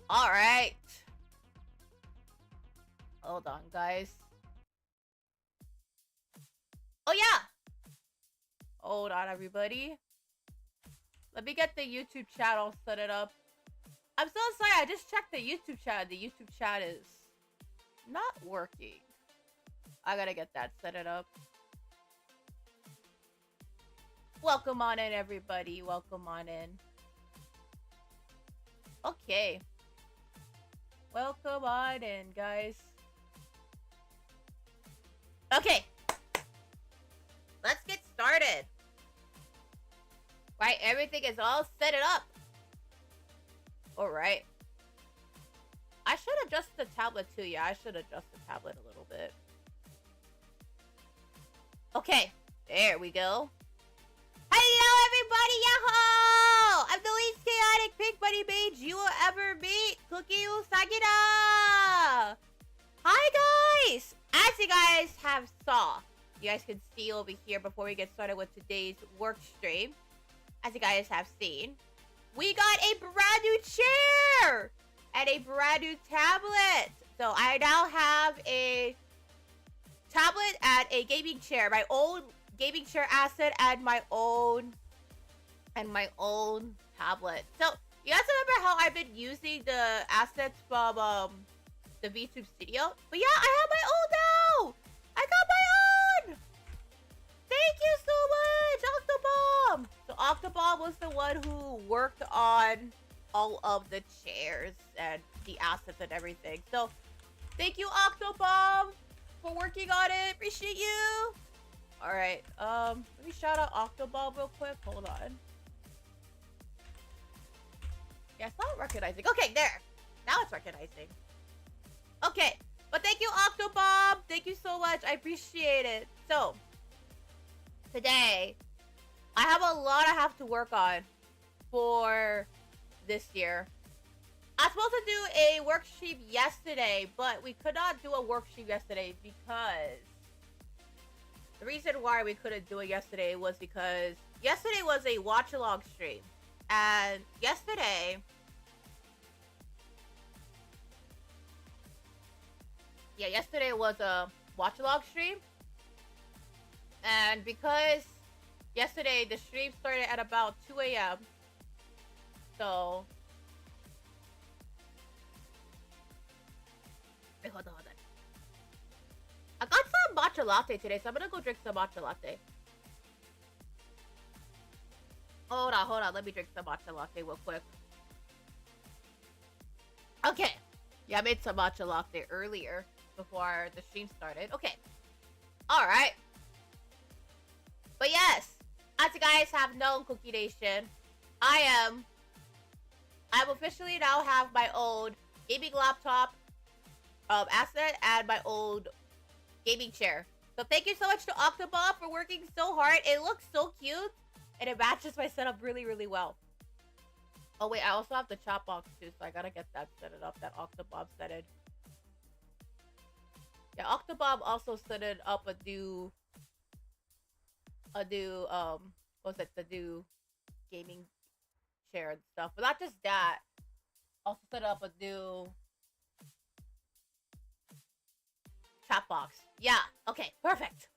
All right. Hold on, guys. Oh, yeah. Hold on, everybody. Let me get the YouTube channel set it up. I'm so sorry. I just checked the YouTube chat. The YouTube chat is not working. I gotta get that set it up. Welcome on in, everybody. Welcome on in. Okay. Welcome on in, guys. Okay. Let's get started. Right, everything is all set it up. All right. I should adjust the tablet too. Yeah, I should adjust the tablet a little bit. Okay, there we go. Hello, everybody! Yahoo! I'm the least chaotic pink bunny mage you will ever meet, Cooky Usagida! Hi, guys! As you guys have saw, you guys can see over here before we get started with today's work stream. As you guys have seen, we got a brand new chair and a brand new tablet. So I now have a tablet and a gaming chair, my own gaming chair asset and my own tablet. So you guys remember how I've been using the assets from the VTuber studio? But yeah, I have my own now. I got my own. Thank you so much, Octobomb. So Octobomb was the one who worked on all of the chairs and the assets and everything. So thank you, Octobomb, for working on it. Appreciate you. All right. Let me shout out Octobomb real quick. Hold on. Yeah, it's not recognizing. Okay, there. Now it's recognizing. Okay. But thank you, Octobomb. Thank you so much. I appreciate it. So today, I have a lot I have to work on for this year. I was supposed to do a work stream yesterday, but we could not do a work stream yesterday because the reason why we couldn't do it yesterday was because yesterday was a watch-along stream. And yesterday, yesterday was a watch-along stream. And because yesterday the stream started at about 2 a.m. So wait, hold on. I got some matcha latte today, so I'm gonna go drink some matcha latte. Hold on. Let me drink some matcha latte real quick. Okay. Yeah, I made some matcha latte earlier before the stream started. Okay. Alright. But yes, as you guys have known, Cookie Nation, I'm officially now have my own gaming laptop asset and my own gaming chair. So thank you so much to Octobomb for working so hard. It looks so cute and it matches my setup really, really well. Oh wait, I also have the chop box too, so I gotta get that set it up, that Octobomb set it. Yeah, Octobomb also set it up a new the new gaming chair and stuff. But not just that, also set up a new chat box. Yeah, okay, perfect.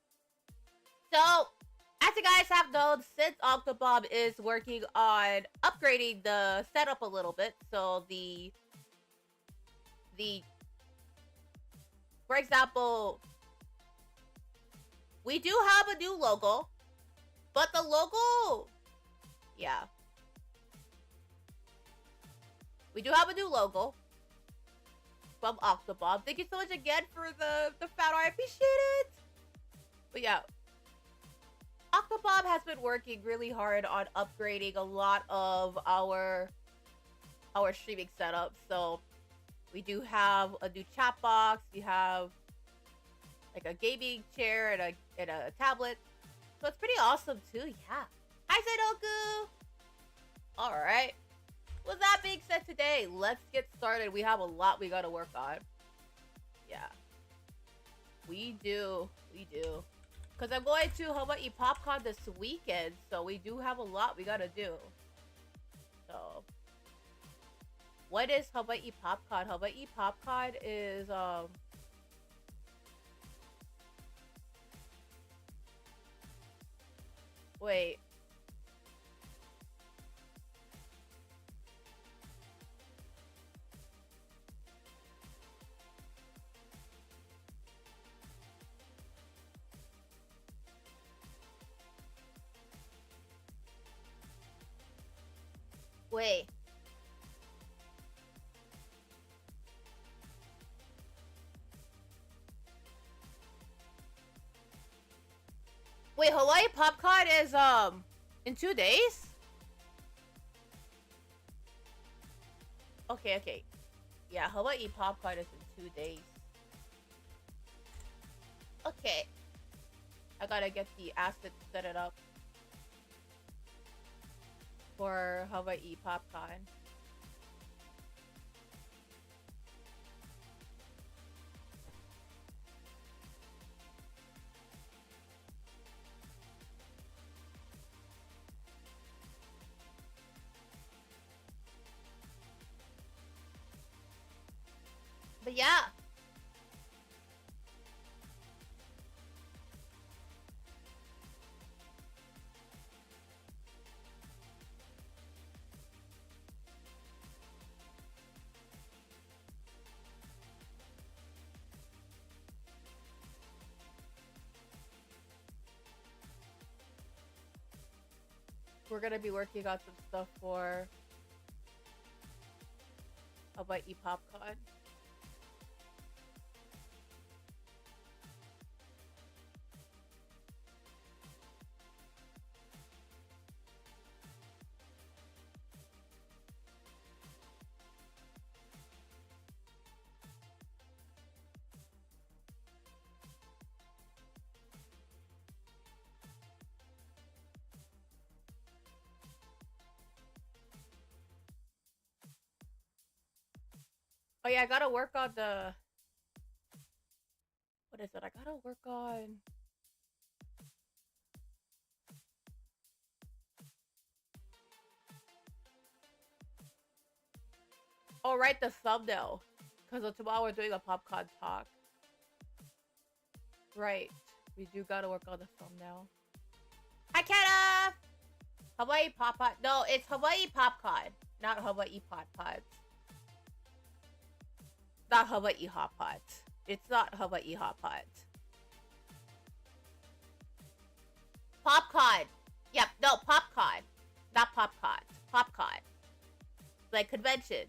So as you guys have known, since Octobomb is working on upgrading the setup a little bit, so the for example, we do have a new logo. But the logo, yeah. We do have a new logo from Octobomb. Thank you so much again for the fan art. I appreciate it. But yeah, Octobomb has been working really hard on upgrading a lot of our streaming setup. So we do have a new chat box. We have like a gaming chair and a tablet. So it's pretty awesome too, yeah. Hi, Sedoku! Alright. With that being said today, let's get started. We have a lot we gotta work on. Yeah. We do. Because I'm going to Hawaii PopCon this weekend, so we do have a lot we gotta do. So What is Hawaii PopCon? Hawaii PopCon is wait. Wait. Wait, Hawaii PopCon is in 2 days? Okay, okay. Yeah, Hawaii PopCon is in 2 days. Okay. I gotta get the asset set it up for Hawaii PopCon. But yeah. We're gonna be working on some stuff for Hawaii PopCon. Oh yeah, I gotta work on the... What is it? I gotta work on... Oh, right, the thumbnail. Because tomorrow we're doing a PopCon talk. Right. We do gotta work on the thumbnail. Hi, Kenna! Hawaii Pop-Pot. No, it's Hawaii PopCon. Not Hawaii Pot-Pots. Not Hawaii Hot Pot. It's not Hawaii Hot Pot. PopCon. Yep, no, PopCon. Not PopCon. PopCon. Like convention.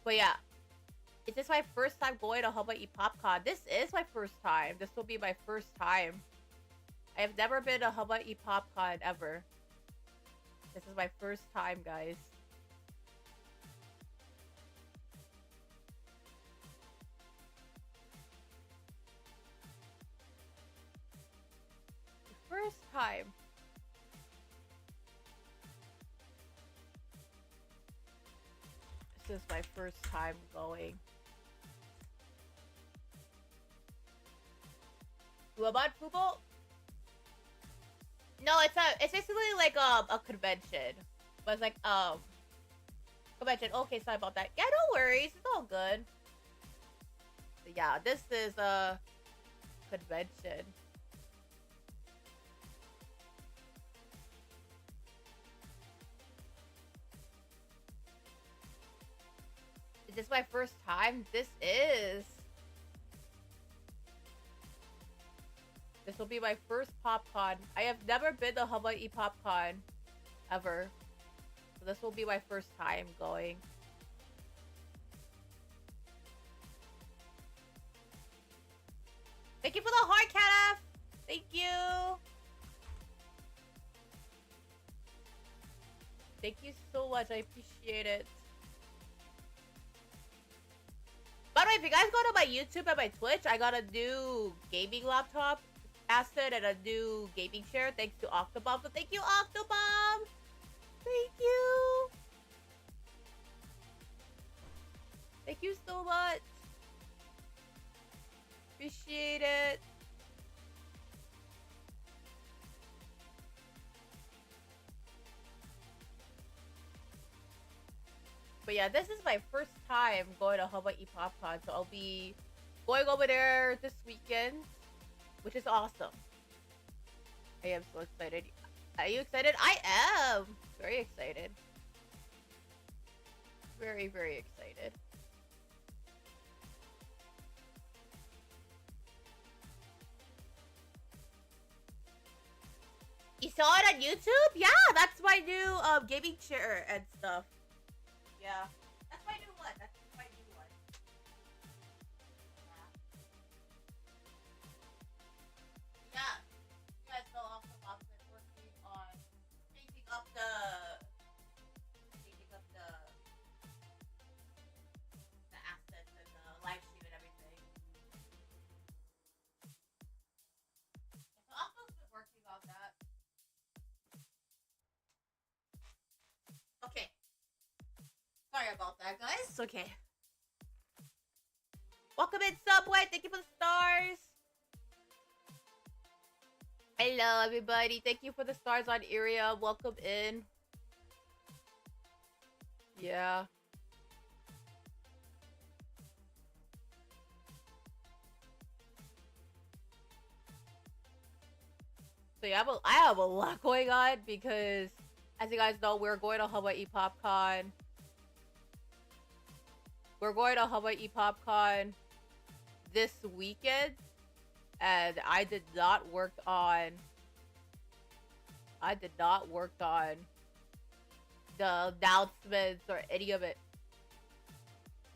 But yeah. Is this my first time going to Hawaii PopCon? This is my first time. This will be my first time. I have never been to Hawaii PopCon ever. This is my first time, guys. First time. This is my first time going. Robot Fubo? No, it's basically like a convention. But it's like convention. Okay, sorry about that. Yeah, no worries. It's all good. But yeah, this is a convention. Is this my first time? This will be my first PopCon. I have never been to Hawaii PopCon ever. So this will be my first time going. Thank you for the heart, Cat F! Thank you! Thank you so much. I appreciate it. By the way, if you guys go to my YouTube and my Twitch, I got a new gaming laptop asset and a new gaming chair thanks to Octobomb. So thank you, Octobomb! Thank you! Thank you so much. Appreciate it. But yeah, this is my first time going to Hawaii PopCon, so I'll be going over there this weekend, which is awesome. I am so excited. Are you excited? I am! Very excited. Very, very excited. You saw it on YouTube? Yeah, that's my new gaming chair and stuff. Yeah. That's my new one. That's my new one. Yeah. Yeah. You guys know off the box that working on changing up the assets and the live stream and everything. So Oppo's been working on that. Okay. Sorry about that, guys. Okay. Welcome in, Subway. Thank you for the stars. Hello, everybody. Thank you for the stars on Iria. Welcome in. Yeah. So yeah, I have a lot going on because, as you guys know, we're going to Hawaii PopCon. We're going to Hawaii PopCon this weekend, and I did not work on the announcements or any of it.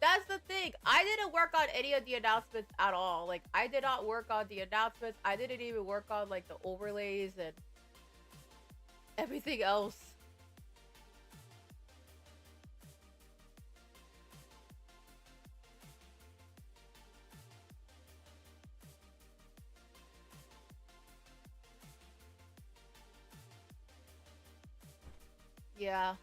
That's the thing. I didn't work on any of the announcements at all. Like, I did not work on the announcements. I didn't even work on, like, the overlays and everything else. Yeah.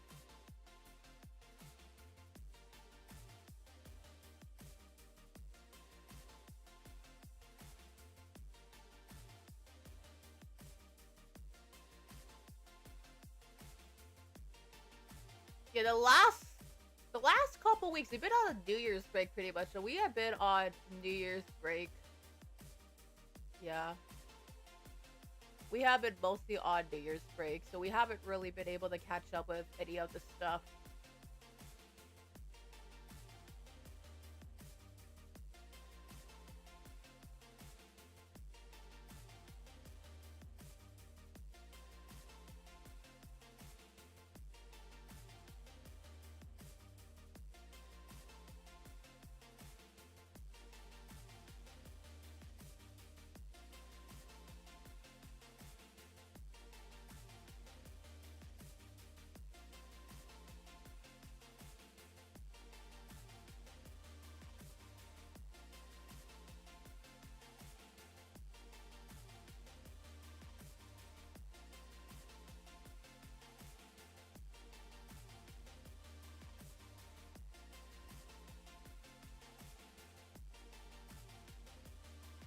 Yeah, the last couple weeks, we've been on a New Year's break pretty much. So we have been on New Year's break. Yeah. We have been mostly on New Year's break, so we haven't really been able to catch up with any of the stuff.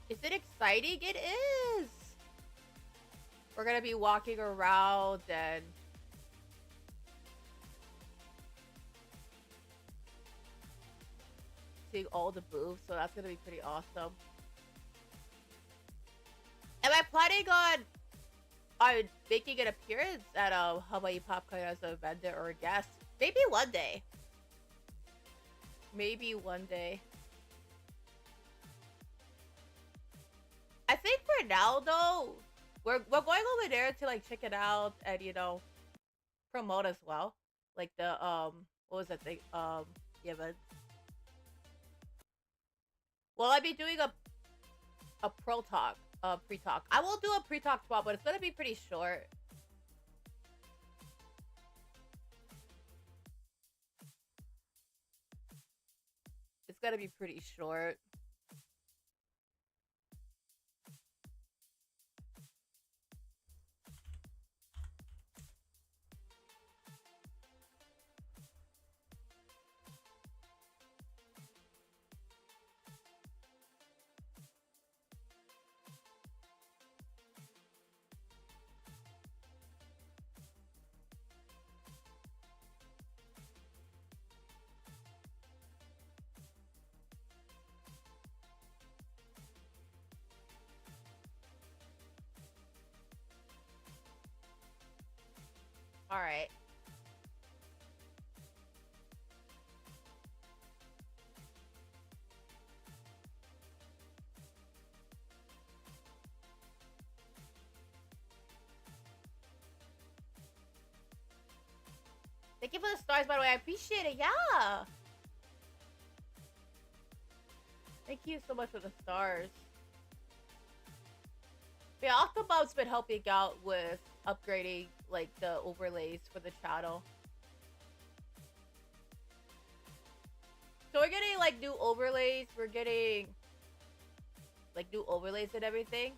Is it exciting? It is! We're gonna be walking around and seeing all the booths, so that's gonna be pretty awesome. Am I planning on making an appearance at Hawaii PopCon as a vendor or a guest? Maybe one day. Maybe one day. I think for now though, we're going over there to like check it out and promote as well. Like the what was that thing? Yeah, but well, I'll be doing a pre-talk. I will do a pre-talk tomorrow, but it's gonna be pretty short. It's gonna be pretty short. All right. Thank you for the stars, by the way. I appreciate it. Yeah. Thank you so much for the stars. Yeah, Octobob's been helping out with upgrading like the overlays for the channel. So we're getting like new overlays. We're getting like new overlays and everything.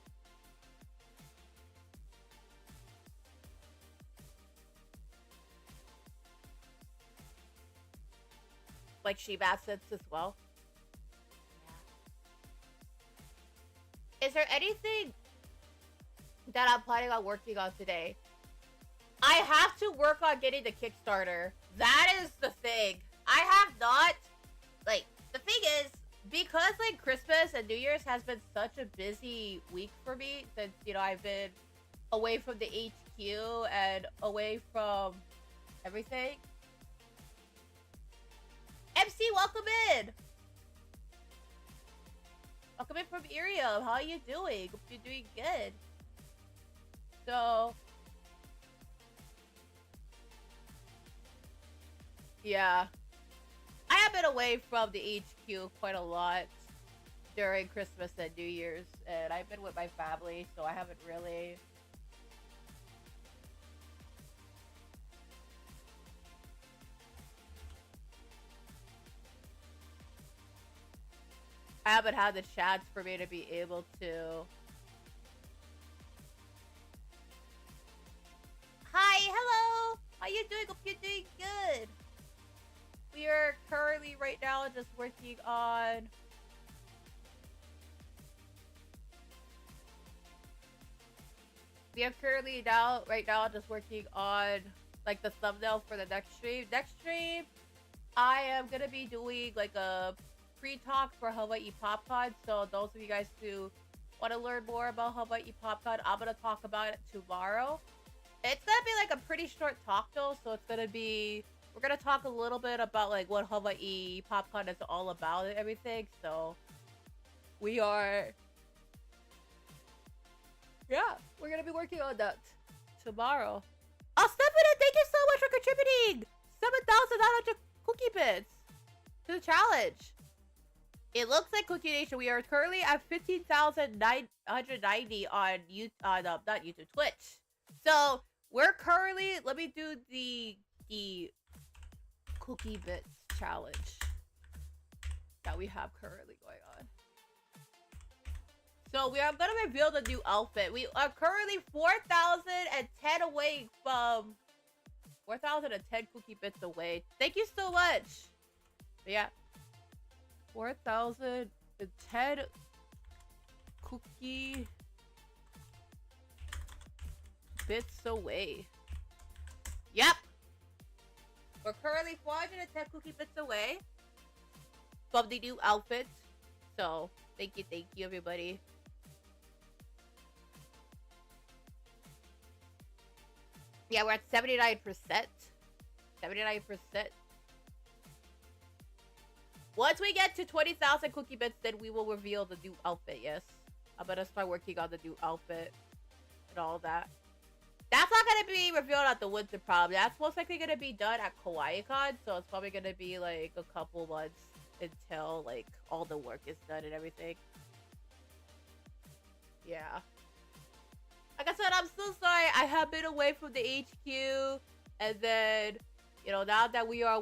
Like Sheep assets as well. Yeah. Is there anything that I'm planning on working on today? I have to work on getting the Kickstarter. That is the thing. I have not, like, the thing is, because, like, Christmas and New Year's has been such a busy week for me since, you know, I've been away from the HQ and away from everything. MC, welcome in! Welcome in from Irium. How are you doing? Hope you're doing good. So, yeah. I have been away from the HQ quite a lot during Christmas and New Year's, and I've been with my family, so I haven't really... I haven't had the chance for me to be able to... Hi, hello! How you doing? Hope you're doing good. We are currently right now just working on... We are currently right now just working on like the thumbnail for the next stream. Next stream, I am gonna be doing like a pre-talk for Hawaii PopCon. So those of you guys who want to learn more about Hawaii PopCon, I'm gonna talk about it tomorrow. It's gonna be like a pretty short talk though, so it's gonna be... We're gonna talk a little bit about like what Hawaii PopCon is all about and everything. So we are... Yeah, we're gonna be working on that tomorrow. Oh, Stephanie, thank you so much for contributing 7,900 cookie bits to the challenge. It looks like Cookie Nation, we are currently at 15,990 on not YouTube, Twitch. So we're currently, let me do the Cookie Bits challenge that we have currently going on. So we are gonna reveal the new outfit. We are currently 4,010 away from 4,010 cookie bits away. Thank you so much. But yeah, 4,010 cookie bits away. Yep. We're currently 410 cookie bits away from the new outfit. So thank you, everybody. Yeah, we're at 79%. 79%. Once we get to 20,000 cookie bits, then we will reveal the new outfit, yes. I'm gonna start working on the new outfit and all that. That's not gonna be revealed at the Winter Prom. That's most likely gonna be done at KawaiiCon, so it's probably gonna be like a couple months until like all the work is done and everything. Yeah. Like I said, I'm so sorry. I have been away from the HQ, and then, you know, now that we are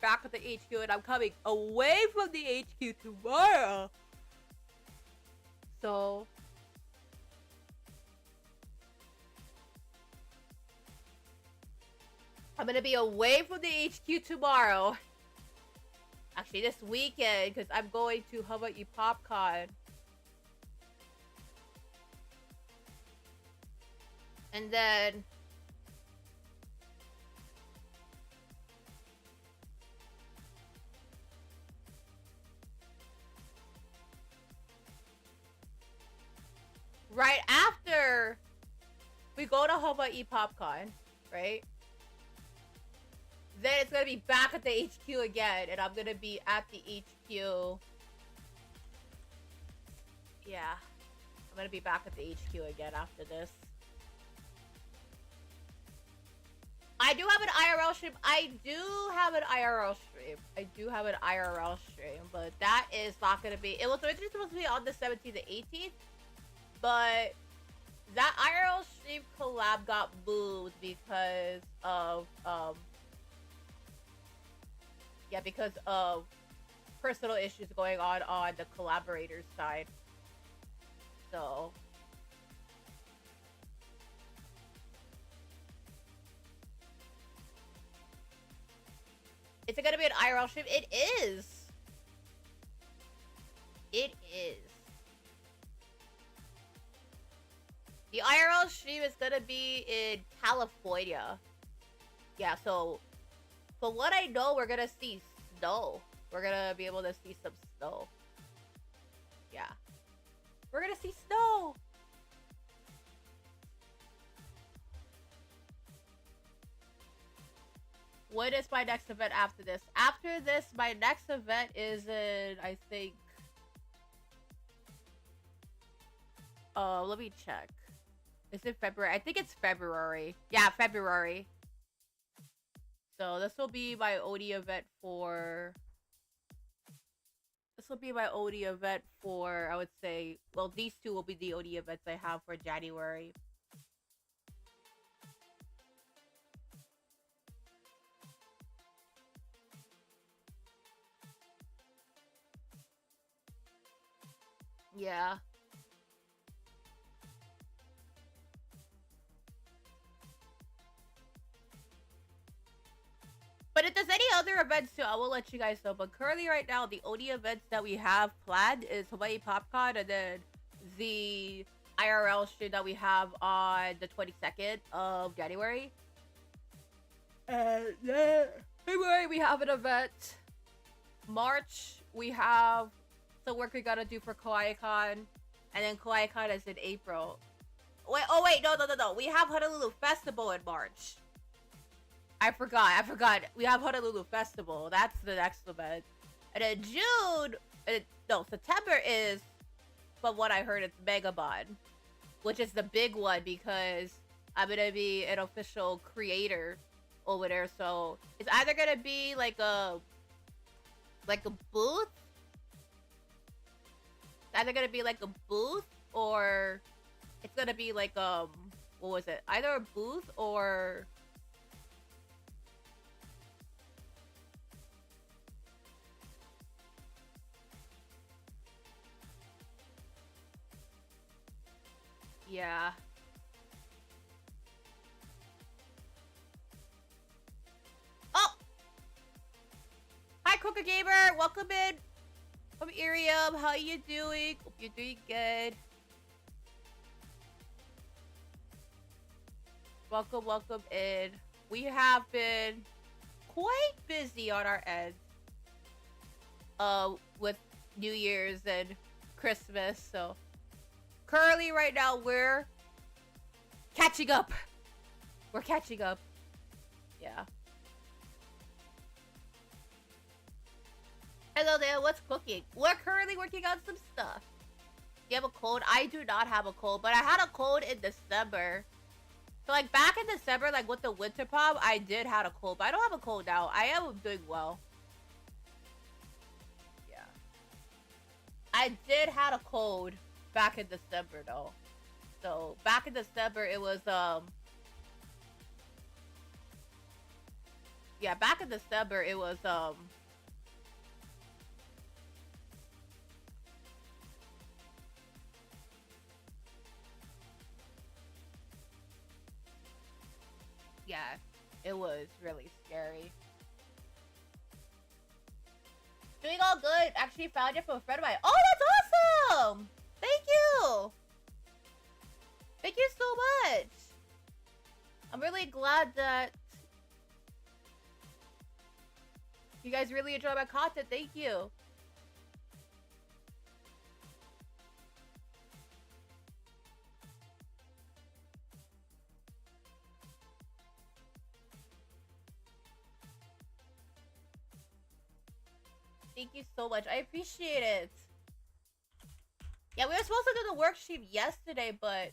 back at the HQ, and I'm coming away from the HQ tomorrow. So I'm gonna be away from the HQ tomorrow. Actually, this weekend, because I'm going to Hawaii PopCon. And then right after we go to Hawaii PopCon, right? Then it's gonna be back at the HQ again, and I'm gonna be at the HQ. Yeah, I'm gonna be back at the HQ again after this. I do have an IRL stream. I do have an IRL stream, but that is not gonna be. It was originally supposed to be on the 17th and 18th, but that IRL stream collab got moved because of because of personal issues going on the collaborators side. So is it gonna be an IRL stream? It is. It is. The IRL stream is gonna be in California. Yeah, so from what I know, we're gonna see snow. We're gonna be able to see some snow. Yeah. We're gonna see snow! What is my next event after this? After this, my next event is in, I think... let me check. Is it February? I think it's February. Yeah, February. So this will be my OD event for... This will be my OD event for, I would say... Well, these two will be the OD events I have for January. Yeah. But if there's any other events too, I will let you guys know. But currently right now, the OD events that we have planned is Hawaii PopCon and then the IRL stream that we have on the 22nd of January. And then February, we have an event. March, we have some work we gotta do for KawaiiCon. And then KawaiiCon is in April. Wait, oh wait, no. We have Honolulu Festival in March. I forgot. We have Honolulu Festival. That's the next event. And then June, September is, from what I heard, it's Megabon. Which is the big one because I'm going to be an official creator over there. So it's either going to be like a booth. It's either going to be like a booth or it's going to be like, what was it? Either a booth or... Yeah. Oh! Hi, Cooky Gamer! Welcome in from Irium. How you doing? Hope you're doing good. Welcome in. We have been quite busy on our end. With New Year's and Christmas, so... Currently, right now, we're catching up. We're catching up. Yeah. Hello there, what's cooking? We're currently working on some stuff. Do you have a cold? I do not have a cold, but I had a cold in December. So, like, back in December, like, with the winter pop, I did have a cold, but I don't have a cold now. I am doing well. Yeah. I did have a cold back in December though. So back in December it was yeah, back in December it was yeah, it was really scary. Doing all good. Actually found it from a friend of mine. Oh, that's awesome! Thank you! Thank you so much! I'm really glad that you guys really enjoy my content. Thank you. Thank you so much. I appreciate it. Yeah, we were supposed to do the worksheet yesterday, but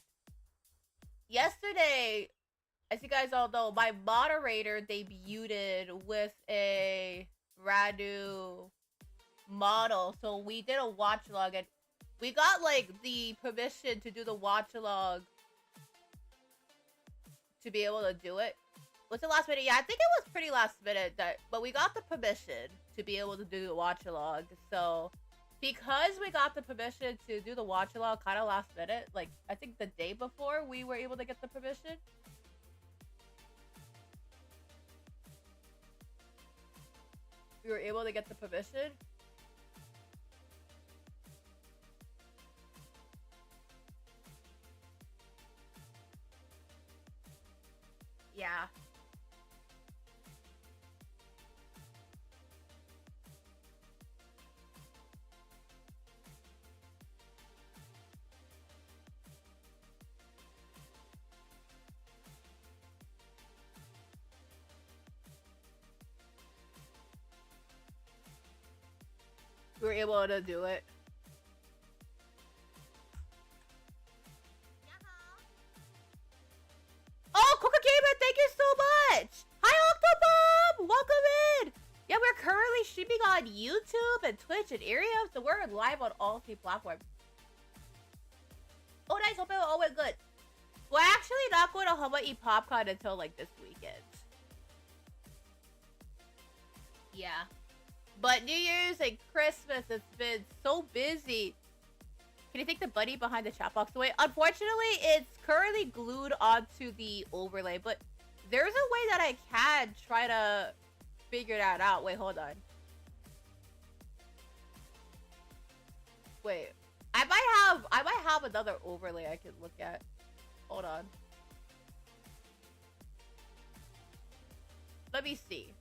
yesterday, as you guys all know, my moderator debuted with a brand new model. So we did a watch log and we got like the permission to do the watch log to be able to do it. Was it last minute? Yeah, I think it was pretty last minute, but we got the permission to be able to do the watch log. So because we got the permission to do the watch log kind of last minute, like I think the day before we were able to get the permission. We were able to get the permission. Yeah. We were able to do it. Oh, Cooky Usagida, thank you so much! Hi, Octobomb! Welcome in! Yeah, we're currently streaming on YouTube and Twitch and Area, so we're live on all 3 platforms. Oh, nice. Hope it all went good. We're actually not going to Hawaii PopCon until, like, this weekend. Yeah. But New Year's and Christmas, it's been so busy. Can you take the buddy behind the chat box away? Unfortunately, it's currently glued onto the overlay, but there's a way that I can try to figure that out. Wait, hold on. Wait. I might have another overlay I can look at. Hold on. Let me see.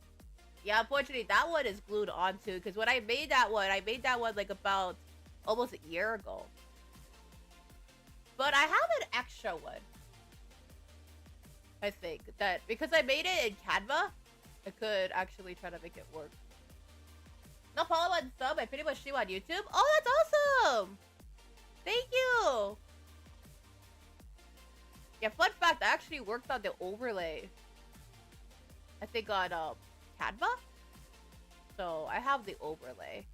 Yeah, unfortunately, that one is glued onto, because when I made that one like about almost a year ago. But I have an extra one. I think that because I made it in Canva, I could actually try to make it work. No follow and sub. I pretty much stream on YouTube. Oh, that's awesome! Thank you. Yeah, fun fact, I actually worked on the overlay. I think on Canva. So I have the overlay.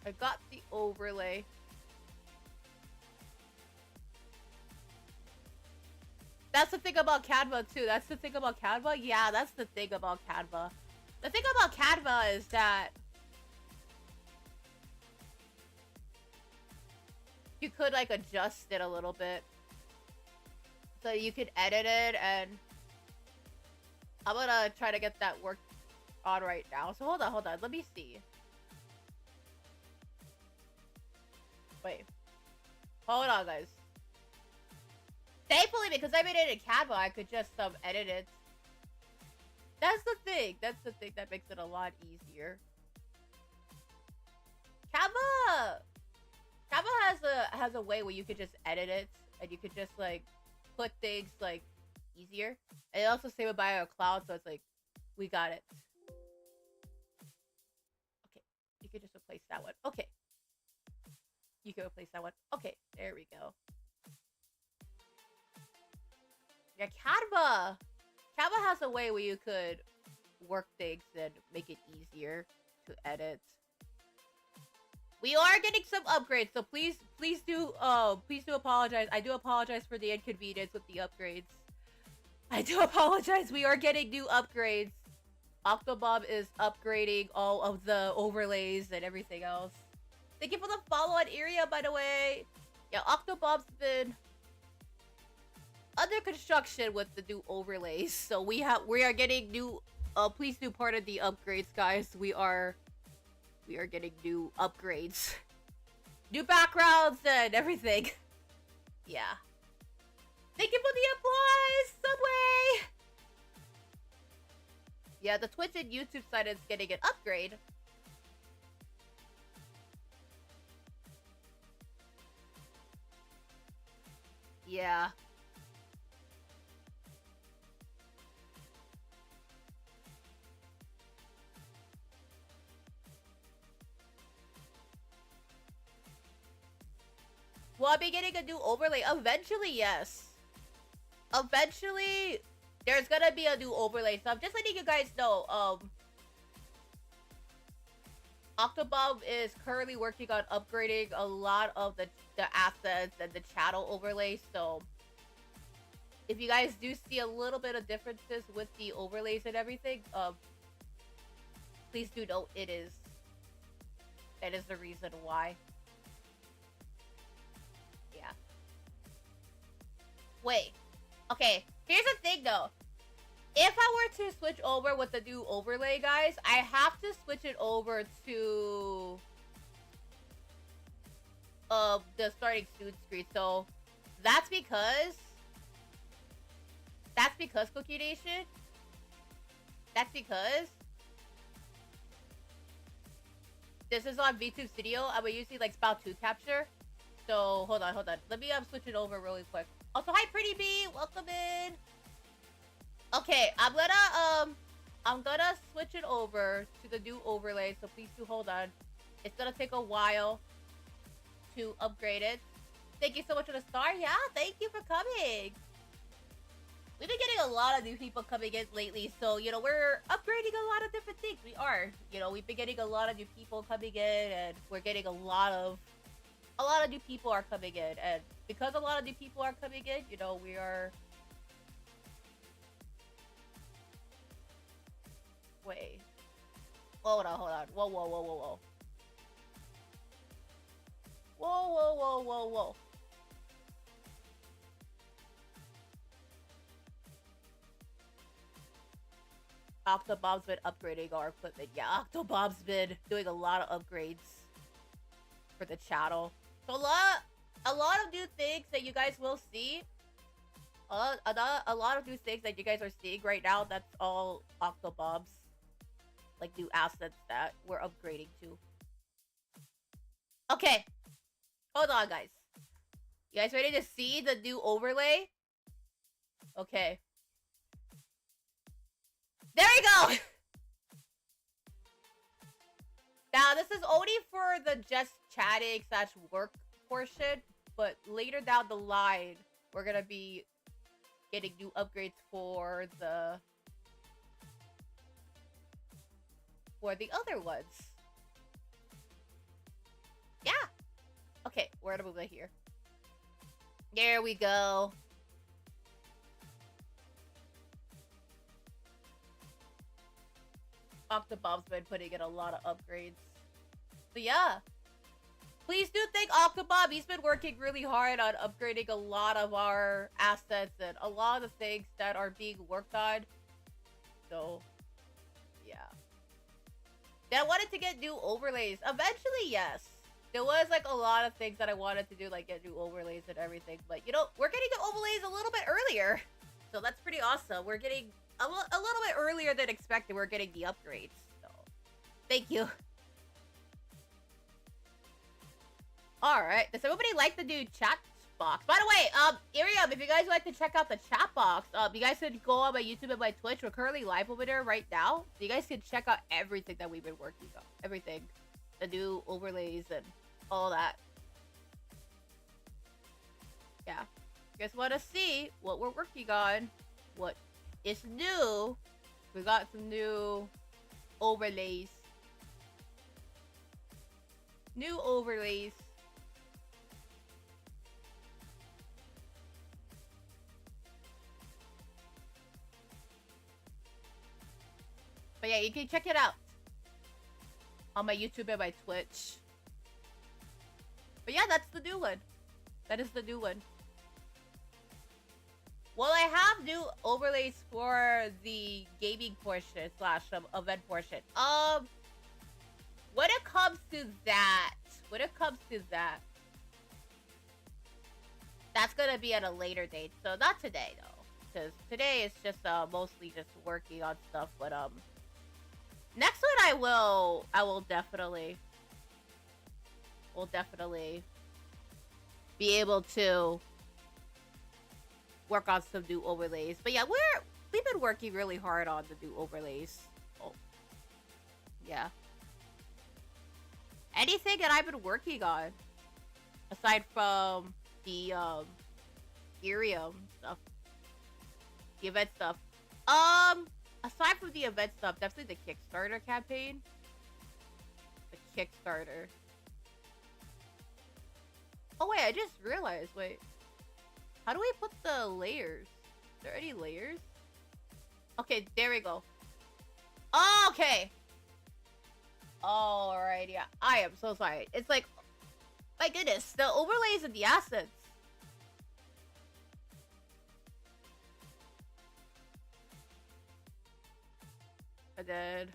I got the overlay. That's the thing about Canva too. That's the thing about Canva. Yeah, that's the thing about Canva. The thing about Canva is that you could like adjust it a little bit. So you could edit it, and I'm gonna try to get that work on right now. So hold on. Let me see. Wait. Hold on, guys. Thankfully, because I made it in Canva, I could just edit it. That's the thing. That's the thing that makes it a lot easier. Canva has a way where you could just edit it, and you could just like put things like easier. And it also save it by our cloud, so it's like we got it. Okay, you could just replace that one. Okay, you can replace that one. Okay, there we go. Yeah, Canva has a way where you could work things and make it easier to edit. We are getting some upgrades, so please do apologize. I do apologize for the inconvenience with the upgrades. I do apologize. We are getting new upgrades. Octobob is upgrading all of the overlays and everything else. Thank you for the follow on Area, by the way. Yeah, Octobob's been under construction with the new overlays, so we are getting new. Please do pardon the upgrades, guys. We are getting new upgrades, new backgrounds and everything. Yeah. Thank you for the applause, Subway. Yeah, the Twitch and YouTube side is getting an upgrade. Yeah. Will I be getting a new overlay? Eventually, yes. Eventually, there's gonna be a new overlay. So I'm just letting you guys know, Octobob is currently working on upgrading a lot of the assets and the channel overlay. So if you guys do see a little bit of differences with the overlays and everything, please do note that is the reason why. Yeah. Wait. Okay, here's the thing though. If I were to switch over with the new overlay, guys, I have to switch it over to the starting soon screen. So that's because Cookie Nation. That's because this is on VTuber Studio. I'm using like Spout 2 capture. So hold on. Let me switch it over really quick. Also, hi Pretty Bee, welcome in. Okay, I'm gonna switch it over to the new overlay, so please do hold on. It's gonna take a while to upgrade it. Thank you so much for the star. Yeah, thank you for coming. We've been getting a lot of new people coming in lately, so, you know, we're upgrading a lot of different things. We are. You know, we've been getting a lot of new people coming in, and we're getting a lot of new people are coming in. And because a lot of new people are coming in, you know, we are... Wait. Hold on. Whoa. Whoa. Octobob's been upgrading our equipment. Yeah, Octobob's been doing a lot of upgrades for the channel. So a lot of new things that you guys will see. A lot of new things that you guys are seeing right now. That's all Octobob's like new assets that we're upgrading to. Okay, hold on, guys. You guys ready to see the new overlay? Okay. There we go! Now, this is only for the just chatting / work portion, but later down the line, we're gonna be getting new upgrades for the other ones. Yeah! Okay, we're gonna move it here. There we go. Octobob's been putting in a lot of upgrades. So yeah. Please do thank Octobob. He's been working really hard on upgrading a lot of our assets and a lot of the things that are being worked on. So, yeah. Then I wanted to get new overlays. Eventually, yes. There was like a lot of things that I wanted to do, like get new overlays and everything. But, you know, we're getting the overlays a little bit earlier. So that's pretty awesome. We're getting... a little bit earlier than expected, we're getting the upgrades. So, thank you. Alright, does everybody like the new chat box? By the way, Irium, if you guys would like to check out the chat box, you guys can go on my YouTube and my Twitch. We're currently live over there right now. So you guys can check out everything that we've been working on. Everything. The new overlays and all that. Yeah. You guys want to see what we're working on? What is new? We got some new overlays. New overlays. But yeah, you can check it out on my YouTube and my Twitch. But yeah, that's the new one. That is the new one. Well, I have new overlays for the gaming portion / event portion. When it comes to that, that's gonna be at a later date. So not today though, because today is just mostly just working on stuff. But next one I will definitely be able to work on some new overlays. But yeah, we've been working really hard on the new overlays. Oh, yeah. Anything that I've been working on Aside from the Irium stuff, the event stuff. Aside from the event stuff, definitely the Kickstarter campaign. The Kickstarter. Oh wait, I just realized. Wait, how do we put the layers? Is there any layers? Okay, there we go. Oh, okay. Alright, yeah. I am so sorry. It's like, my goodness, the overlays and the assets. And then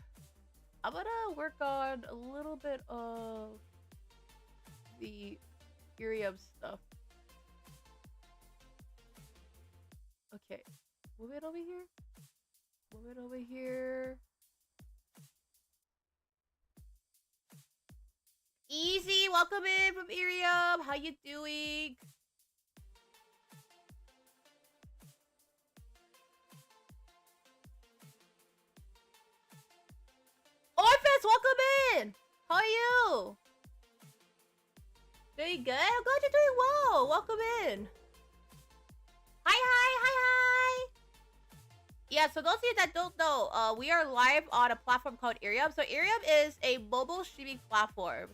I'm gonna work on a little bit of the Irium stuff. Okay, move it over here. Move it over here. Easy, welcome in from Irium. How you doing? Orphans, welcome in. How are you? Doing good? I'm glad you're doing well. Welcome in. Hi. Yeah, so those of you that don't know, we are live on a platform called Irium. So Irium is a mobile streaming platform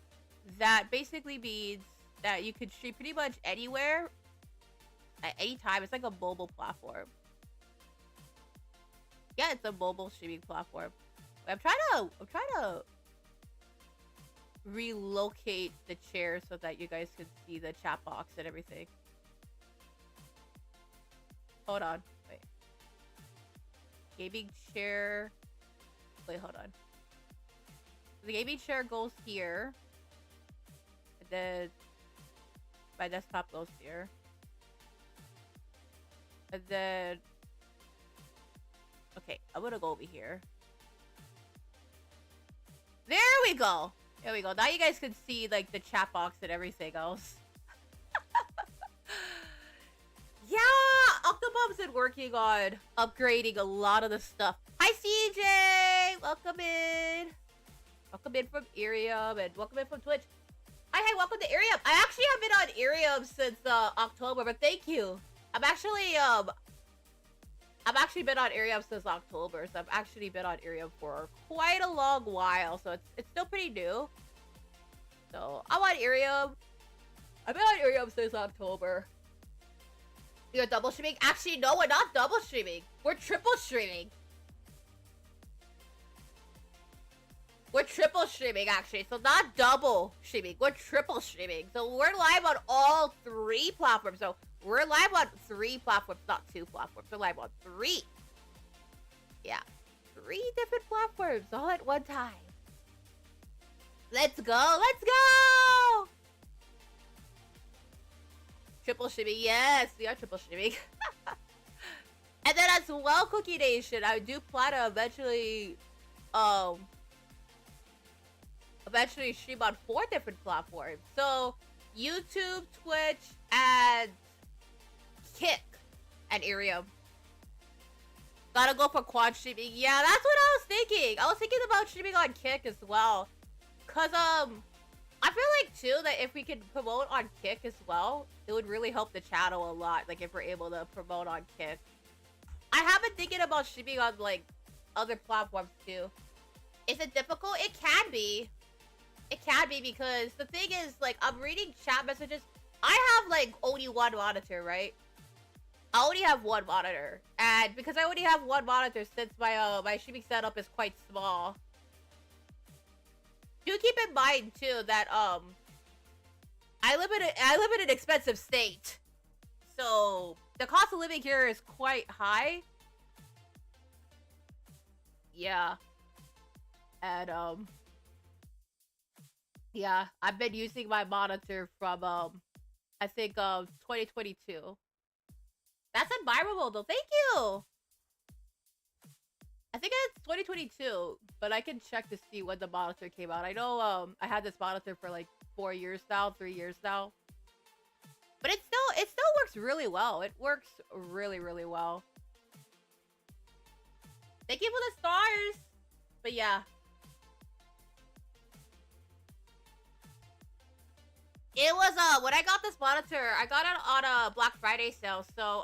that basically means that you can stream pretty much anywhere at any time. It's like a mobile platform. Yeah, it's a mobile streaming platform. I'm trying to relocate the chair so that you guys can see the chat box and everything. Hold on. Wait. Gaming chair. Wait, hold on. The gaming chair goes here. And then my desktop goes here. And then... Okay, I'm gonna go over here. There we go! There we go. Now you guys can see, like, the chat box and everything else. Yeah! Octobom's been working on upgrading a lot of the stuff. Hi, CJ! Welcome in! Welcome in from Irium, and welcome in from Twitch. Hi, welcome to Irium. I actually have been on Irium since October, but thank you. I've actually been on Irium since October, so I've actually been on Irium for quite a long while, so it's still pretty new. So, I'm on Irium. I've been on Irium since October. You're double streaming? Actually, no, we're not double streaming. We're triple streaming. We're triple streaming, actually. So, not double streaming. We're triple streaming. So, we're live on all 3 platforms. So, we're live on 3 platforms, not 2 platforms. We're live on 3. Yeah. 3 different platforms all at one time. Let's go! Let's go! Triple streaming, yes, we are triple streaming. And then as well, Cookie Nation, I do plan to eventually stream on 4 different platforms. So, YouTube, Twitch, and Kick, and Irium. Gotta go for quad streaming. Yeah, that's what I was thinking. I was thinking about streaming on Kick as well. Cause, I feel like, too, that if we could promote on Kick as well, it would really help the channel a lot. Like, if we're able to promote on Kick. I have been thinking about streaming on, like, other platforms, too. Is it difficult? It can be. It can be, because the thing is, like, I'm reading chat messages. I have, like, only 1 monitor, right? I only have 1 monitor. And because I only have 1 monitor, since my, my streaming setup is quite small, do keep in mind too that I live in an expensive state, so the cost of living here is quite high. Yeah, and yeah, I've been using my monitor from I think 2022. That's admirable though. Thank you. I think it's 2022, but I can check to see when the monitor came out. I know I had this monitor for like 4 years now, 3 years now. But it still works really well. It works really, really well. Thank you for the stars. But yeah. It was when I got this monitor, I got it on a Black Friday sale. So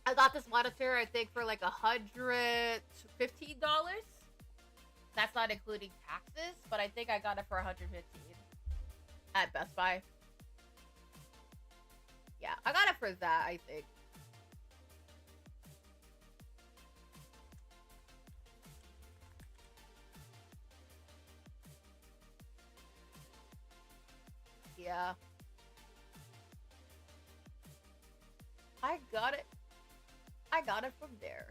I got this monitor I think for like $115. That's not including taxes, but I think I got it for 115 at Best Buy. Yeah, I got it for that, I think. Yeah. I got it. I got it from there.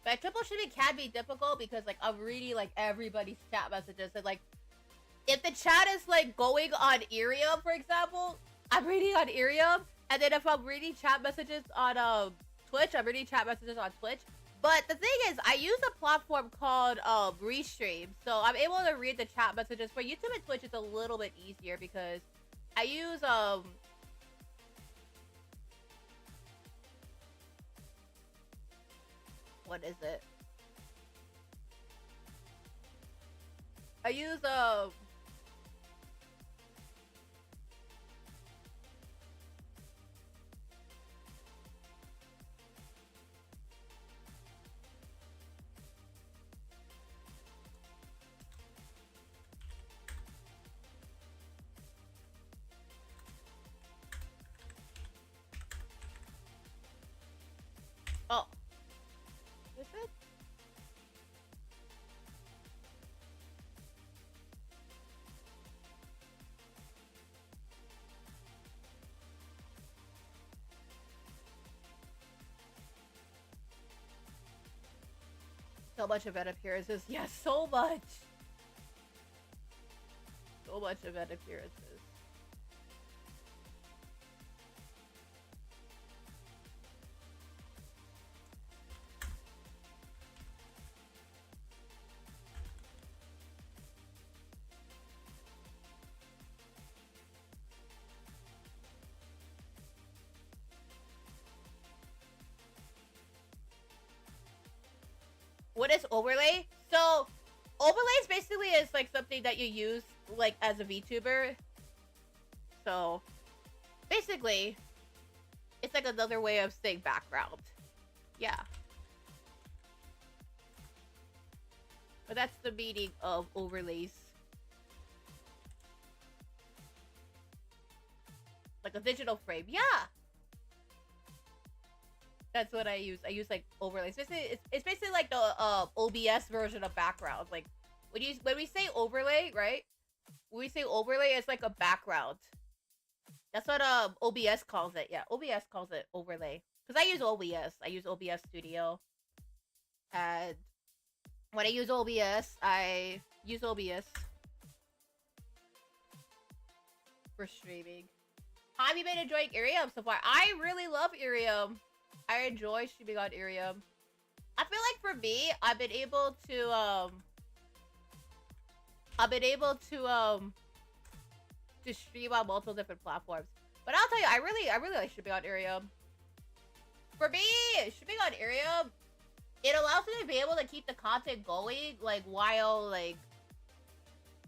But troubleshooting can be difficult because like I'm reading like everybody's chat messages and like if the chat is like going on Irium, for example, I'm reading on Irium, and then if I'm reading chat messages on Twitch, I'm reading chat messages on Twitch. But the thing is, I use a platform called Restream, so I'm able to read the chat messages. For YouTube and Twitch, it's a little bit easier because I use what is it? I use oh, is it? So much event appearances. Yes, so much. So much event appearances. What is overlay? So, overlays basically is like something that you use like as a VTuber. So, basically, it's like another way of saying background. Yeah. But that's the meaning of overlays. Like a digital frame. Yeah. That's what I use. I use like overlays. It's basically like the OBS version of background. Like when we say overlay, right? When we say overlay, it's like a background. That's what OBS calls it. Yeah, OBS calls it overlay. Because I use OBS. I use OBS Studio. And when I use OBS, I use OBS for streaming. How have you been enjoying Irium so far? I really love Irium. I enjoy streaming on Irium. I feel like for me, I've been able to stream on multiple different platforms. But I'll tell you, I really like streaming on Irium. For me, streaming on Irium, it allows me to be able to keep the content going, like, while, like,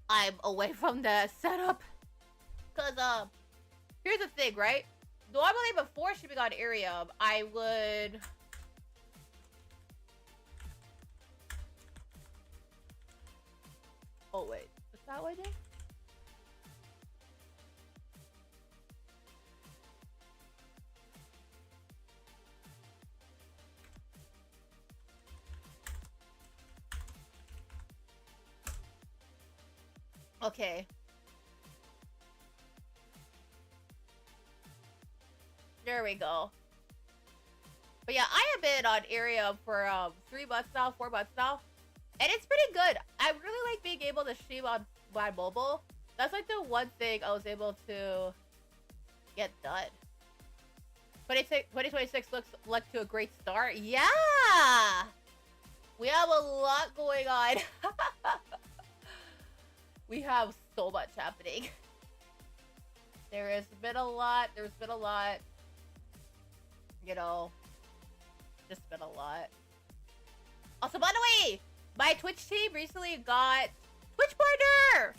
I'm away from the setup. Because, here's the thing, right? Normally, before streaming on Irium, I would... Oh, wait. Is that what I did? Okay. There we go. But yeah, I have been on Irium for 3 months now, 4 months now. And it's pretty good. I really like being able to stream on my mobile. That's like the one thing I was able to get done. 2026 looks like to a great start. Yeah! We have a lot going on. We have so much happening. There's been a lot. You know, just been a lot. Also, by the way, my Twitch team recently got Twitch partner.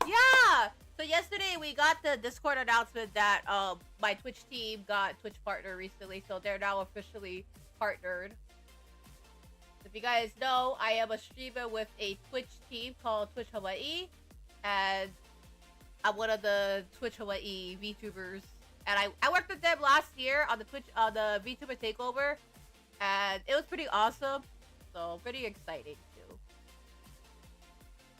Yeah. So yesterday we got the Discord announcement that my Twitch team got Twitch partner recently, so they're now officially partnered. If you guys know, I am a streamer with a Twitch team called Twitch Hawaii, and I'm one of the Twitch Hawaii VTubers. And I worked with them last year on the VTuber takeover, and it was pretty awesome. So pretty exciting too.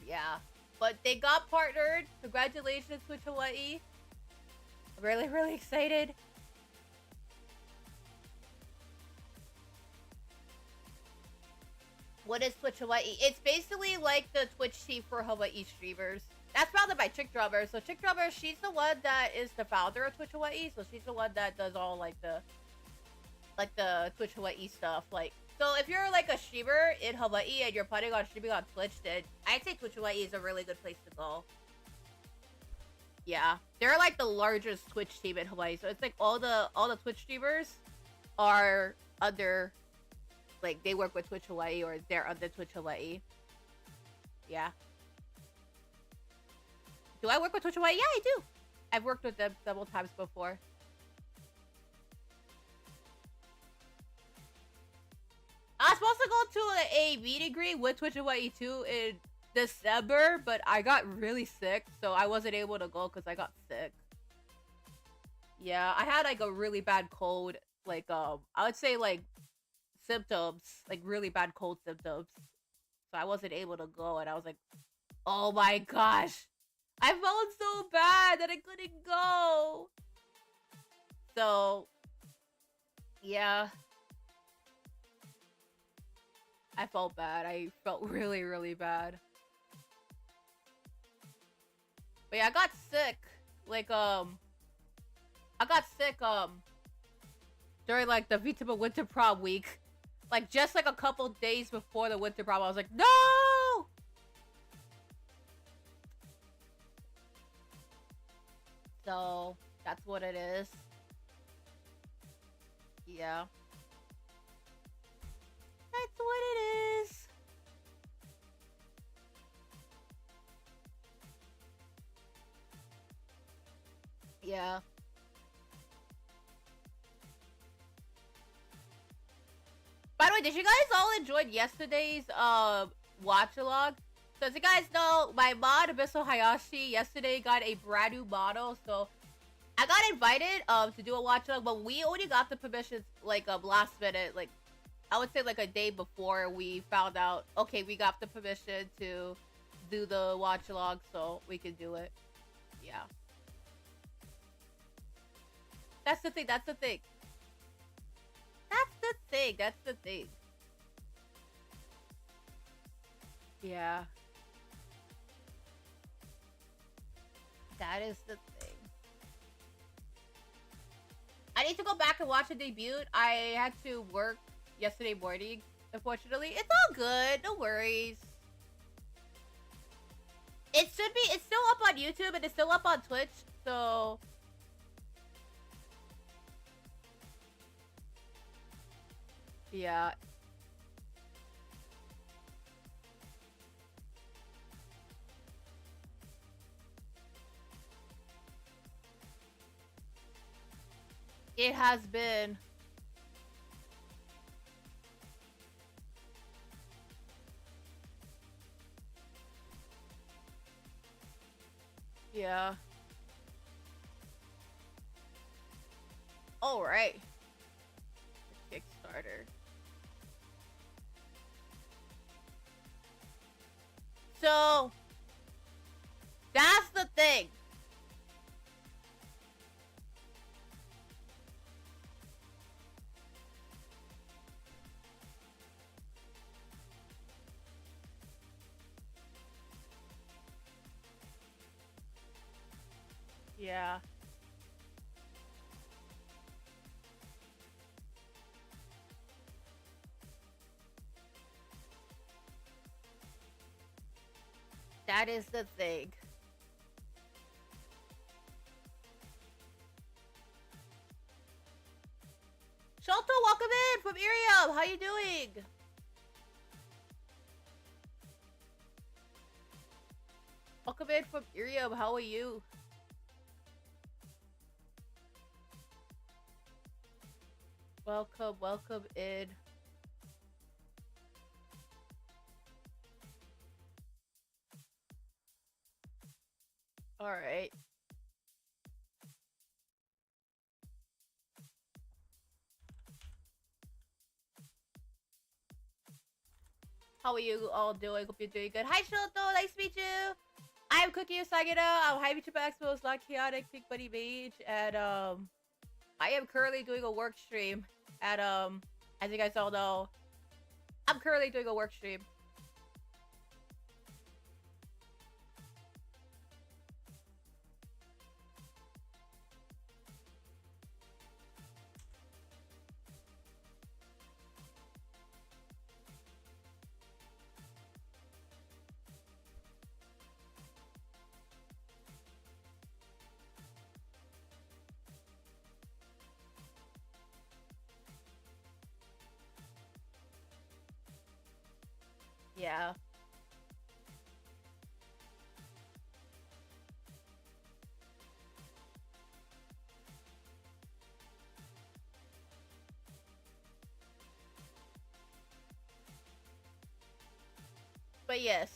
Yeah. But they got partnered. Congratulations, Twitch Hawaii. I'm really, really excited. What is Twitch Hawaii? It's basically like the Twitch team for Hawaii streamers. That's founded by Chick Drummer. So Chick Drummer, she's the one that is the founder of Twitch Hawaii. So she's the one that does all like the Twitch Hawaii stuff. Like, so if you're like a streamer in Hawaii and you're planning on streaming on Twitch, then I'd say Twitch Hawaii is a really good place to go. Yeah, they're like the largest Twitch team in Hawaii. So it's like all the Twitch streamers are under, like, they work with Twitch Hawaii or they're under Twitch Hawaii. Yeah. Do I work with Twitch Hawaii? Yeah, I do. I've worked with them several times before. I was supposed to go to a meet and greet with Twitch Hawaii too in December, but I got really sick, so I wasn't able to go because I got sick. Yeah, I had like a really bad cold, like I would say like symptoms, like really bad cold symptoms. So I wasn't able to go, and I was like, oh my gosh, I felt so bad that I couldn't go. So yeah, I felt bad. I felt really, really bad. But yeah, I got sick. Like, I got sick, during, like, the VTuber Winter Prom week. Like, just, like, a couple days before the Winter Prom, I was like, no! So, that's what it is. Yeah. That's what it is. Yeah. By the way, did you guys all enjoy yesterday's watch along? So as you guys know, my mod Abyssal Hayashi yesterday got a brand new model, so I got invited to do a watch along, but we only got the permissions like last minute, like I would say like a day before we found out, okay, we got the permission to do the watch along, so we can do it. Yeah. That's the thing, that's the thing. That's the thing, that's the thing. Yeah. That is the thing. I need to go back and watch the debut. I had to work yesterday morning, unfortunately. It's all good, no worries. It should be, it's still up on YouTube and it's still up on Twitch, so... Yeah. It has been. Yeah. All right. Kickstarter. So, that's the thing. Yeah. That is the thing. Sholto, welcome in from Irium. How you doing? Welcome in from Irium. How are you? Welcome, welcome in. All right. How are you all doing? Hope you're doing good. Hi, Shilto. Nice to meet you. I'm Cooky Usagida. I'm High VTuber Expo's not chaotic pink bunny mage, and I am currently doing a work stream at as you guys all know, I'm currently doing a work stream. Yeah. But yes.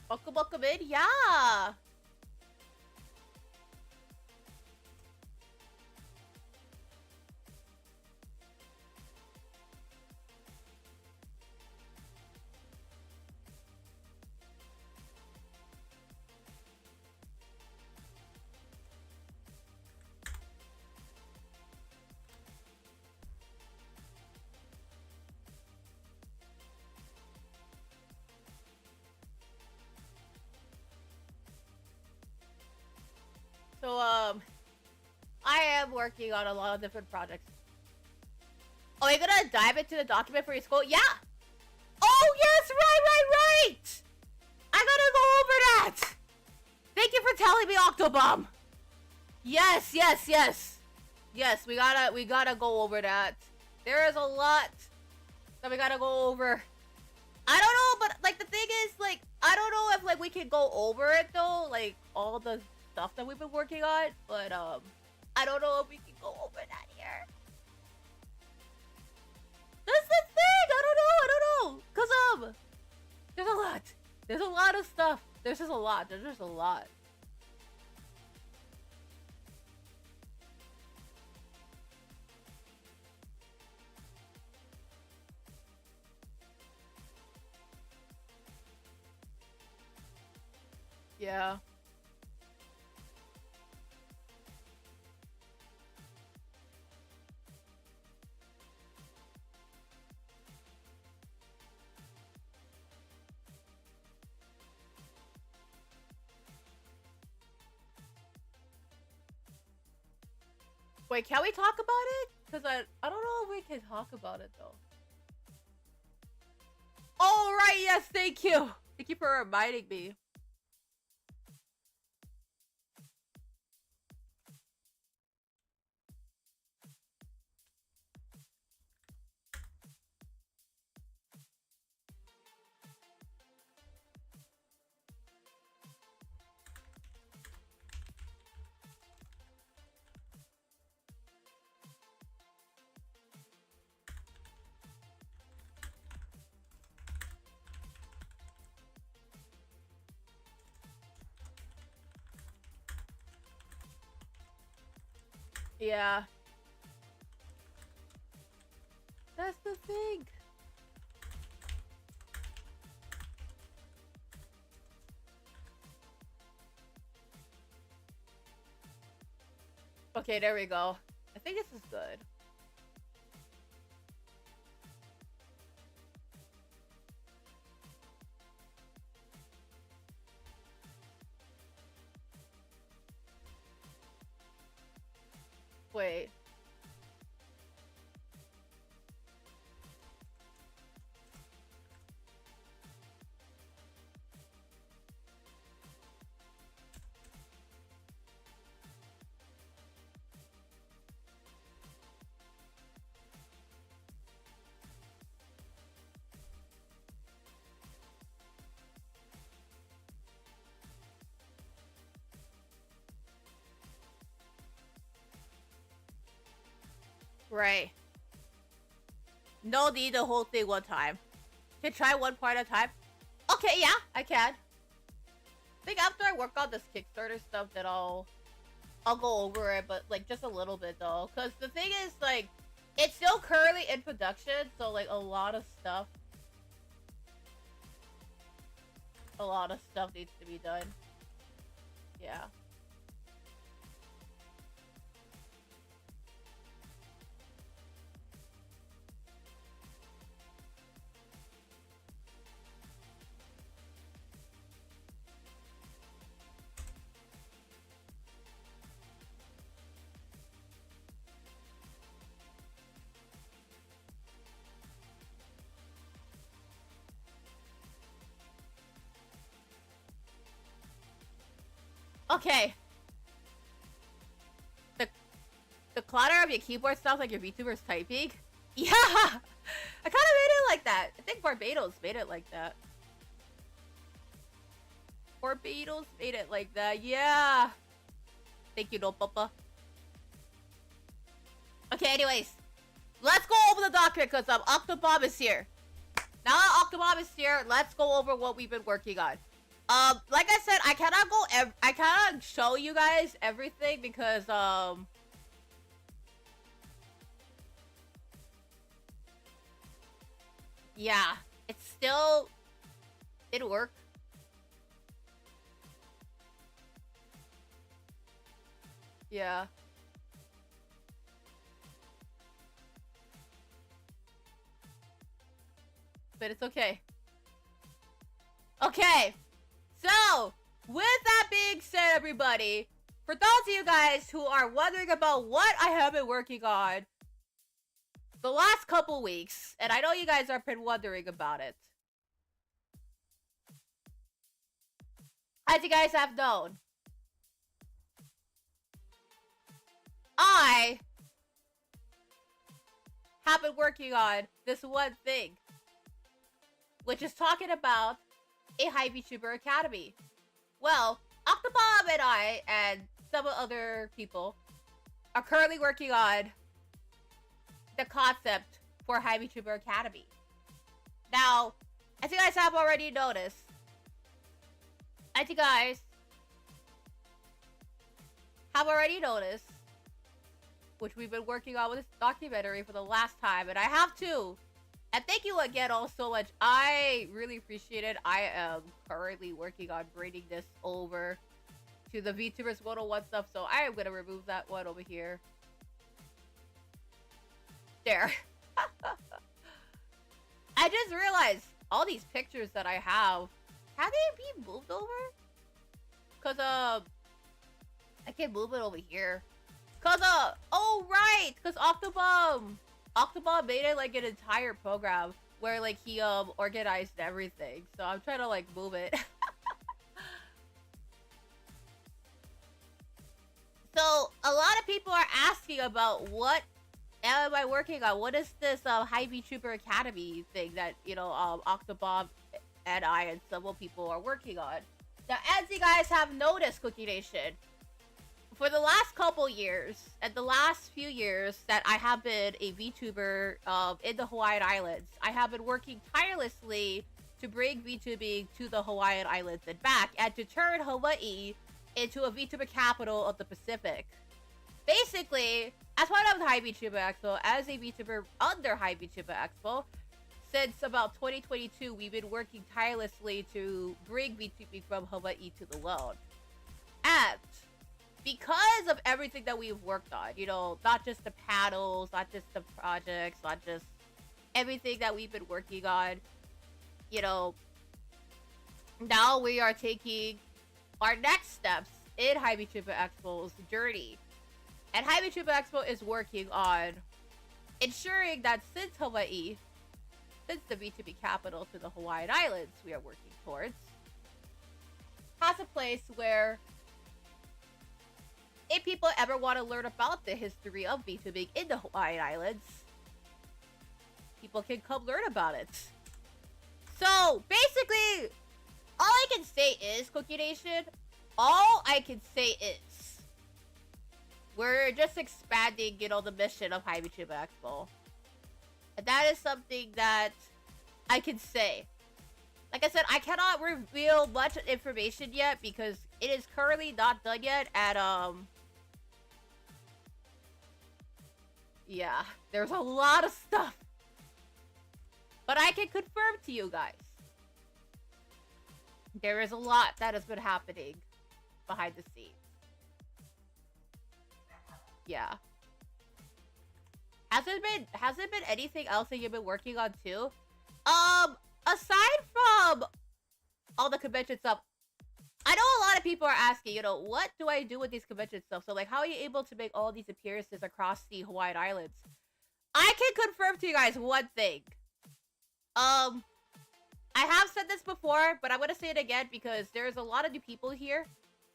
Welcome, welcome in. Yeah. So I am working on a lot of different projects. Oh, you're gonna dive into the document for your school? Yeah. Oh yes, right. I gotta go over that. Thank you for telling me, Octobomb. Yes. Yes, we gotta go over that. There is a lot that we gotta go over. I don't know, but like the thing is, like, I don't know if like we can go over it though, like all the stuff that we've been working on, but I don't know if we can go over that here. That's the thing. I don't know, cause there's a lot. There's a lot of stuff. There's just a lot. There's just a lot. Yeah. Wait, can we talk about it? Cause I don't know if we can talk about it though. Oh right, yes, thank you. Thank you for reminding me. Yeah. That's the thing. Okay, there we go. I think this is good. Wait. Right. No need the whole thing one time. Can try one part at a time. Okay, yeah, I can. I think after I work on this Kickstarter stuff, then I'll go over it, but like just a little bit though. Cause the thing is, like, it's still currently in production, so like a lot of stuff needs to be done. Yeah. Okay. The clutter of your keyboard sounds like your VTuber's typing. Yeah! I kind of made it like that. I think Barbados made it like that. Barbados made it like that. Yeah! Thank you, no papa. Okay, anyways. Let's go over the document because Octobob is here. Now that Octobob is here, let's go over what we've been working on. Like I said, I cannot show you guys everything because, yeah, it's still, it'll work. Yeah. But it's okay. Okay. So, with that being said, everybody, for those of you guys who are wondering about what I have been working on the last couple weeks, and I know you guys have been wondering about it. As you guys have known, I have been working on this one thing, which is talking about a high VTuber Academy. Well, Octobob and I and some other people are currently working on the concept for High VTuber Academy. Now, as you guys have already noticed, which we've been working on with this documentary for the last time, and I have too. And thank you again all so much. I really appreciate it. I am currently working on bringing this over to the VTubers 101 stuff, so I am going to remove that one over here. There. I just realized all these pictures that I have they be moved over? Cause I can move it over here. Cause oh right, cause Octobob made it like an entire program where like he organized everything. So I'm trying to like move it. So a lot of people are asking about what am I working on? What is this High VTuber Academy thing that, you know, Octobob and I and several people are working on? Now, as you guys have noticed, Cookie Nation, for the last couple years and the last few years that I have been a VTuber in the Hawaiian Islands, I have been working tirelessly to bring VTubing to the Hawaiian Islands and back, and to turn Hawaii into a VTuber capital of the Pacific. Basically, as part of the High VTuber Expo, as a VTuber under High VTuber Expo, since about 2022, we've been working tirelessly to bring VTubing from Hawaii to the world. And because of everything that we've worked on, you know, not just the panels, not just the projects, not just everything that we've been working on, you know, now we are taking our next steps in High VTuber Expo's journey. And High VTuber Expo is working on ensuring that since Hawaii, since the VTuber capital to the Hawaiian Islands we are working towards, has a place where if people ever want to learn about the history of VTubing in the Hawaiian Islands, people can come learn about it. So, basically, all I can say is, Cookie Nation, all I can say is, We're just expanding, you know, the mission of High VTuber Expo. And that is something that I can say. Like I said, I cannot reveal much information yet because it is currently not done yet at, yeah, there's a lot of stuff. But I can confirm to you guys, there is a lot that has been happening behind the scenes. Yeah. Has it been anything else that you've been working on too? Aside from all the convention stuff, I know a lot of people are asking, you know, what do I do with these convention stuff? So, like, how are you able to make all these appearances across the Hawaiian Islands? I can confirm to you guys one thing. I have said this before, but I'm gonna say it again because there's a lot of new people here.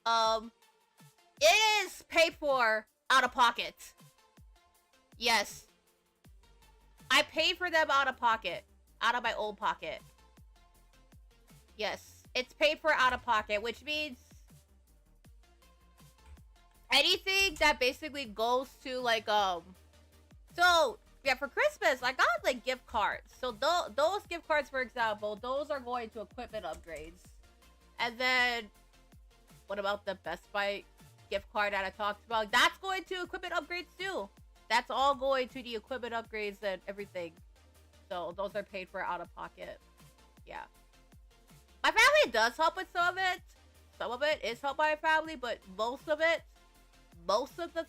It is paid for out of pocket. Yes. I paid for them out of pocket. Out of my own pocket. Yes. It's paid for out of pocket, which means anything that basically goes to, like, so, yeah, for Christmas, I got, like, gift cards. So, those gift cards, for example, those are going to equipment upgrades. And then, what about the Best Buy gift card that I talked about? That's going to equipment upgrades, too. That's all going to the equipment upgrades and everything. So, those are paid for out of pocket. Yeah. My family does help with some of it. Some of it is helped by my family, but most of the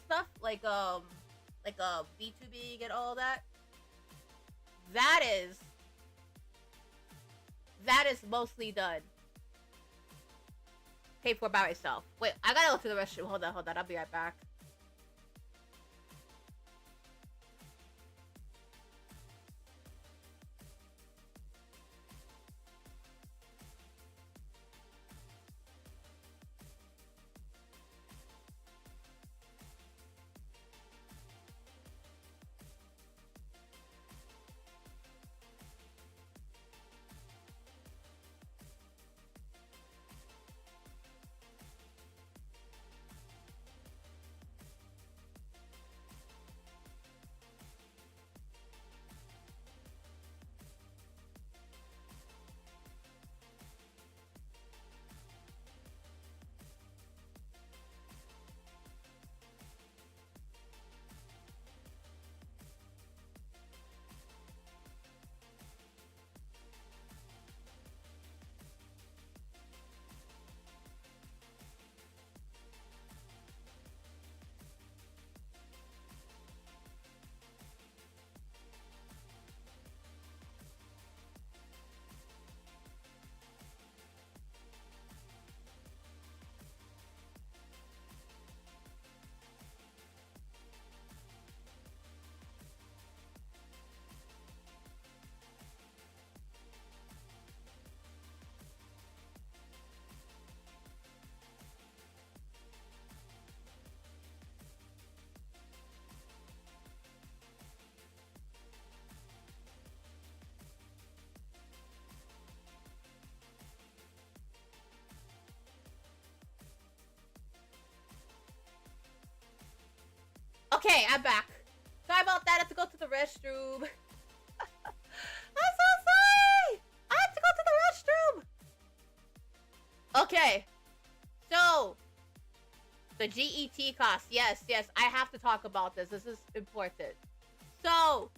stuff, like VTubing and all that, that is mostly done. Paid for by myself. Wait, I gotta go to the restroom. Hold on. I'll be right back. Okay, I'm back. Sorry about that. I have to go to the restroom. I'm so sorry. I have to go to the restroom. Okay. So, the GET cost. Yes. I have to talk about this. This is important. So,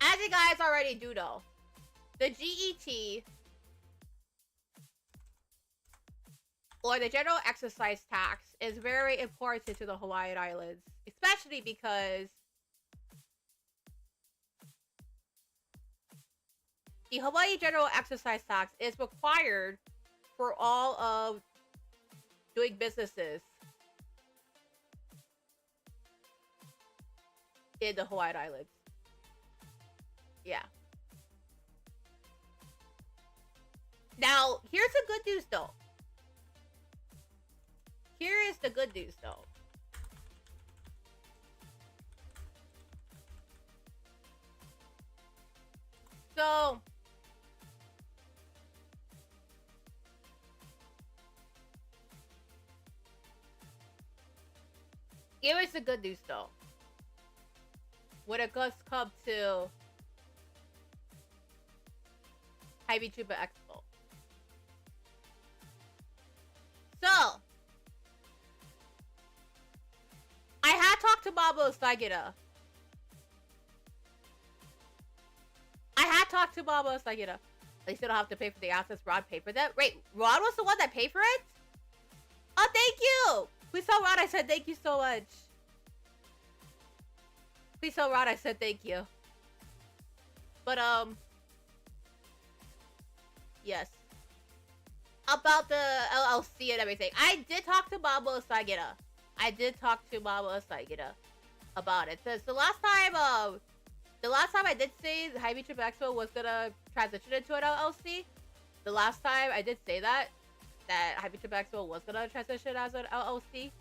as you guys already do know, the GET, or the general exercise tax, is very important to the Hawaiian Islands, especially because the Hawaii general exercise tax is required for all of doing businesses in the Hawaiian Islands. Yeah. Now, here's the good news, though. Here is the good news, though. So, Here is the good news though. When it does come to VTuber Expo. So, I had talked to Mama Usagida. At least you don't have to pay for the assets. Rod paid for them. Wait, Rod was the one that paid for it? Oh, thank you! Please tell Rod I said thank you so much. Please tell Rod I said thank you. But, yes. About the LLC and everything. I did talk to Mama Usagida. About it. The last time I did say the VTuber Expo was gonna transition into an LLC. The last time I did say that VTuber Expo was gonna transition as an LLC.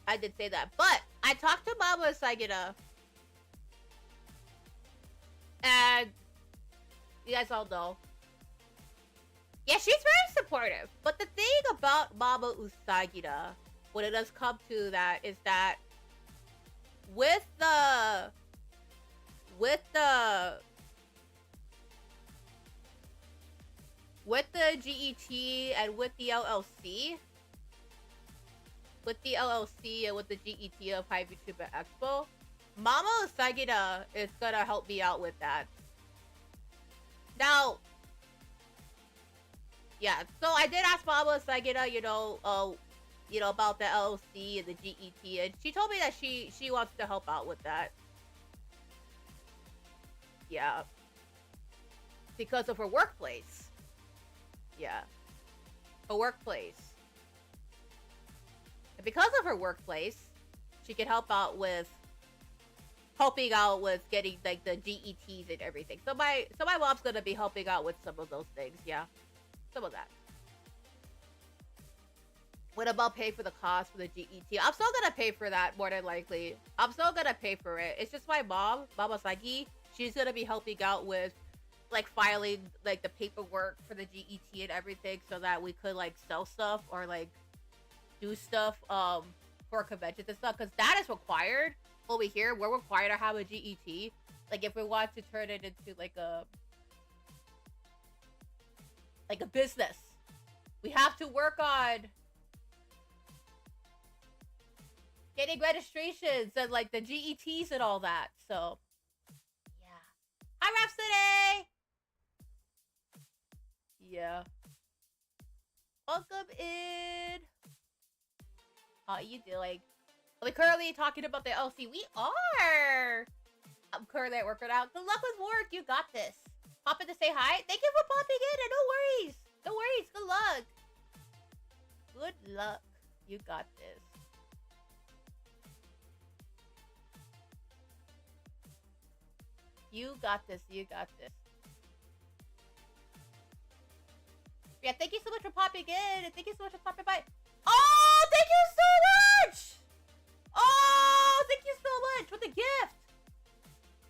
I did say that. But I talked to Mama Usagida. And you guys all know. Yeah, she's very supportive. But the thing about Mama Usagida, when it does come to that, is that with the GET and with the LLC, and with the GET of VTuber Expo, Mama Usagida is gonna help me out with that. Now, yeah, so I did ask Mama Usagida, about the LLC and the GET, and she told me that she wants to help out with that. Yeah. Because of her workplace. Yeah. Her workplace. And because of her workplace, she can helping out with getting like the GETs and everything. So my mom's gonna be helping out with some of those things, yeah. Some of that. What about pay for the cost for the GET? I'm still gonna pay for that more than likely. I'm still gonna pay for it. It's just my mom, Mama Sagi, she's gonna be helping out with like filing like the paperwork for the GET and everything so that we could like sell stuff or like do stuff for conventions and stuff, because that is required over here. We're required to have a GET. Like if we want to turn it into like a business, we have to work on getting registrations and like the GETs and all that. So yeah. Hi Rhapsody! Yeah. Welcome in. How are you doing? Are we currently talking about the LC? We are! I'm currently at work right now. Good luck with work. You got this. Pop in to say hi. Thank you for popping in. And no worries. No worries. Good luck. Good luck. You got this. You got this. You got this. Yeah, thank you so much for popping in. And thank you so much for stopping by. Oh, thank you so much. Oh, thank you so much for the gift.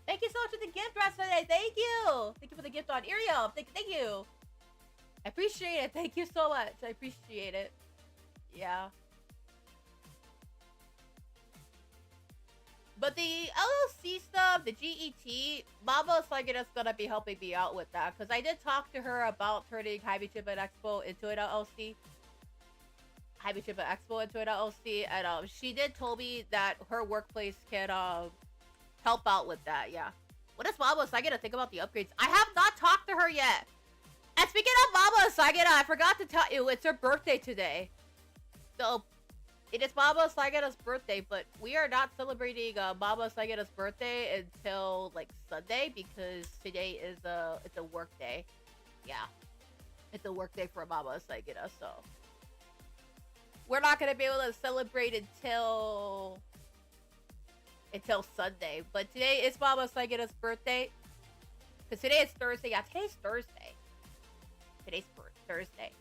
Thank you so much for the gift, Rhapsody. Thank you. Thank you for the gift on Irium. Thank you. I appreciate it. Thank you so much. I appreciate it. Yeah. But the LLC stuff, the GET, Mama Usagida is gonna be helping me out with that, because I did talk to her about turning VTuber Expo into an LLC. VTuber Expo into an LLC, and she did told me that her workplace can help out with that. Yeah. What does Mama Usagida think about the upgrades? I have not talked to her yet. And speaking of Mama Usagida, I forgot to tell you, it's her birthday today. So it is Mama Usagida's birthday, but we are not celebrating Mama Usagida's birthday until like Sunday, because today is it's a work day. Yeah. It's a work day for Mama Usagida, so we're not gonna be able to celebrate until Sunday. But today is Mama Usagida's birthday, because today is Thursday. Yeah, today's Thursday. Today's Thursday.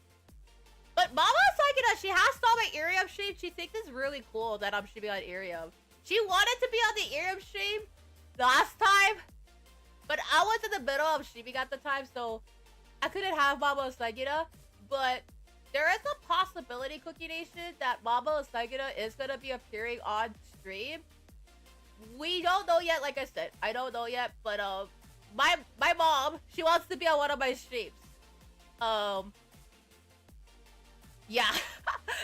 But Mama Usagida, she has saw my Irium stream. She thinks it's really cool that I'm streaming on Irium. She wanted to be on the Irium stream last time, but I was in the middle of streaming at the time, so I couldn't have Mama Usagida. But there is a possibility, Cookie Nation, that Mama Usagida is gonna be appearing on stream. We don't know yet, like I said. I don't know yet, but my mom, she wants to be on one of my streams. Yeah.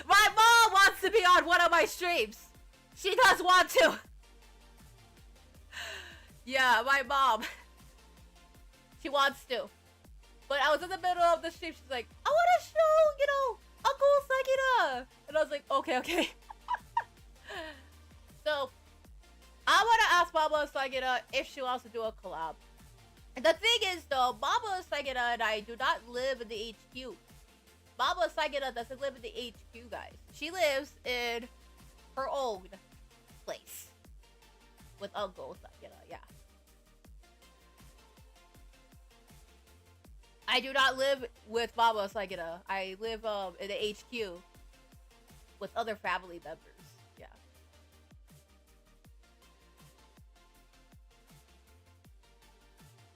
My mom wants to be on one of my streams. She does want to. Yeah, my mom. She wants to. But I was in the middle of the stream. She's like, I want to show, Uncle Usagida. And I was like, okay. So, I want to ask Mama Usagida if she wants to do a collab. And the thing is, though, Mama Usagida and I do not live in the HQ. Mama Usagida doesn't live in the HQ, guys. She lives in her own place. With Uncle Usagida, yeah. I do not live with Mama Usagida. I live in the HQ with other family members. Yeah.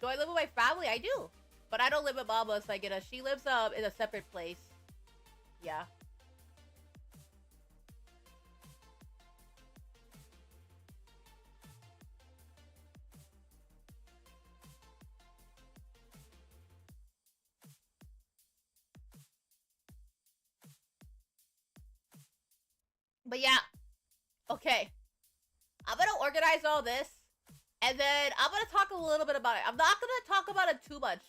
Do I live with my family? I do. But I don't live with Mama Usagida. She lives in a separate place. Yeah. But yeah. Okay. I'm gonna organize all this. And then I'm gonna talk a little bit about it. I'm not gonna talk about it too much.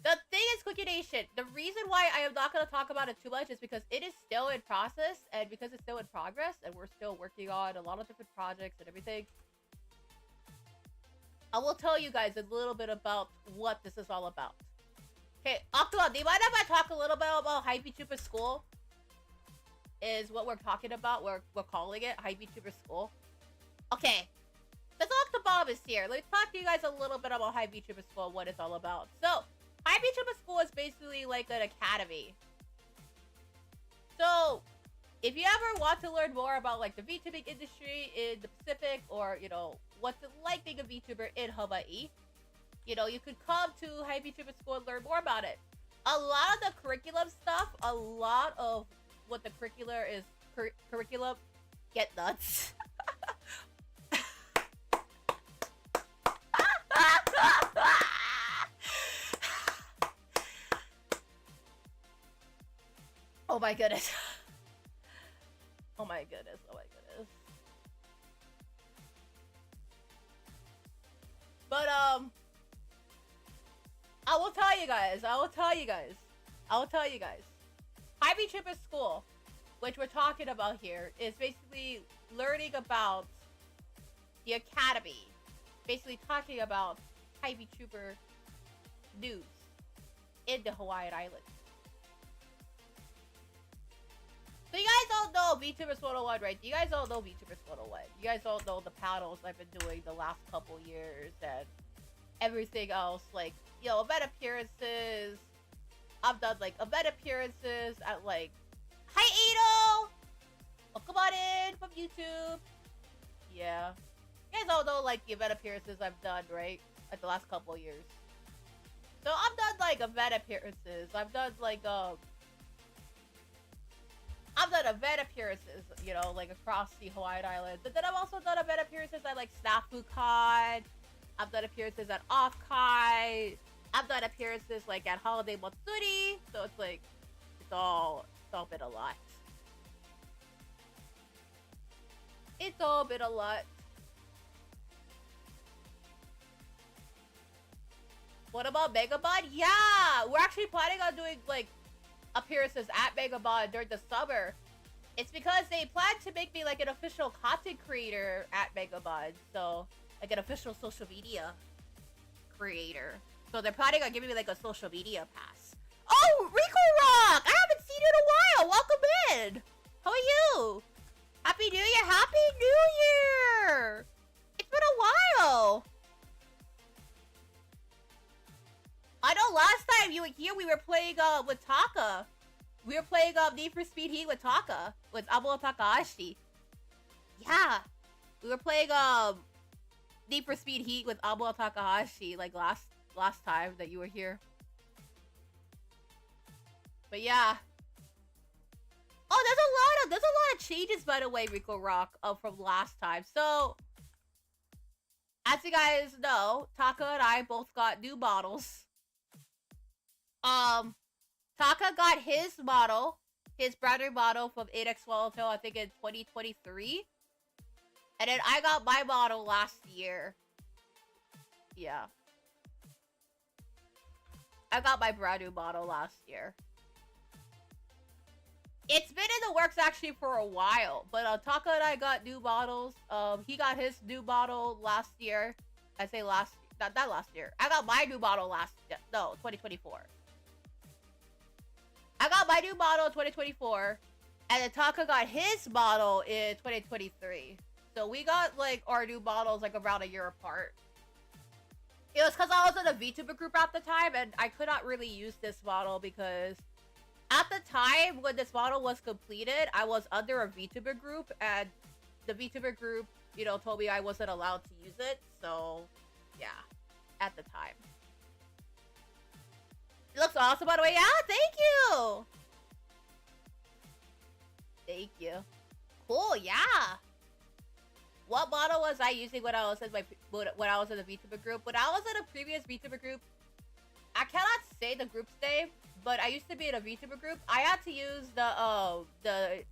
The thing is, Cookie Nation, the reason why I am not gonna talk about it too much is because it is still in process, and because it's still in progress, and we're still working on a lot of different projects and everything. I will tell you guys a little bit about what this is all about. Okay, Octodon, do you mind if I talk a little bit about High VTuber School? Is what we're talking about. We're calling it High VTuber School. Okay. Since Octobob is here, let me talk to you guys a little bit about High VTuber School and what it's all about. So, High VTuber School is basically like an academy. So, if you ever want to learn more about like the VTubing industry in the Pacific, or what's it like being a VTuber in Hawaii, you could come to High VTuber School and learn more about it. A lot of the curriculum stuff, a lot of what the curriculum get nuts. Oh my goodness. Oh my goodness. But I will tell you guys. High VTuber School, which we're talking about here, is basically learning about the academy. Basically talking about High VTuber news in the Hawaiian Islands. So you guys all know VTubers 101, right? You guys all know VTubers 101. You guys all know the panels I've been doing the last couple years and everything else. Like, event appearances. I've done, like, event appearances at, like, hi, Ado! Oh, come on in from YouTube. Yeah. You guys all know, like, the event appearances I've done, right? Like, the last couple years. So I've done, like, event appearances. I've done, like, event appearances, like across the Hawaiian Islands. But then I've also done event appearances at like SnafuCon. I've done appearances at OffCon. I've done appearances like at Holiday Matsuri. So it's like, it's all been a lot. It's all been a lot. What about Megabot? Yeah! We're actually planning on doing like appearances at Megabot during the summer. It's because they plan to make me like an official content creator at Megabot. So, like an official social media creator. So they're planning on giving me like a social media pass. Oh, Rico Rock! I haven't seen you in a while! Welcome in! How are you? Happy New Year! Happy New Year! It's been a while! I know last time you were here, we were playing with Taka. We were playing Need for Speed Heat with Taka. With Abo Takahashi. Yeah. We were playing Need for Speed Heat with Abo Takahashi like last time that you were here. But yeah. Oh, there's a lot of changes, by the way, Rico Rock, from last time. So, as you guys know, Taka and I both got new models. Taka got his model, his brand new model from 8X Swallowtail, I think in 2023. And then I got my model last year. Yeah. I got my brand new model last year. It's been in the works actually for a while, but Taka and I got new models. He got his new model last year. I say last, not last year. I got my new model 2024. I got my new model in 2024, and then Taka got his model in 2023. So we got like our new models like around a year apart. It was because I was in a VTuber group at the time, and I could not really use this model because at the time when this model was completed, I was under a VTuber group, and the VTuber group, you know, told me I wasn't allowed to use it. So, yeah, at the time. It looks awesome, by the way. Yeah, thank you. Thank you. Cool, yeah. What model was I using when I was in the VTuber group? When I was in a previous VTuber group, I cannot say the group's name, but I used to be in a VTuber group. I had to use the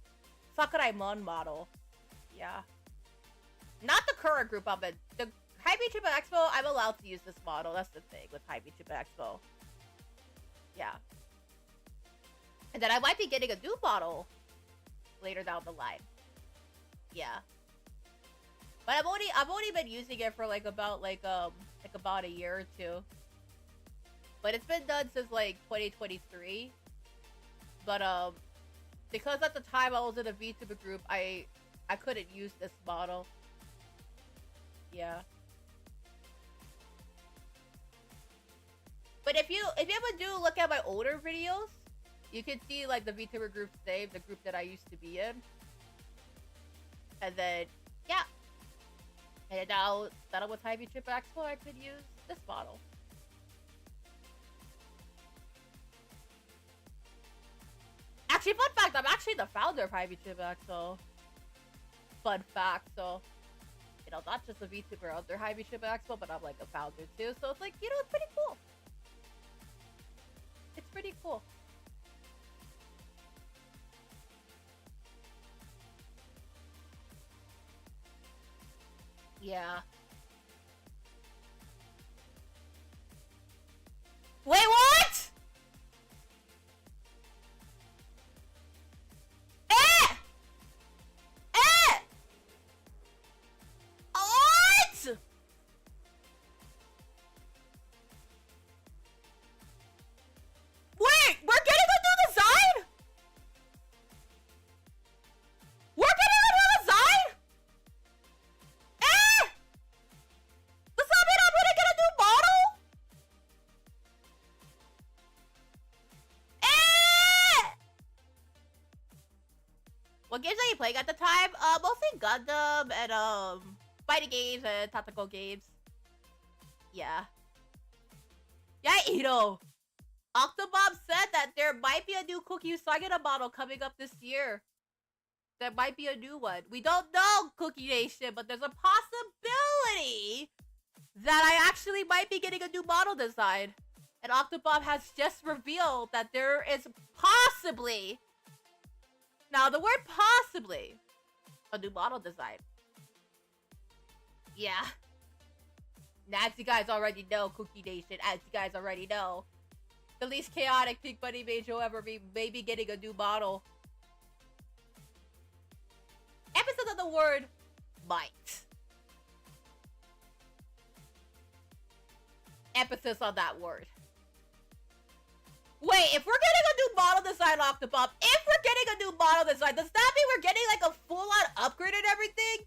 Sakuraimon model. Yeah. Not the current group I'm in. The High VTuber Expo, I'm allowed to use this model. That's the thing with High VTuber Expo. Yeah. And then I might be getting a new model later down the line. Yeah. But I've only been using it for like about a year or two. But it's been done since like 2023. But because at the time I was in a VTuber group, I couldn't use this model. Yeah. But if you ever do look at my older videos, you can see like the VTuber group's name, the group that I used to be in. And then yeah. And now that I'm with High VTuber Expo, I could use this model. Actually, fun fact, I'm actually the founder of High VTuber Expo. Fun fact, so, you know, not just a VTuber under High VTuber Expo, but I'm like a founder too. So it's like, you know, it's pretty cool. It's pretty cool. Yeah. Wait, what? Eh! Eh! What? Wait, we're getting a new design? We're getting a new design? Eh! Does that mean I'm gonna get a new model? Eh! What games are you playing at the time? Mostly Gundam and fighting games and tactical games. Yeah. Yeah, Ito. Octobob said that there might be a new Cooky Usagida model coming up this year. There might be a new one. We don't know, Cookie Nation, but there's a possibility that I actually might be getting a new model design. And Octobob has just revealed that there is possibly, now the word possibly, a new model design. Yeah. Now, as you guys already know, Cookie Nation, as you guys already know, the least chaotic Pink Bunny mage you'll ever be, maybe getting a new model. Emphasis on the word might. Emphasis on that word. Wait, if we're getting a new model design, Octobob, if we're getting a new model design, does that mean we're getting like a full-on upgrade and everything?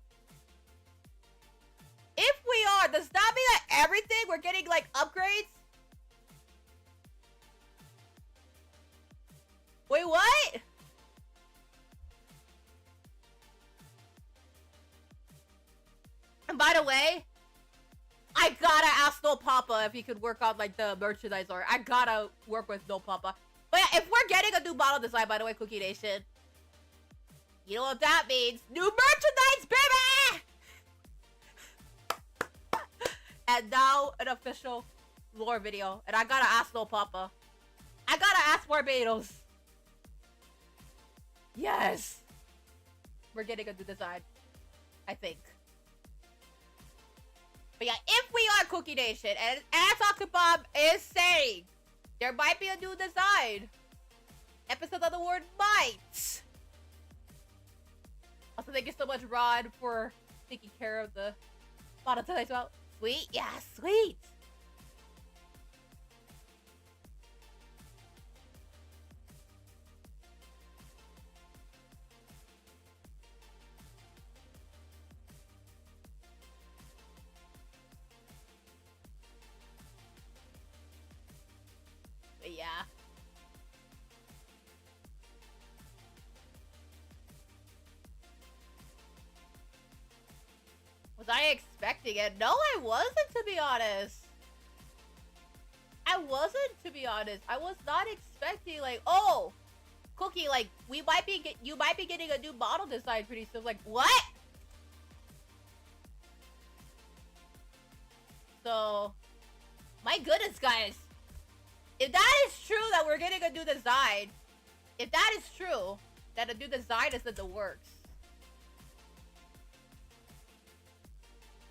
If we are, does that mean that everything we're getting like upgrades? Wait, what? And by the way, I gotta ask No Papa if he could work on like the merchandise art. I gotta work with No Papa. But yeah, if we're getting a new model design, by the way, Cookie Nation, You know what that means? New merchandise, baby! And now an official lore video. And I gotta ask Lil Papa. I gotta ask Barbados. Yes! We're getting a new design. I think. But yeah, if we are Cookie Nation, and as Octobob is saying, there might be a new design. Episode of the word might. Also, thank you so much, Rod, for taking care of the bottle today as well. Sweet? Yeah, sweet. But yeah. Was I expecting it? No, I wasn't, to be honest. I wasn't, to be honest. I was not expecting, like, oh, Cookie, like, you might be getting a new model design pretty soon. Like, what? So, my goodness, guys. If that is true that we're getting a new design, if that is true, that a new design is in the works,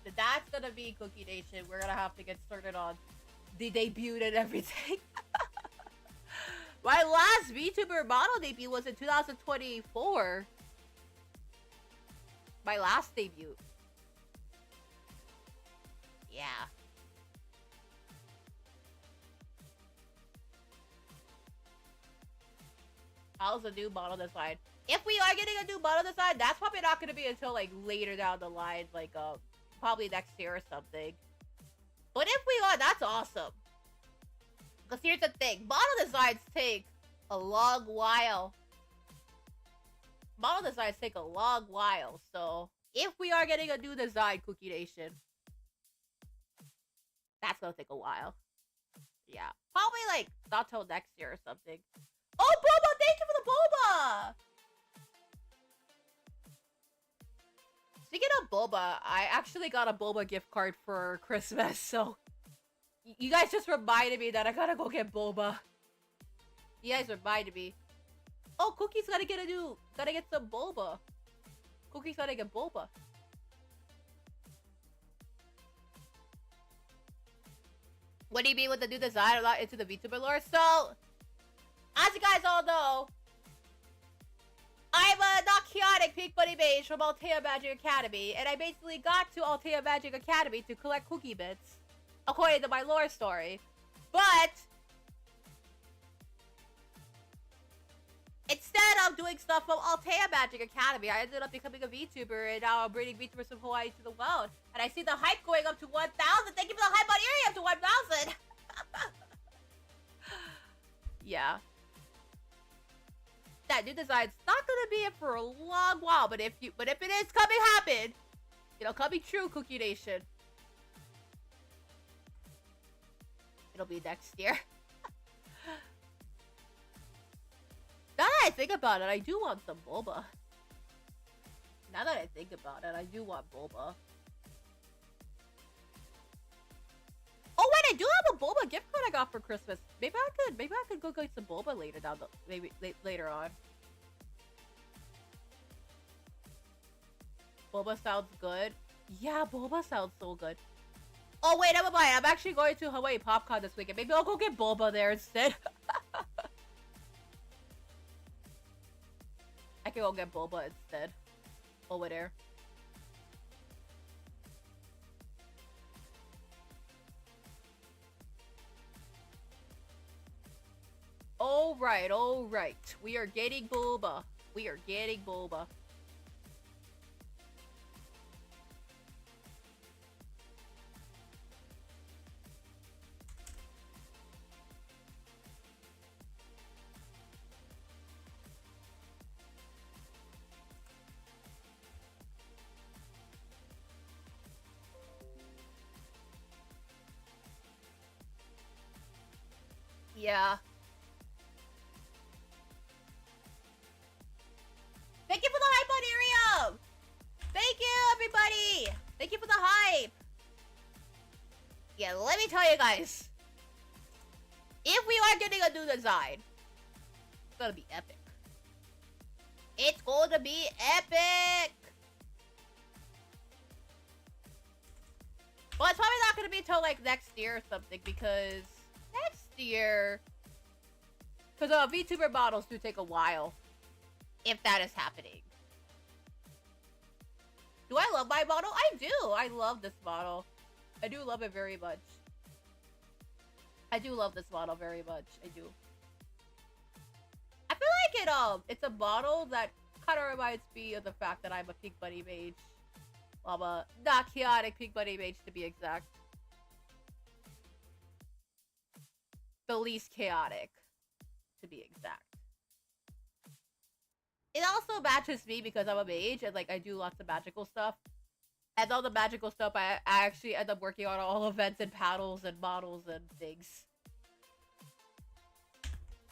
then that's gonna be Cookie Nation. We're gonna have to get started on the debut and everything. My last VTuber model debut was in 2024. My last debut. Yeah. How's the new model design? If we are getting a new model design, that's probably not gonna be until like later down the line, like probably next year or something. But if we are, that's awesome. Because here's the thing, model designs take a long while. Model designs take a long while, so if we are getting a new design, Cookie Nation, that's gonna take a while. Yeah, probably like not till next year or something. Oh, Boba! Thank you for the Boba! Speaking of Boba, I actually got a Boba gift card for Christmas, so you guys just reminded me that I gotta go get Boba. You guys reminded me. Oh, Cookie's gotta get some Boba. Cookie's gotta get Boba. What do you mean with the new design? I'm not into the VTuber lore. So, as you guys all know, I'm a not chaotic Pink Bunny Mage from Altea Magic Academy, and I basically got to Altea Magic Academy to collect cookie bits, according to my lore story. But instead of doing stuff from Altea Magic Academy, I ended up becoming a VTuber, and now I'm bringing VTubers from Hawaii to the world. And I see the hype going up to 1,000. Thank you for the hype on Erie up to 1,000. Yeah. That new design's not gonna be it for a long while, but if it is coming coming true, Cookie Nation, it'll be next year. Now that I think about it, I do want some Boba. Now that I think about it, I do want Boba. Oh wait, I do have a Boba gift card I got for Christmas. Maybe I could go get some Boba later later on. Boba sounds good. Yeah, Boba sounds so good. Oh wait, never mind. I'm actually going to Hawaii PopCon this weekend. Maybe I'll go get Boba there instead. I can go get Boba instead. Over there. Alright. We are getting Boba. Yeah. Thank you for the hype on Thank you for the hype. Yeah, let me tell you guys. If we are getting a new design, it's gonna be epic. It's going to be epic. Well, it's probably not gonna be till like next year or something, because next year, because VTuber models do take a while, if that is happening. Do I love my model? I do. I love this model. I do love it very much. I do love this model very much. I do. I feel like it's a model that kind of reminds me of the fact that I'm a pink bunny mage. Well, I'm a not chaotic pink bunny mage, to be exact. The least chaotic, to be exact. It also matches me because I'm a mage and like I do lots of magical stuff. And all the magical stuff I actually end up working on all events and paddles and models and things.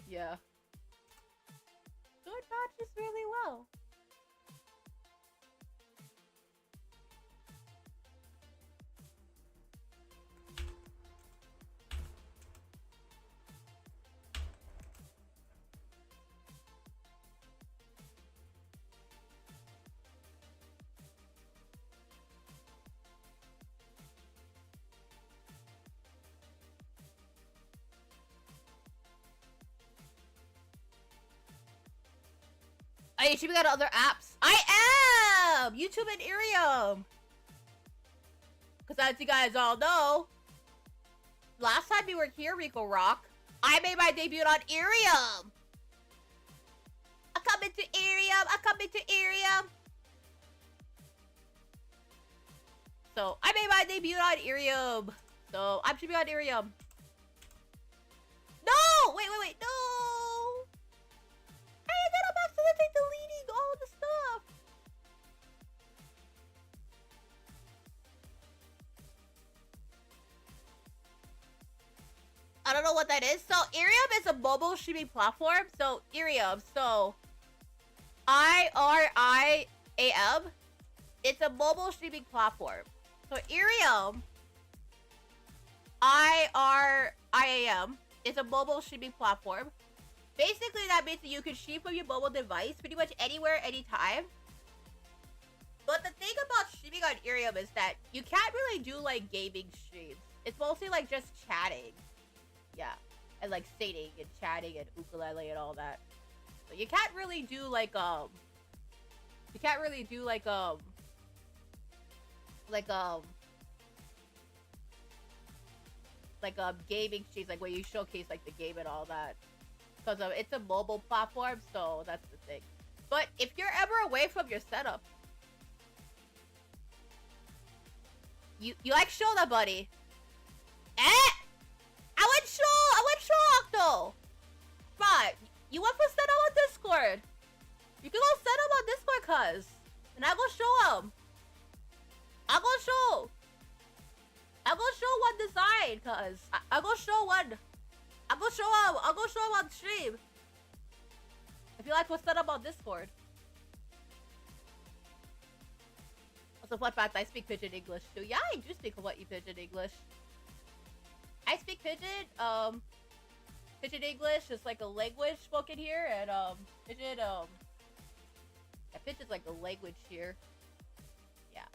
Yeah. So it matches really well. Are you streaming on other apps? I am! YouTube and Irium! Because as you guys all know, last time we were here, Rico Rock, I made my debut on Irium! I'm coming to Irium! I'm coming to Irium! So, I made my debut on Irium! So, I'm streaming on Irium. No! Wait, no! I ended up accidentally deleting all the stuff. I don't know what that is. So Irium is a mobile streaming platform. So Irium, so IRIAM. It's a mobile streaming platform. So Irium, IRIAM, is a mobile streaming platform. Basically, that means that you can stream from your mobile device pretty much anywhere, anytime. But the thing about streaming on Irium is that you can't really do, like, gaming streams. It's mostly, like, just chatting. Yeah. And, like, singing and chatting and ukulele and all that. So you can't really do, like, You can't really do, like, gaming streams, like, where you showcase, like, the game and all that. Because it's a mobile platform, so that's the thing. But if you're ever away from your setup, you like Shola, buddy. I went show Octo. Right, you want to set up on Discord? You can go set up on Discord, cuz, and I go show him. I go show one design, cuz I go show one. I'll go show him on stream. If you like to set up on Discord. Also, fun fact, I speak Pidgin English too. Yeah, I do speak Pidgin English. I speak Pidgin. Pidgin English is like a language spoken here, and Pidgin, yeah, Pidgin's like a language here. Yeah.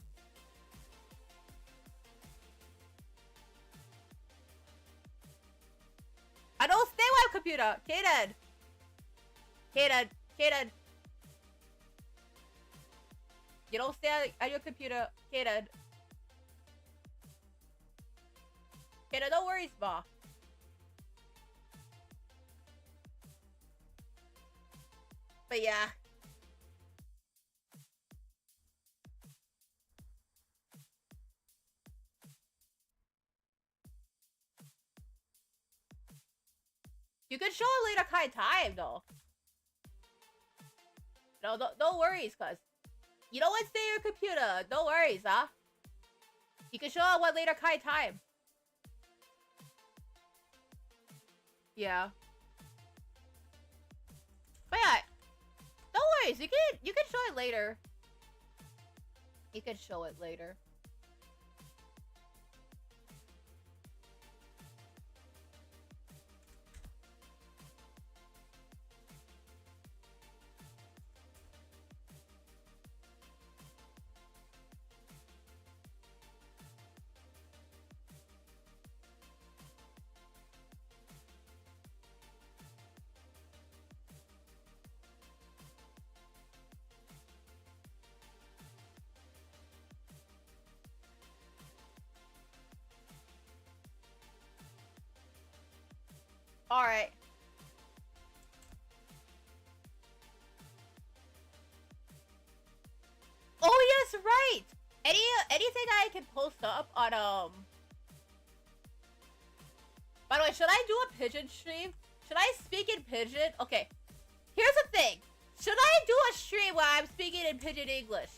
I don't stay with computer. Kaden. You don't stay at your computer. Kaden, don't worry, Spa. But yeah. You can show a later kind of time, though. No, don't worries, cuz. You don't want to stay on your computer. No worries, huh? You can show it one later kind of time. Yeah. But yeah, no worries. You can show it later. You can show it later. Alright. Oh yes, right! Anything I can post up on by the way, should I do a pigeon stream? Should I speak in pigeon? Okay. Here's the thing. Should I do a stream where I'm speaking in pigeon English?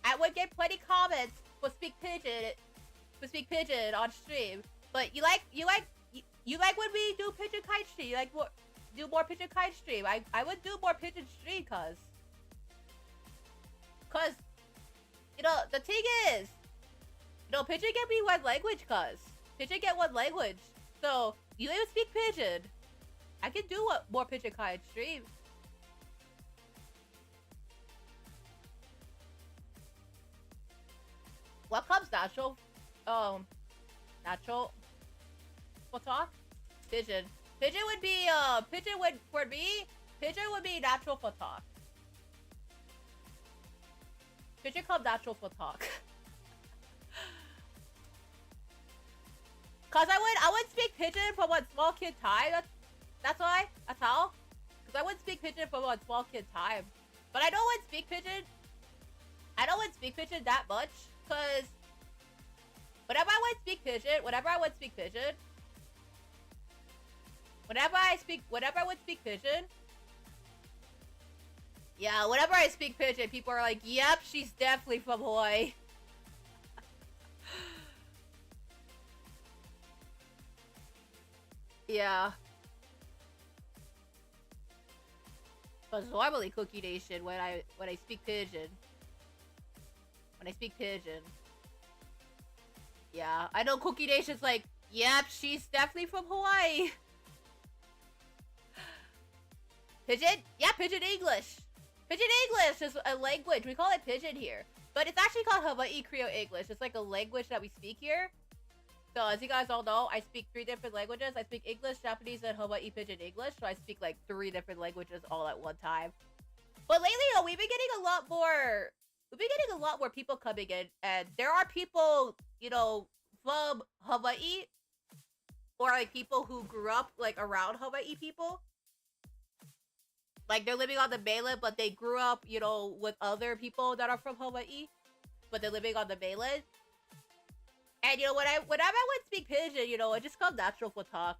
I would get plenty comments for speak pigeon on stream. But you like when we do pigeon kite stream? You like do more pigeon kite stream? I would do more pigeon stream cause you know the thing is, you know, pigeon can be one language cause pigeon get one language. So you even speak pigeon. I can do more pigeon kite stream. What comes natural? Natural. We'll talk. Pigeon. Pigeon would be pigeon would for me. Pigeon would be natural for talk. Pigeon come natural for talk. Cause I would speak pigeon from one small kid time. That's why. That's how. Cause I wouldn't speak pigeon from one small kid time. But I don't want to speak pigeon. I don't want to speak pigeon that much. Cause whenever I would speak pigeon, whenever I would speak pigeon, yeah, whenever I speak pigeon, people are like, "Yep, she's definitely from Hawaii." Yeah. But normally Cookie Nation when I speak pigeon. When I speak pigeon. Yeah, I know Cookie Nation's like, yep, she's definitely from Hawaii. Pigeon? Yeah, Pigeon English. Pigeon English is a language. We call it pigeon here. But it's actually called Hawaii Creole English. It's like a language that we speak here. So as you guys all know, I speak 3 different languages. I speak English, Japanese, and Hawaii Pigeon English. So I speak like 3 different languages all at one time. But lately, we've been getting a lot more people coming in, and there are people, you know, from Hawaii, or like people who grew up like around Hawaii people. Like they're living on the mainland, but they grew up, you know, with other people that are from Hawaii, but they're living on the mainland. And you know, whenever I would speak pigeon, you know, it just comes natural for talk.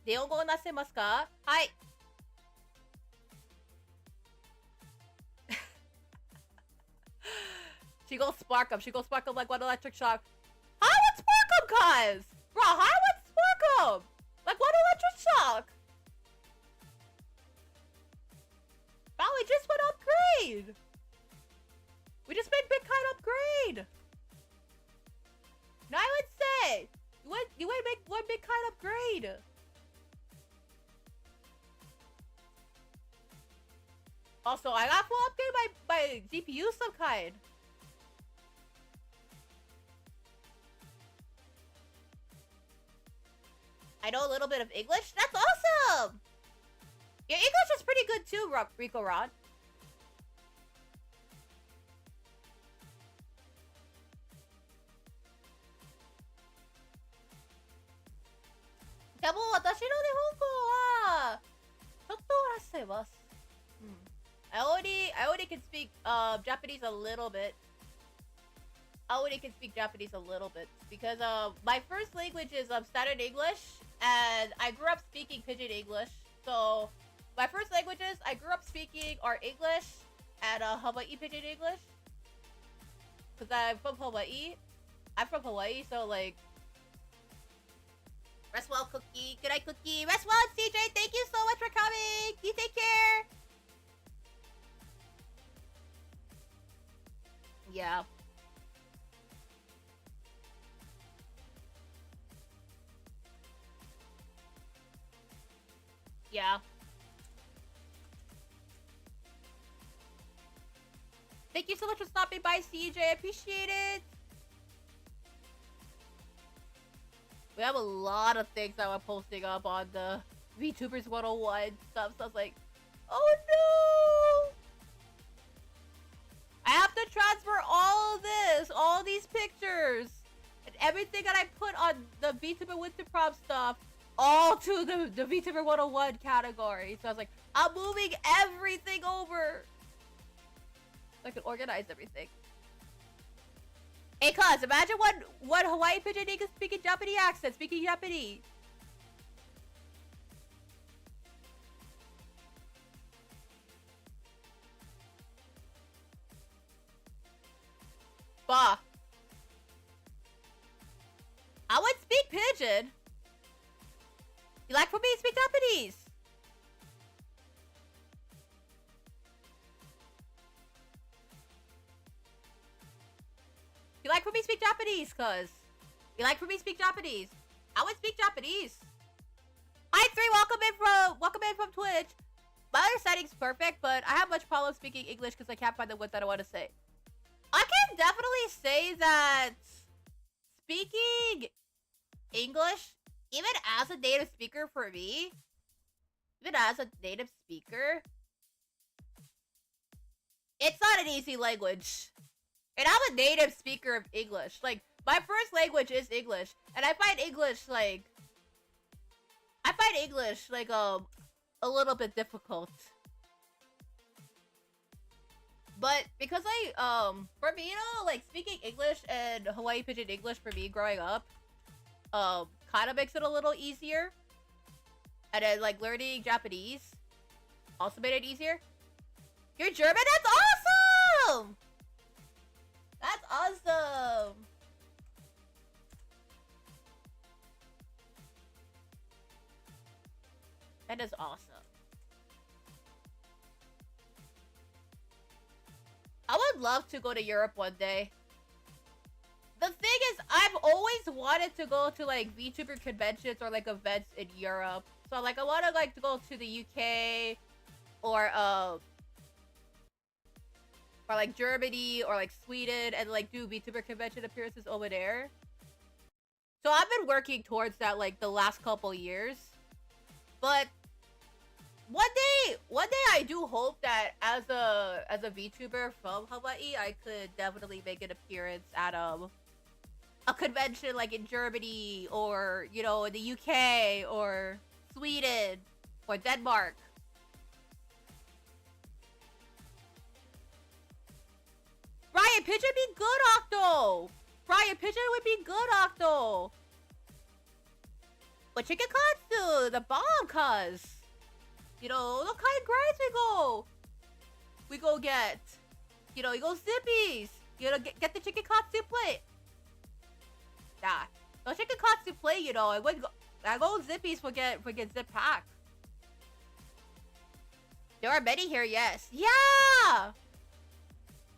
日本語をなせますか? Hi. She goes spark 'em. She goes spark 'em like one electric shock. How would spark 'em, guys? Bro, how would spark 'em? Like one electric shock. Bro, we just went upgrade. We just made big kite upgrade. Now I would say you would make one big kite upgrade. Also, I got full upgrade by GPU some kind. I know a little bit of English. That's awesome. Your English is pretty good too, Rico Rod. Yeah, もう私の日本語はちょっと話せます。I only can speak Japanese a little bit. I only can speak Japanese a little bit because my first language is standard English, and I grew up speaking Pidgin English. So my first languages I grew up speaking are English and Hawaii Pidgin English. Cause I'm from Hawaii. So like. Rest well, Cookie. Good night, Cookie. Rest well, CJ. Thank you so much for coming. You take care. Yeah. Yeah. Thank you so much for stopping by, CJ. I appreciate it. We have a lot of things that we're posting up on the VTubers 101 stuff. So I was like, oh no! everything that I put on the VTuber Winter Prom stuff all to the VTuber 101 category. So I was like, I'm moving everything over. So I can organize everything. Hey, cuz, imagine what Hawaii Pigeon niggas speaking Japanese accent, speaking Japanese. Bah. I would speak Pigeon. You like for me to speak Japanese? You like for me to speak Japanese, cuz? You like for me to speak Japanese? I would speak Japanese. Hi, 3, welcome in from Twitch. My understanding's perfect, but I have much problem speaking English because I can't find the words that I want to say. I can definitely say that speaking English, even as a native speaker for me, even as a native speaker, it's not an easy language. And I'm a native speaker of English. Like, my first language is English. And I find English, like, a little bit difficult. But because for me, you know, like, speaking English and Hawaii Pigeon English for me growing up, kind of makes it a little easier. And then, like, learning Japanese also made it easier. You're German? That's awesome! That's awesome! That is awesome. I would love to go to Europe one day. The thing is, I've always wanted to go to, like, VTuber conventions or, like, events in Europe. So, like, I want to, like, to go to the UK or like, Germany or, like, Sweden and, like, do VTuber convention appearances over there. So, I've been working towards that, like, the last couple years. But one day I do hope that as a VTuber from Hawaii, I could definitely make an appearance at a convention like in Germany or, you know, in the UK or Sweden or Denmark. Brian Pigeon would be good, Octo! Brian Pigeon would be good, Octo! But Chicken Katsu, the bomb, cuz! You know, look how great we go get. You know, you go Zippies. You know, get the Chicken Katsu plate. Yeah. No Chicken Katsu plate, you know, I go Zippies for get Zip Pack. There are many here, yes. Yeah!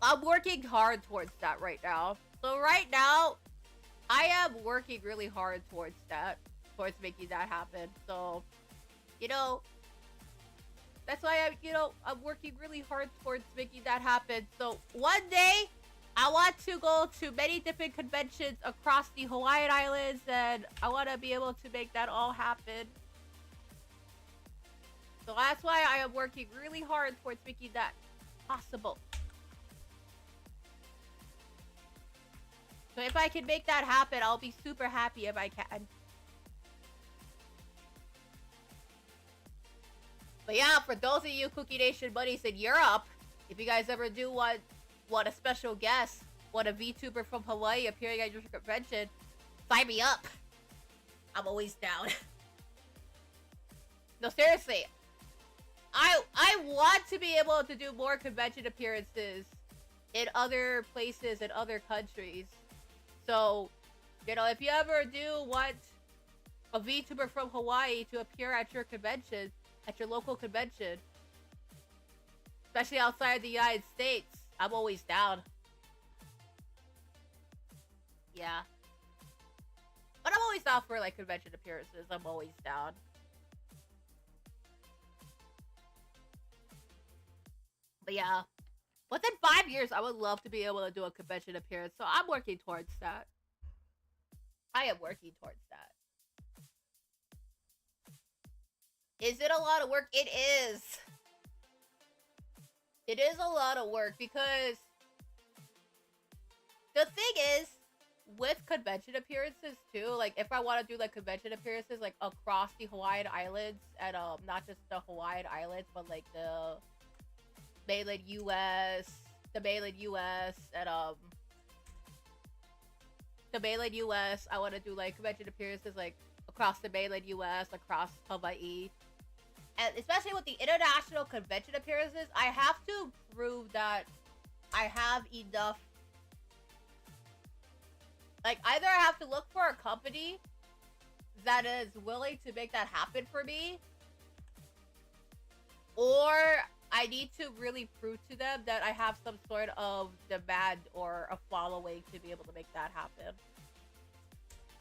I'm working hard towards that right now. So right now, I am working really hard towards towards making that happen. So, you know, that's why I'm working really hard towards making that happen. So one day, I want to go to many different conventions across the Hawaiian Islands, and I want to be able to make that all happen. So that's why I am working really hard towards making that possible. So if I can make that happen, I'll be super happy if I can. But yeah, for those of you Cookie Nation buddies in Europe, if you guys ever do want a special guest, want a VTuber from Hawaii appearing at your convention, sign me up. I'm always down. No, seriously. I want to be able to do more convention appearances in other places, in other countries. So, you know, if you ever do want a VTuber from Hawaii to appear at your convention, at your local convention, especially outside the United States, I'm always down. Yeah. But I'm always down for, like, convention appearances. I'm always down. But yeah. Within 5 years, I would love to be able to do a convention appearance. So I'm working towards that. I am working towards that. Is it a lot of work? It is. It is a lot of work because the thing is, with convention appearances too, like if I want to do like convention appearances like across the Hawaiian Islands and not just the Hawaiian Islands but like the mainland US, and the mainland US, I want to do like convention appearances like across the mainland US, across Hawaii. And especially with the international convention appearances, I have to prove that I have enough. Like, either I have to look for a company that is willing to make that happen for me, or I need to really prove to them that I have some sort of demand or a following to be able to make that happen.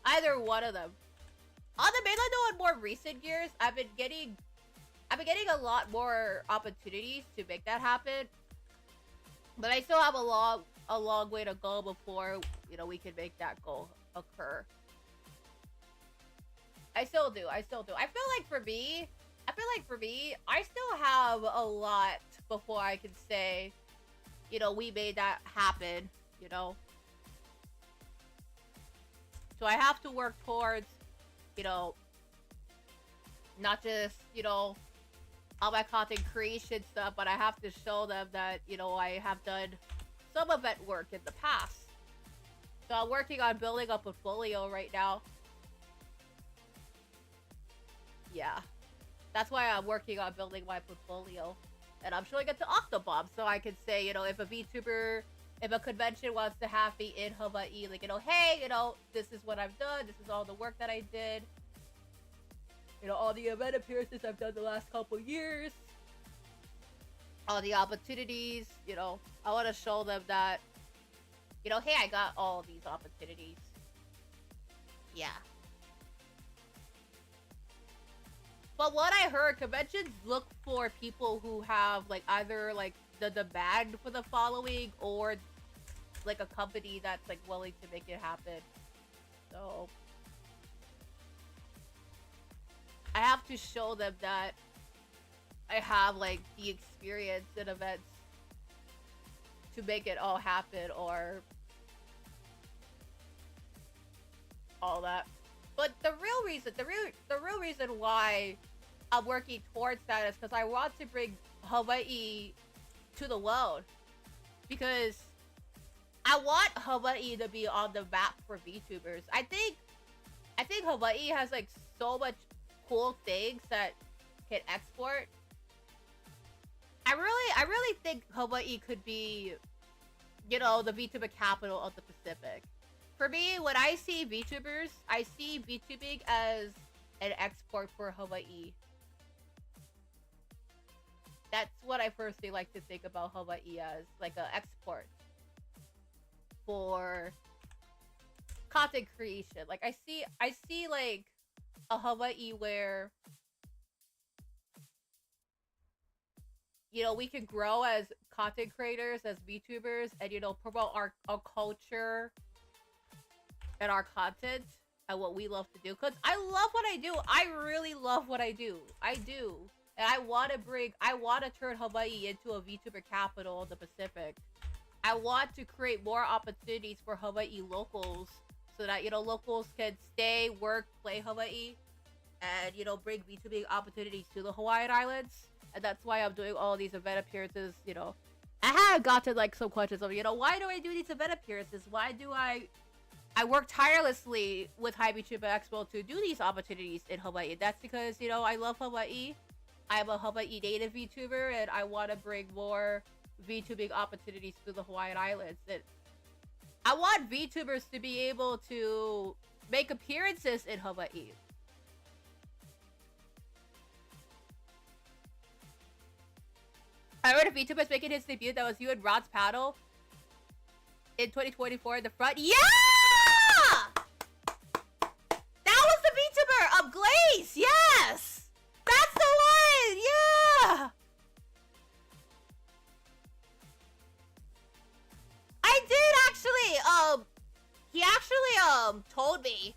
Either one of them. On the mainland though, in more recent years, I've been getting a lot more opportunities to make that happen. But I still have a long way to go before, you know, we can make that goal occur. I still do. I feel like for me, I still have a lot before I can say, you know, we made that happen, you know? So I have to work towards, you know, not just, you know, all my content creation stuff, but I have to show them that, you know, I have done some event work in the past. So I'm working on building a portfolio right now. Yeah. That's why I'm working on building my portfolio. And I'm showing it to Octobob so I can say, you know, if a VTuber, if a convention wants to have me in Hawaii, like, you know, hey, you know, this is what I've done. This is all the work that I did. You know, all the event appearances I've done the last couple years. All the opportunities, you know. I want to show them that, you know, hey, I got all these opportunities. Yeah. But what I heard, conventions look for people who have, like, either, like, the demand for the following or, like, a company that's, like, willing to make it happen. So I have to show them that I have, like, the experience in events to make it all happen or all that. But the real reason why I'm working towards that is because I want to bring Hawaii to the world. Because I want Hawaii to be on the map for VTubers. I think Hawaii has, like, so much cool things that can export. I really think Hawaii could be, you know, the VTuber capital of the Pacific. For me, when I see VTubers, I see VTubing as an export for Hawaii. That's what I personally like to think about Hawaii as, like, an export for content creation. Like, I see like a Hawaii where, you know, we can grow as content creators, as VTubers, and, you know, promote our culture and our content and what we love to do. Because I love what I do. I really love what I do. I do. And I want to turn Hawaii into a VTuber capital of the Pacific. I want to create more opportunities for Hawaii locals so that, you know, locals can stay, work, play Hawaii, and, you know, bring VTubing opportunities to the Hawaiian Islands. And that's why I'm doing all these event appearances, you know. I have gotten, like, some questions of, you know, why do I do these event appearances? Why do I work tirelessly with High VTuber Expo to do these opportunities in Hawaii? That's because, you know, I love Hawaii. I'm a Hawaii native VTuber, and I want to bring more VTubing opportunities to the Hawaiian Islands. And I want VTubers to be able to make appearances in Hawaii. I heard a VTuber making his debut. That was you and Rod's paddle in 2024 in the front. Yeah! That was the VTuber of Glaze! Yes! That's the one! Yeah! I did actually, he actually, told me,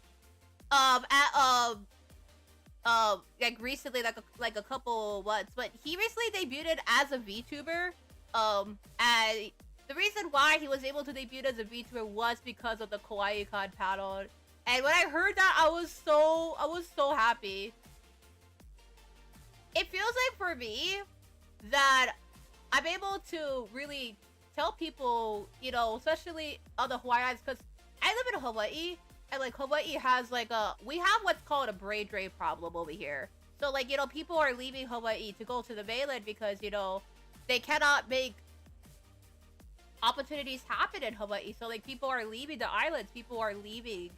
like recently, like a couple months, but he recently debuted as a VTuber, and The reason why he was able to debut as a VTuber was because of the Kawaii-Con paddle. And when I heard that, I was so happy. It feels like for me that I'm able to really tell people, you know, especially on the Hawaii Islands, because I live in Hawaii, and like Hawaii has like we have what's called a brain drain problem over here. So like, you know, people are leaving Hawaii to go to the mainland because, you know, they cannot make opportunities happen in Hawaii. So like, people are leaving the islands, people are leaving.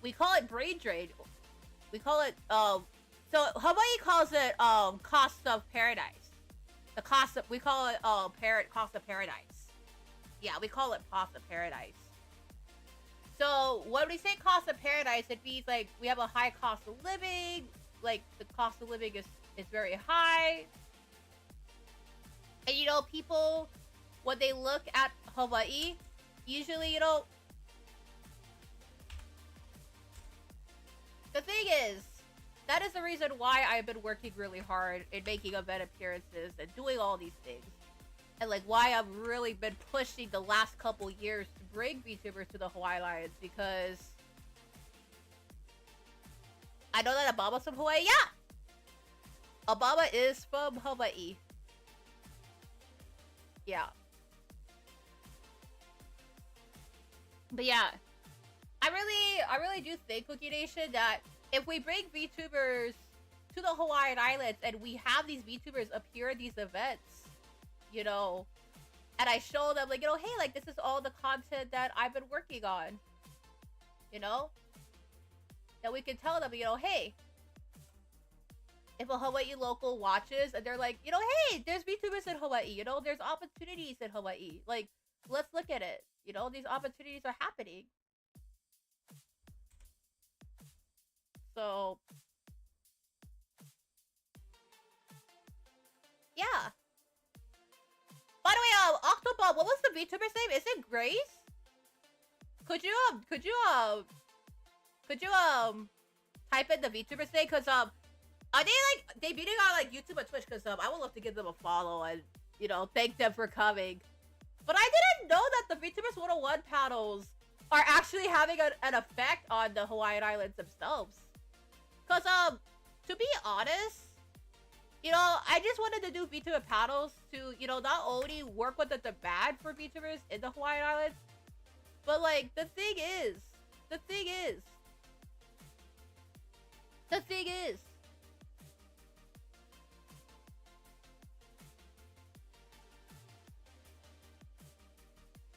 We call it brain drain. We call it so Hawaii calls it cost of paradise. The cost of, we call it cost of paradise. Yeah, we call it cost of paradise. So when we say cost of paradise, it means like we have a high cost of living, like the cost of living is very high. And you know, people, when they look at Hawaii, usually, you know, the thing is, that is the reason why I've been working really hard in making event appearances and doing all these things. And like why I've really been pushing the last couple years to bring VTubers to the Hawaii Islands, because I know that Obama's from Hawaii. Yeah! Obama is from Hawaii. Yeah. But yeah, I really do think, Cookie Nation, that if we bring VTubers to the Hawaiian Islands and we have these VTubers appear at these events, you know, and I show them like, you know, hey, like this is all the content that I've been working on, you know, that we can tell them, you know, hey, if a Hawaii local watches and they're like, you know, hey, there's VTubers in Hawaii, you know, there's opportunities in Hawaii, like, let's look at it, you know, these opportunities are happening. So yeah. By the way, Octobob, what was the VTuber's name? Is it Grace? Could you type in the VTuber's name? Cause are they like debuting on like YouTube or Twitch? Cause I would love to give them a follow and, you know, thank them for coming. But I didn't know that the VTubers 101 panels are actually having an effect on the Hawaiian Islands themselves. Cause to be honest, you know, I just wanted to do VTuber panels to, you know, not only work with the demand for VTubers in the Hawaiian Islands, but like the thing is,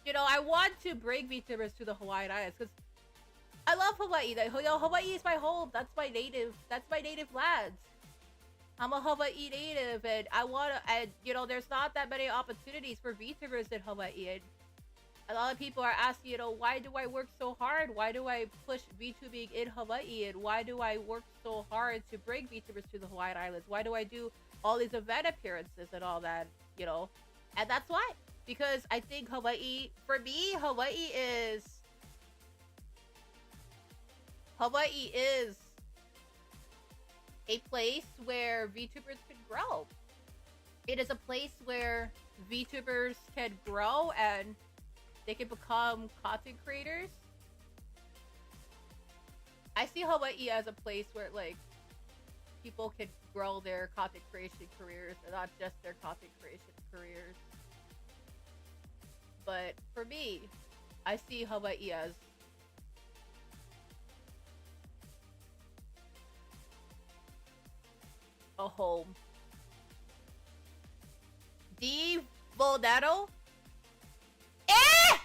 you know, I want to bring VTubers to the Hawaiian Islands because I love Hawaii. You know, Hawaii is my home. That's my native land. I'm a Hawaii native, and and you know, there's not that many opportunities for VTubers in Hawaii. And a lot of people are asking, you know, why do I work so hard? Why do I push VTubing in Hawaii? And why do I work so hard to bring VTubers to the Hawaiian Islands? Why do I do all these event appearances and all that, you know? And that's why. Because I think Hawaii, for me, Hawaii is a place where VTubers can grow. It is a place where VTubers can grow and they can become content creators. I see Hawaii as a place where like people can grow their content creation careers and not just their content creation careers. But for me, I see Hawaii as a home. D Voldado? Eh!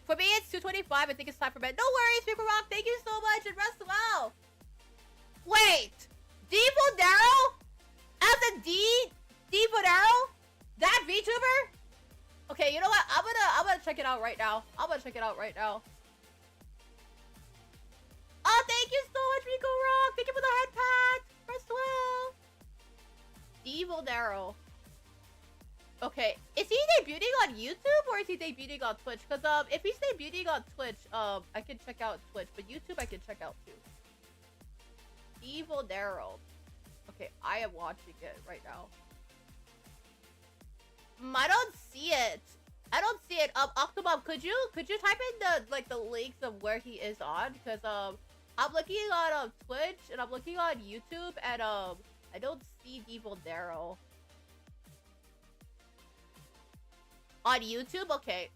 For me, it's 2:25. I think it's time for bed. No worries, Paper Rock. Thank you so much and rest well. Wait! D Voldaro? As a D Voldaro? That VTuber? Okay, you know what? I'm gonna check it out right now. Oh, thank you so much, Rico Rock. Thank you for the head pat. Rest well. D Voldaro. Okay, is he debuting on YouTube or is he debuting on Twitch? Because if he's debuting on Twitch, I can check out Twitch, but YouTube I can check out too. Evil Daryl. Okay, I am watching it right now. I don't see it. I don't see it. Octobomb, could you type in the links of where he is on? Because I'm looking on Twitch and I'm looking on YouTube and I don't see Devil Darrow. On YouTube? Okay.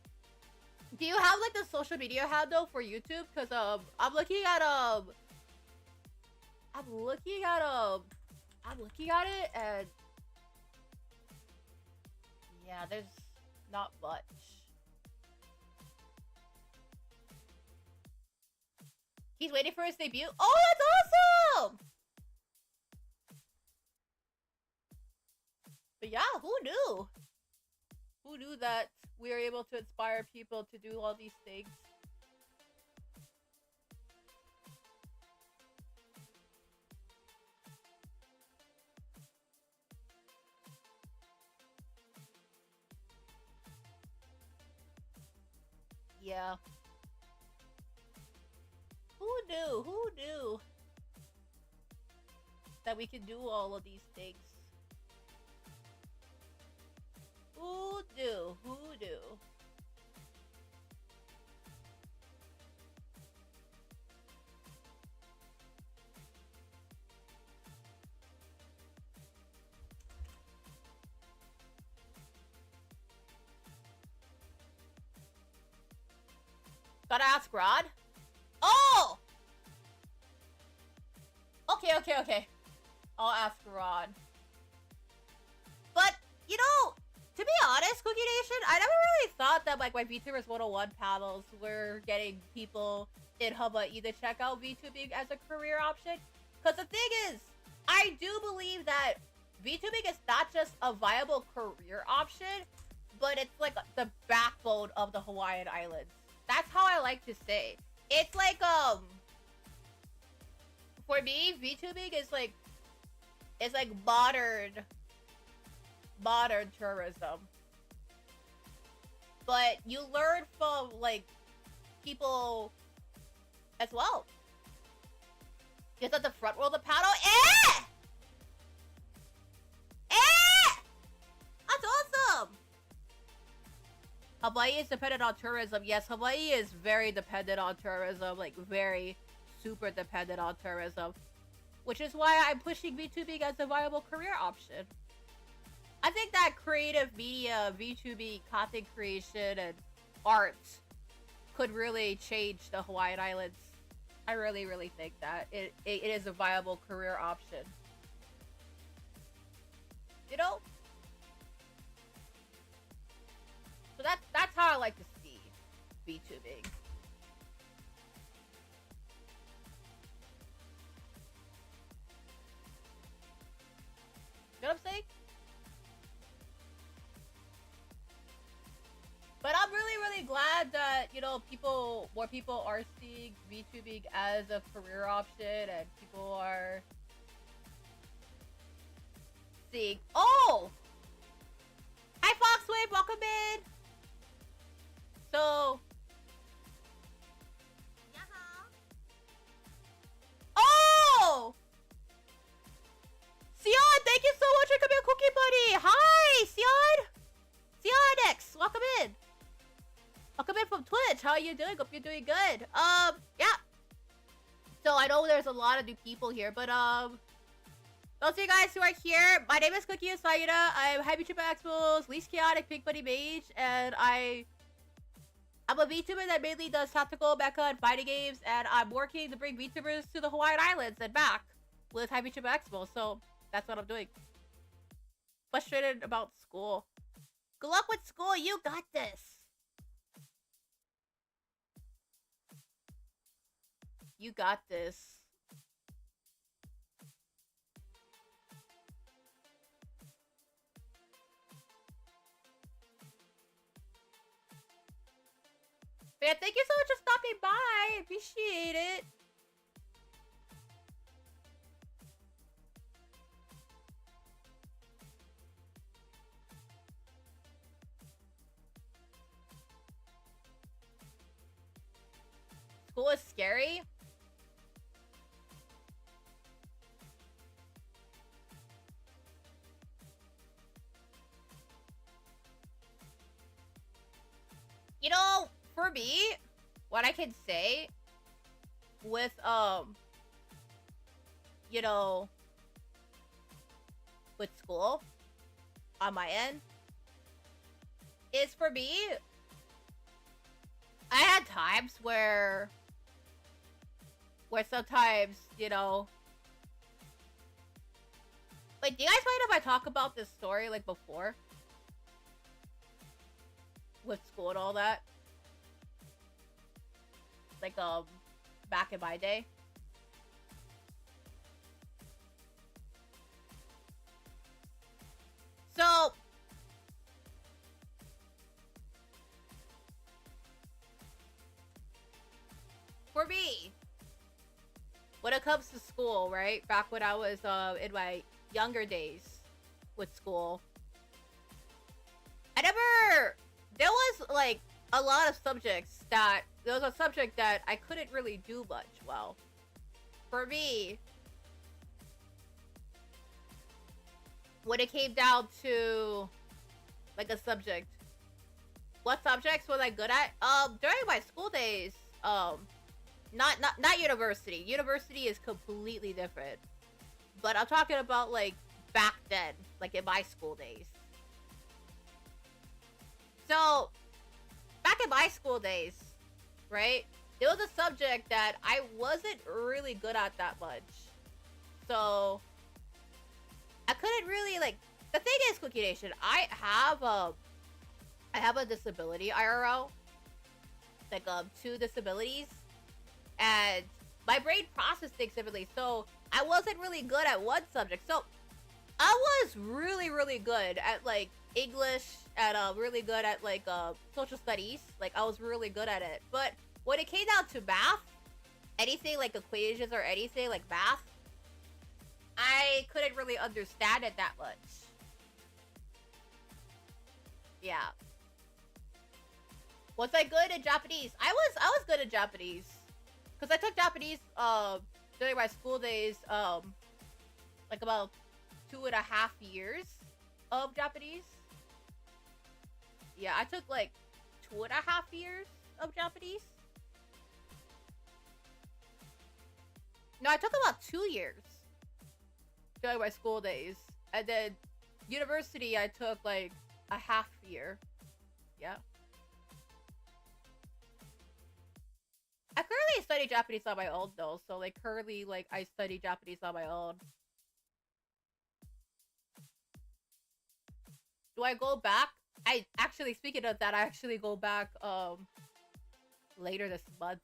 Do you have like the social media handle for YouTube? Cause I'm looking at it and yeah, there's not much. He's waiting for his debut. Oh, that's awesome! But yeah, who knew? Who knew that we are able to inspire people to do all these things? Yeah. Who knew? Who knew that we can do all of these things? Who knew? Who knew? Gotta ask Rod? Oh! Okay. I'll ask Rod. But, you know, to be honest, Cookie Nation, I never really thought that like my VTubers 101 panels were getting people in Hawaii to check out VTubing as a career option. Because the thing is, I do believe that VTubing is not just a viable career option, but it's like the backbone of the Hawaiian Islands. That's how I like to say. It's like, for me, VTubing is like modern tourism. But you learn from like people as well. Just at the front row of the paddle. That's awesome! Hawaii is dependent on tourism. Yes, Hawaii is very dependent on tourism. Like, very super dependent on tourism. Which is why I'm pushing VTubing as a viable career option. I think that creative media, VTubing, content creation, and art could really change the Hawaiian Islands. I really, really think that it is a viable career option. You know? So that's how I like to see VTubing. You know what I'm saying? But I'm really, really glad that, you know, more people are seeing VTubing as a career option and people are seeing... Oh! Hi, Foxwave! Welcome in! So... Oh! Sion, thank you so much for coming on, Cookie Buddy! Hi, Sion! Sionx, welcome in! Welcome in from Twitch. How are you doing? Hope you're doing good. Yeah. So I know there's a lot of new people here, but those of you guys who are here, my name is Cooky Usagida. I'm VTuber Expo's least chaotic Pink Bunny Mage, and I'm a VTuber that mainly does tactical, mecha, and fighting games, and I'm working to bring VTubers to the Hawaiian Islands and back with VTuber Expo. So that's what I'm doing. Frustrated about school. Good luck with school. You got this. You got this. But yeah, thank you so much for stopping by. Appreciate it. School is scary. You know, for me, what I can say with, you know, with school on my end is for me, I had times where sometimes, you know, wait, do you guys mind if I talk about this story like before? With school and all that? Like, back in my day? So, for me, when it comes to school, right? Back when I was in my younger days with school, I never. There was like a lot of subjects that there was a subject that I couldn't really do much well. For me, when it came down to like a subject, what subjects was I good at? During my school days, not university. University is completely different. But I'm talking about like back then, like in my school days. So, back in my school days, right? There was a subject that I wasn't really good at that much. So, I couldn't really like. The thing is, Cookie Nation, I have a disability IRL, like 2 disabilities, and my brain processes things differently. So I wasn't really good at one subject. So I was really good at like English and really good at like social studies. Like I was really good at it. But when it came down to math, anything like equations or anything like math, I couldn't really understand it that much. Yeah. Was I good at Japanese? I was good at Japanese. Cause I took Japanese during my school days, like about 2.5 years of Japanese. Yeah, I took like 2.5 years of Japanese. No, I took about 2 years during my school days. And then university, I took like a half year. Yeah. I currently study Japanese on my own though. So like currently like I study Japanese on my own. Do I go back? I actually, speaking of that, I actually go back later this month.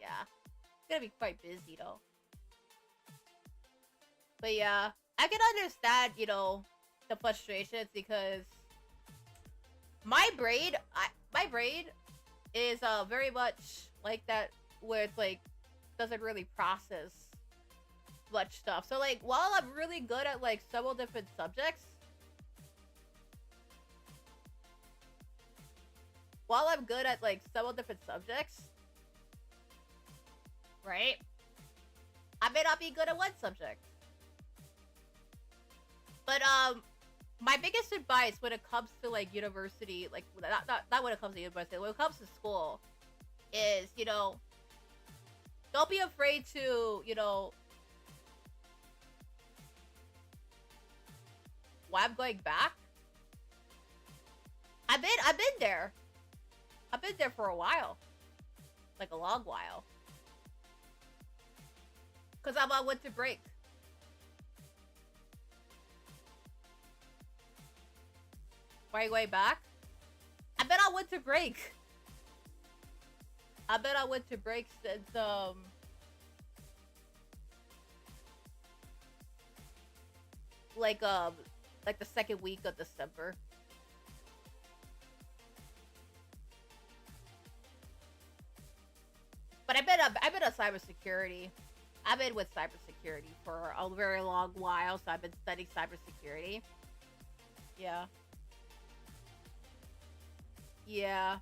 Yeah. It's gonna be quite busy though. But yeah, I can understand, you know, the frustrations because my brain is very much like that, where it's like doesn't really process much stuff. So like while I'm really good at like several different subjects, right? I may not be good at one subject. But my biggest advice when it comes to like university, like not when it comes to university, when it comes to school, is, you know, don't be afraid to, you know, why I'm going back. I've been there. I've been there for a while, like a long while, cause I'm on winter break. Why are you going back? I've been on winter break. I've been on winter break since like the second week of December. But I've been on cybersecurity. I've been with cybersecurity for a very long while, so I've been studying cybersecurity. Yeah. Yeah.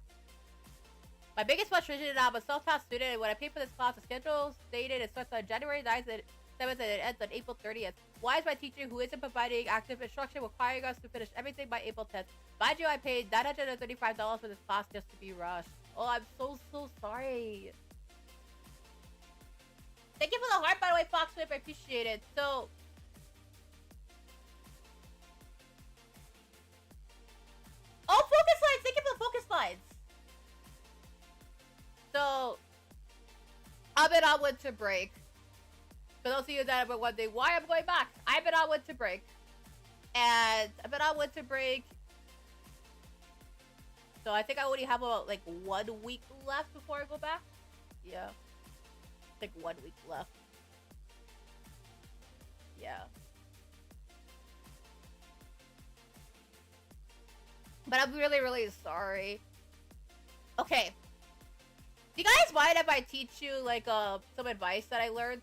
My biggest frustration is I'm a self-taught student, and when I pay for this class, the schedule stated it starts on January 9th and 7th and it ends on April 30th. Why is my teacher who isn't providing active instruction requiring us to finish everything by April 10th? Mind you, I paid $935 for this class just to be rushed. Oh, I'm so sorry. Thank you for the heart, by the way, Foxwhip. I appreciate it. So, oh, focus lines. Thank you for the focus lines. So, I've been on winter break. For those of you that have been wondering why I'm going back, I've been on winter break. And I've been on winter break. So I think I only have about like 1 week left before I go back. Yeah. Like 1 week left. Yeah. But I'm really, really sorry. Okay. Do you guys mind if I teach you like some advice that I learned?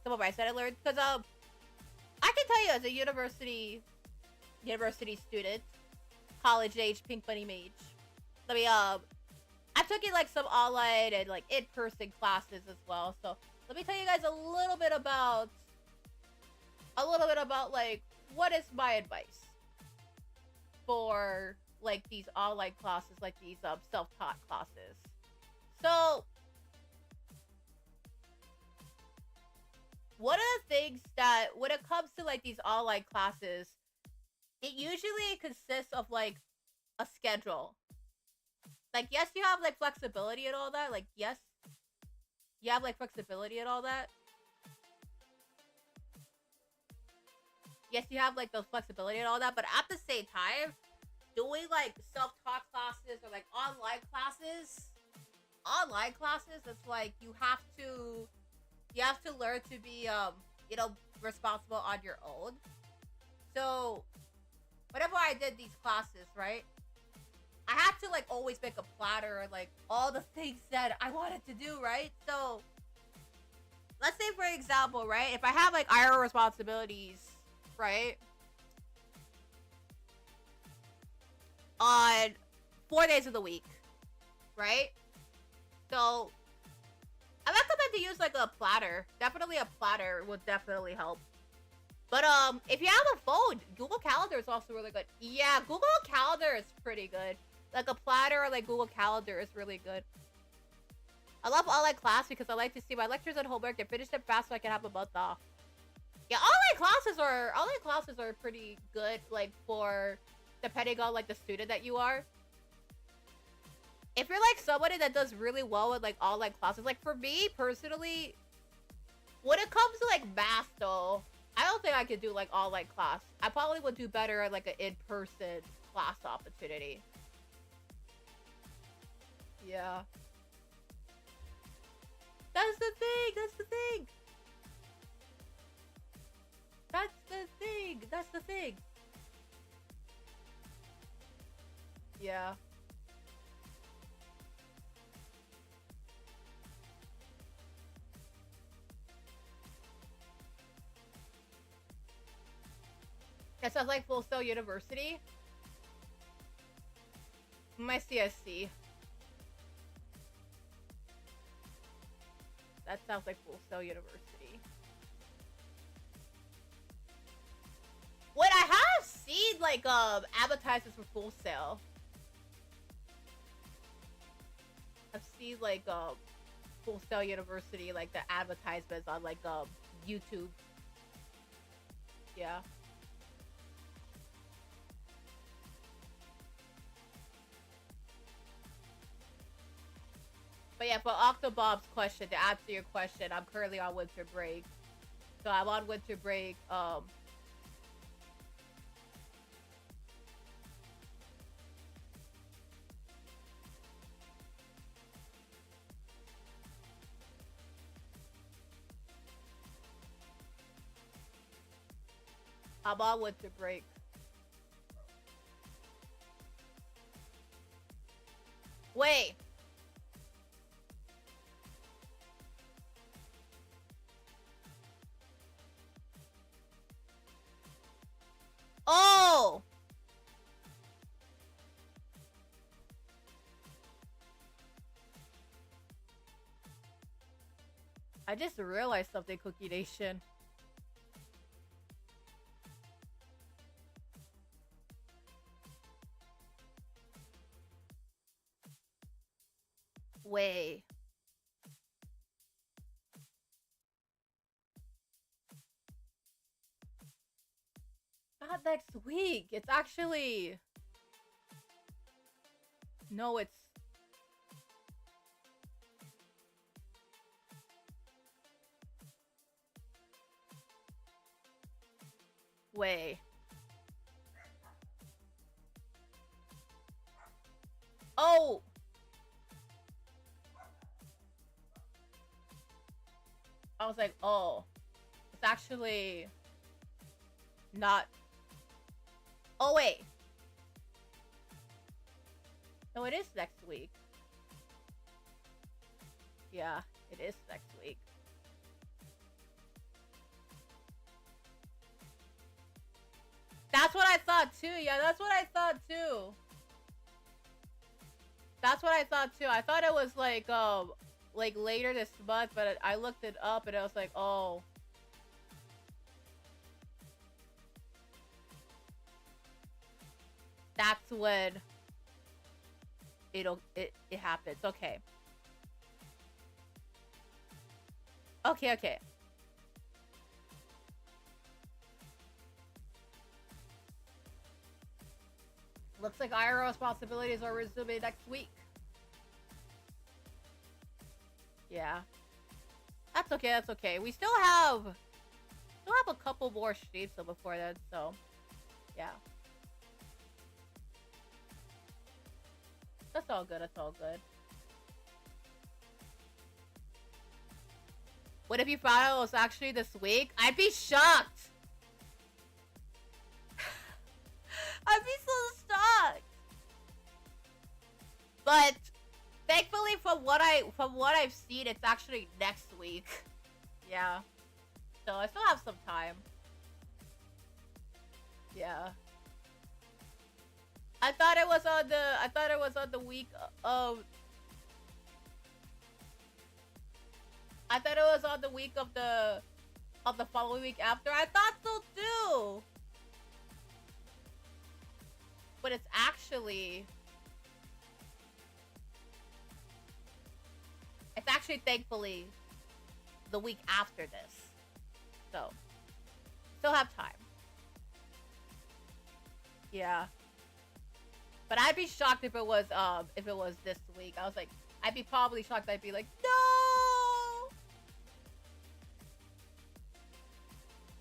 Some advice that I learned? Because I can tell you as a university student, college age pink bunny mage. Let me I took in like some online and like in-person classes as well. So let me tell you guys a little bit about like what is my advice for like these online classes, like these self-taught classes. So one of the things that when it comes to like these online classes, it usually consists of like a schedule. Like, yes, you have like flexibility and all that. Like, yes, you have like flexibility and all that. Yes, you have like the flexibility and all that. But at the same time, doing like self-taught classes or like online classes, it's like you have to learn to be responsible on your own. So whenever I did these classes, right, I had to like always make a platter and like all the things that I wanted to do, right? So let's say for example, right, if I have like IRL responsibilities, right, on 4 days of the week, right? So I recommend to use like a platter. Definitely a platter would definitely help. But if you have a phone, Google Calendar is also really good. Yeah, Google Calendar is pretty good. Like a platter or like Google Calendar is really good. I love online class because I like to see my lectures and homework and finish them fast so I can have a month off. Yeah, online classes are pretty good, like for depending on like the student that you are. If you're like somebody that does really well with like online classes, like for me personally, when it comes to like math though, I don't think I could do like online class. I probably would do better at like an in-person class opportunity. Yeah. That's the thing. That's the thing. Yeah. That sounds like Full Sail University. My CSC. That sounds like Full Sail University. Wait, I have seen like advertisements for Full Sail. I've seen like Full Sail University, like the advertisements on like YouTube. Yeah. But yeah, for Octobob's question, to answer your question, I'm currently on winter break. So I'm on winter break, I'm on winter break. Wait. Oh! I just realized something, Cookie Nation. Way. Not next week. It's actually... No, it's... Way. Oh! I was like, oh. It's actually... Not... Oh, wait. No, it is next week. Yeah, it is next week. That's what I thought too. Yeah, that's what I thought too. That's what I thought too. I thought it was like later this month, but I looked it up and I was like, oh. That's when it happens. Okay. Okay. Looks like IRL responsibilities are resuming next week. Yeah. That's okay. We still have a couple more streams though before then, so yeah. That's all good. What if you found out it was actually this week? I'd be shocked. I'd be so shocked. But thankfully, from what I've seen, it's actually next week. Yeah. So I still have some time. Yeah. I thought it was on the week of. I thought it was on the week of the following week after. I thought so too. But it's actually thankfully the week after this. So still have time. Yeah. But I'd be shocked if it was this week. I was like, I'd be probably shocked. I'd be like, no.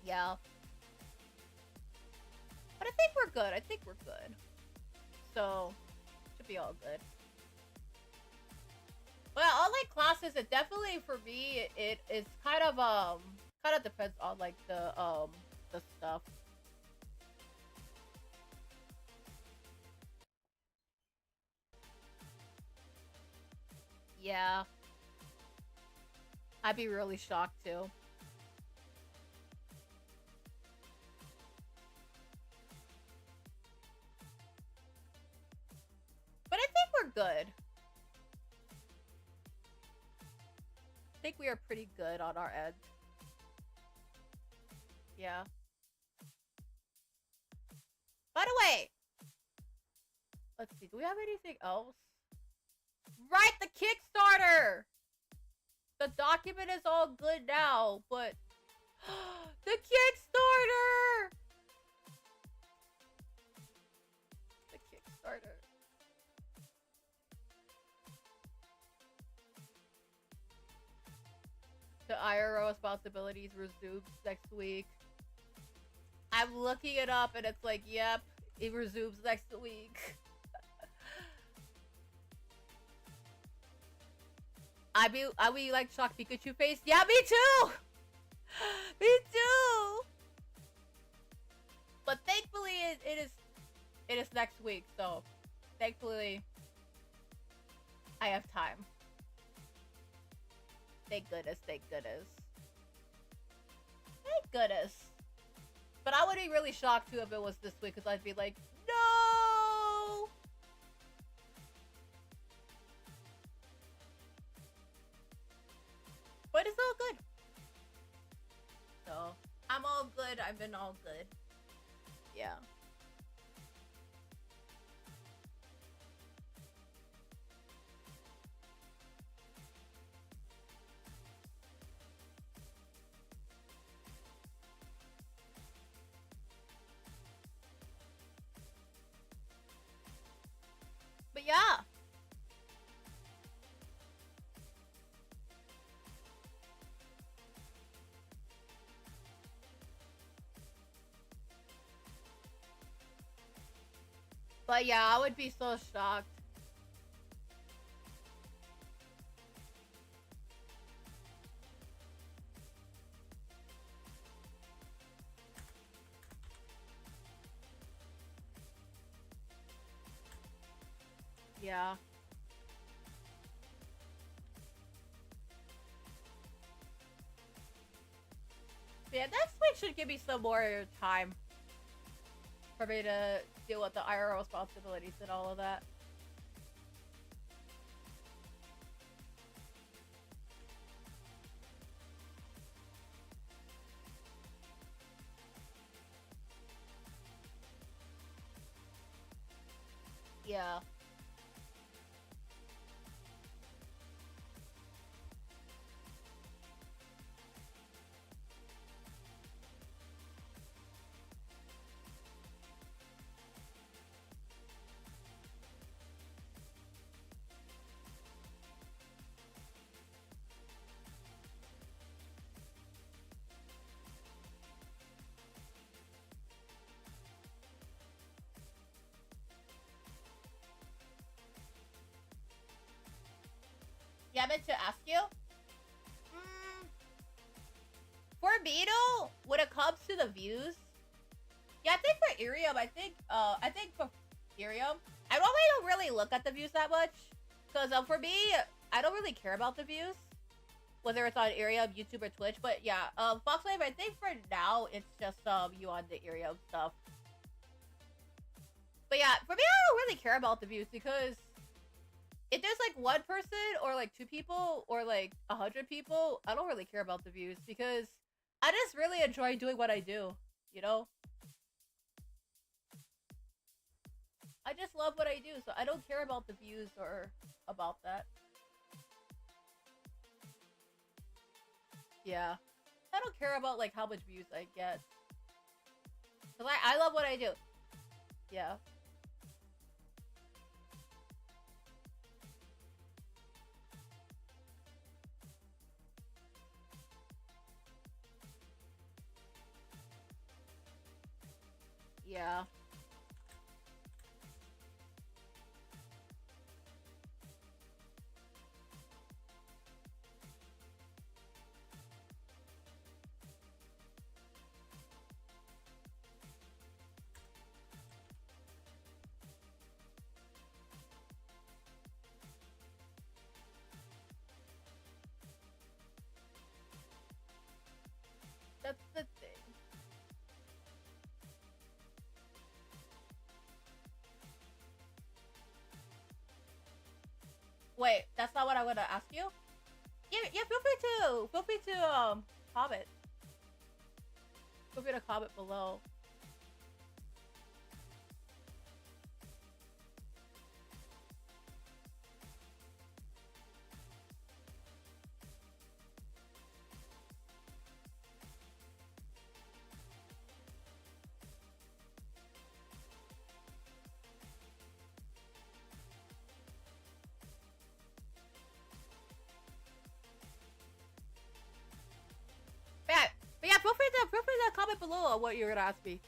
Yeah. But I think we're good. So should be all good. Well, online classes, it definitely for me it's kind of depends on like the stuff. Yeah. I'd be really shocked too. But I think we're good. I think we are pretty good on our end. Yeah. By the way, let's see. Do we have anything else? Right, the Kickstarter! The document is all good now, but... the Kickstarter! The Kickstarter. The IRO responsibilities resumes next week. I'm looking it up and it's like, yep, it resumes next week. I be like shocked Pikachu face. Yeah, me too. Me too. But thankfully, it is next week. So, thankfully, I have time. Thank goodness. Thank goodness. But I would be really shocked too if it was this week, because I'd be like, no. But it's all good. I've been all good. Yeah. But yeah. But yeah, I would be so shocked. Yeah. Yeah, next week should give me some more time for me to deal with the IRL responsibilities and all of that. Yeah. Yeah, I meant to ask you. For me though, when it comes to the views, yeah, I think for Irium, I think for Irium, I don't really look at the views that much, because for me, I don't really care about the views, whether it's on Irium, YouTube, or Twitch. But yeah, Foxwave, I think for now it's just you on the Irium stuff. But yeah, for me, I don't really care about the views, because if there's like one person or like two people or like 100 people, I don't really care about the views, because I just really enjoy doing what I do, you know? I just love what I do, so I don't care about the views or about that. Yeah. I don't care about like how much views I get. Cause I love what I do. Yeah. Yeah. That's the thing. Wait, that's not what I want to ask you? Yeah, yeah, feel free to comment. Feel free to comment below. But yeah, feel free to comment below on what you're gonna ask me.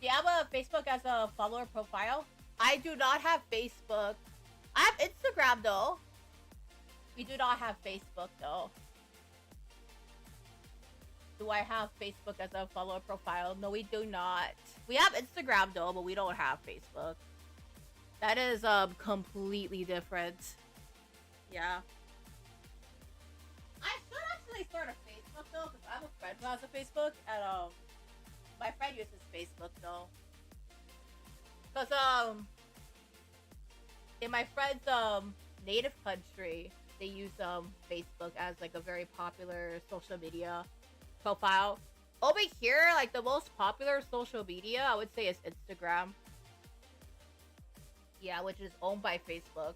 Do you have a Facebook as a follower profile? I do not have Facebook. I have Instagram though. We do not have Facebook though. do I have Facebook as a follower profile? No, we do not. We have Instagram though, but we don't have Facebook. That is completely different. Yeah. I should actually start a Facebook though, because I have a friend who has a Facebook, and my friend uses Facebook though. Cause in my friend's native country, they use Facebook as like a very popular social media profile. Over here, like the most popular social media, I would say is Instagram. Yeah, which is owned by Facebook.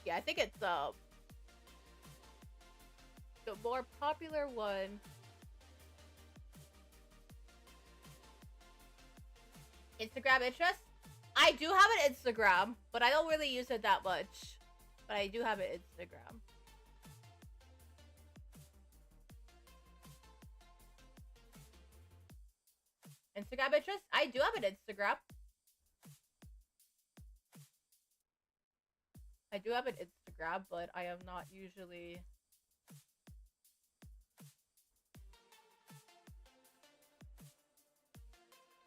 Yeah, I think it's the more popular one. Instagram interest? I do have an Instagram, but I don't really use it that much. But I do have an Instagram. Instagram interest? I do have an Instagram. I do have an Instagram, but I am not usually...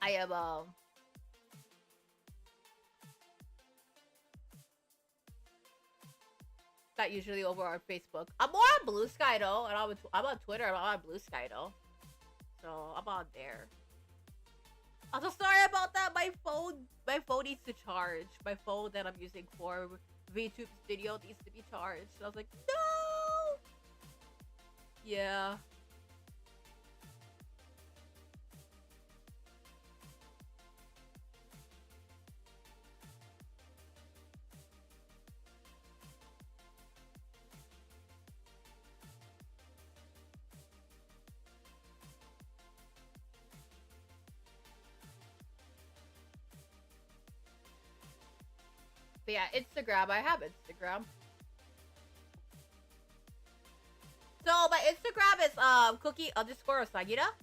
I am, not usually over on Facebook. I'm more on Blue Sky though, and I'm on Twitter. I'm on Blue Sky though, so I'm on there. Also, sorry about that. My phone needs to charge. My phone that I'm using for VTuber Studio needs to be charged. So I was like, no. Yeah. But yeah, Instagram. I have Instagram. So my Instagram is Cooky_Usagida.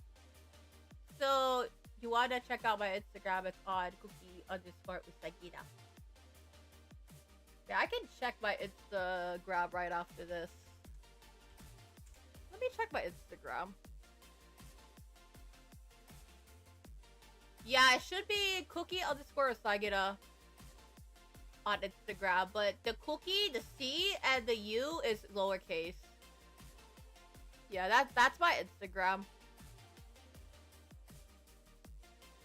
So you wanna check out my Instagram? It's on Cooky_Usagida. Yeah, I can check my Instagram right after this. Let me check my Instagram. Yeah, it should be Cooky_Usagida on Instagram, but the cookie, the C, and the U is lowercase. Yeah, that's my Instagram.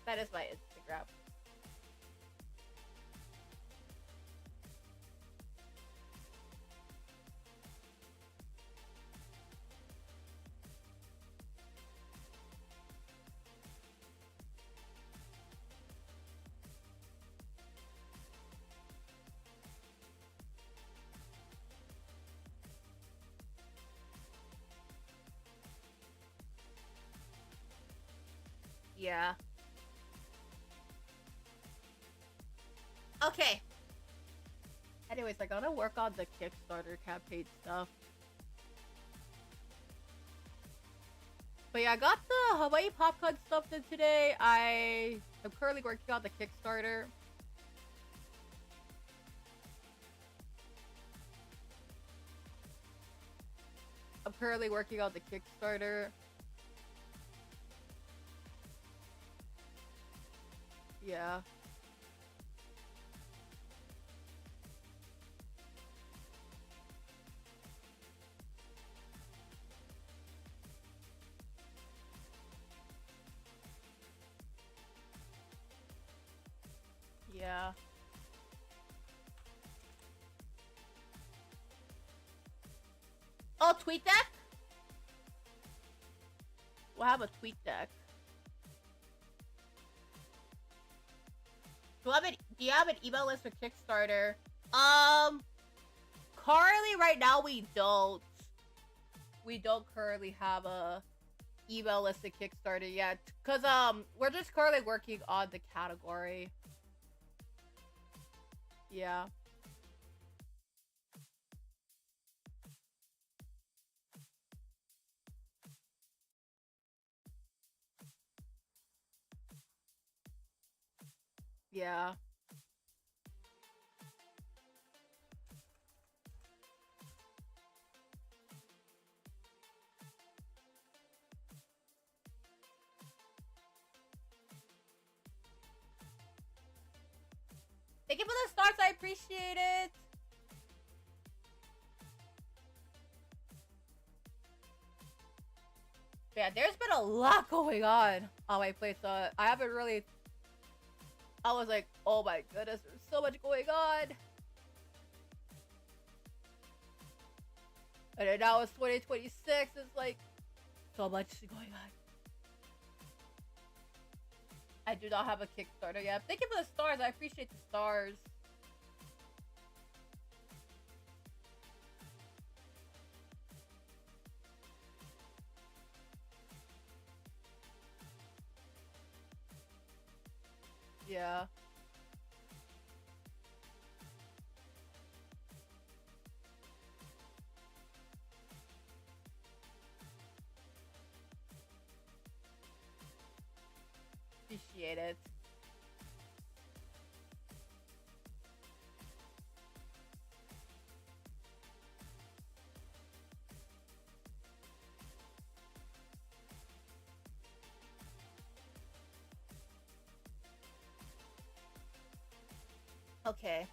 That is my Instagram. Yeah. Okay. Anyways, I gotta work on the Kickstarter campaign stuff. But yeah, I got the Hawaii Popcorn stuff done today. I am currently working on the Kickstarter. I'm currently working on the Kickstarter. Yeah. Yeah. Oh, tweet deck? We'll have a tweet deck. Do you have an email list for Kickstarter? Currently right now we don't. We don't currently have a email list to Kickstarter yet. Cause we're just currently working on the category. Yeah. Yeah. Thank you for the stars. I appreciate it. Yeah, there's been a lot going on my plate, so I haven't really. I was like, oh my goodness, there's so much going on. And then now it's 2026. It's like so much going on. I do not have a Kickstarter yet. Thank you for the stars. I appreciate the stars. Yeah. Appreciate it. Okay.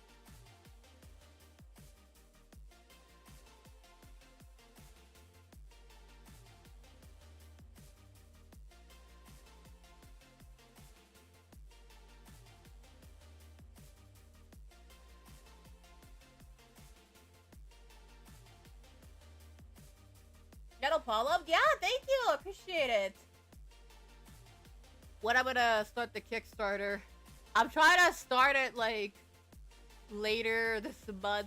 Nettle Paulo? Yeah, thank you. Appreciate it. When I'm gonna start the Kickstarter? I'm trying to start it like later this month.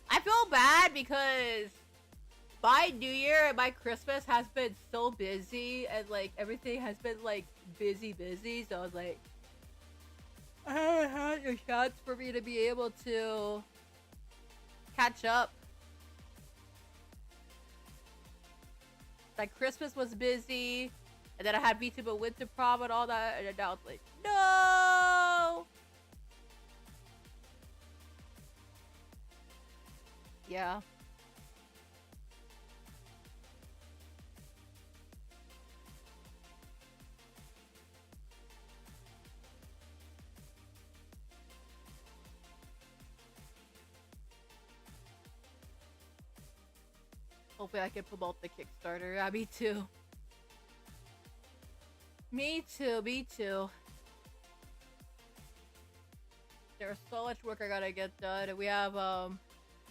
I feel bad because my New Year and my Christmas has been so busy and like everything has been like busy. So I was like, I haven't had a chance for me to be able to catch up. Like Christmas was busy, and then I had VTuber Winter Prom and all that, and then now it's like, no! Yeah. Hopefully I can promote the Kickstarter. Yeah, me too. Me too. There's so much work I gotta get done. We have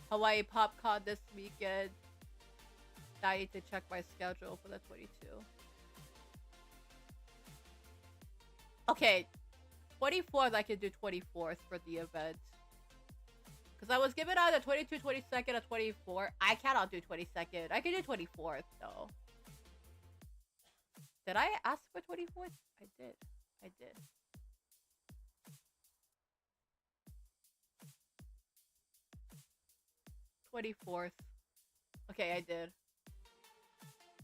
Hawaii PopCon this weekend. I need to check my schedule for the 22. Okay, 24th I can do 24th for the event. Because I was given either 22, 22nd, or 24. I cannot do 22nd. I can do 24th, though. Did I ask for 24th? I did. "24th. Okay, I did.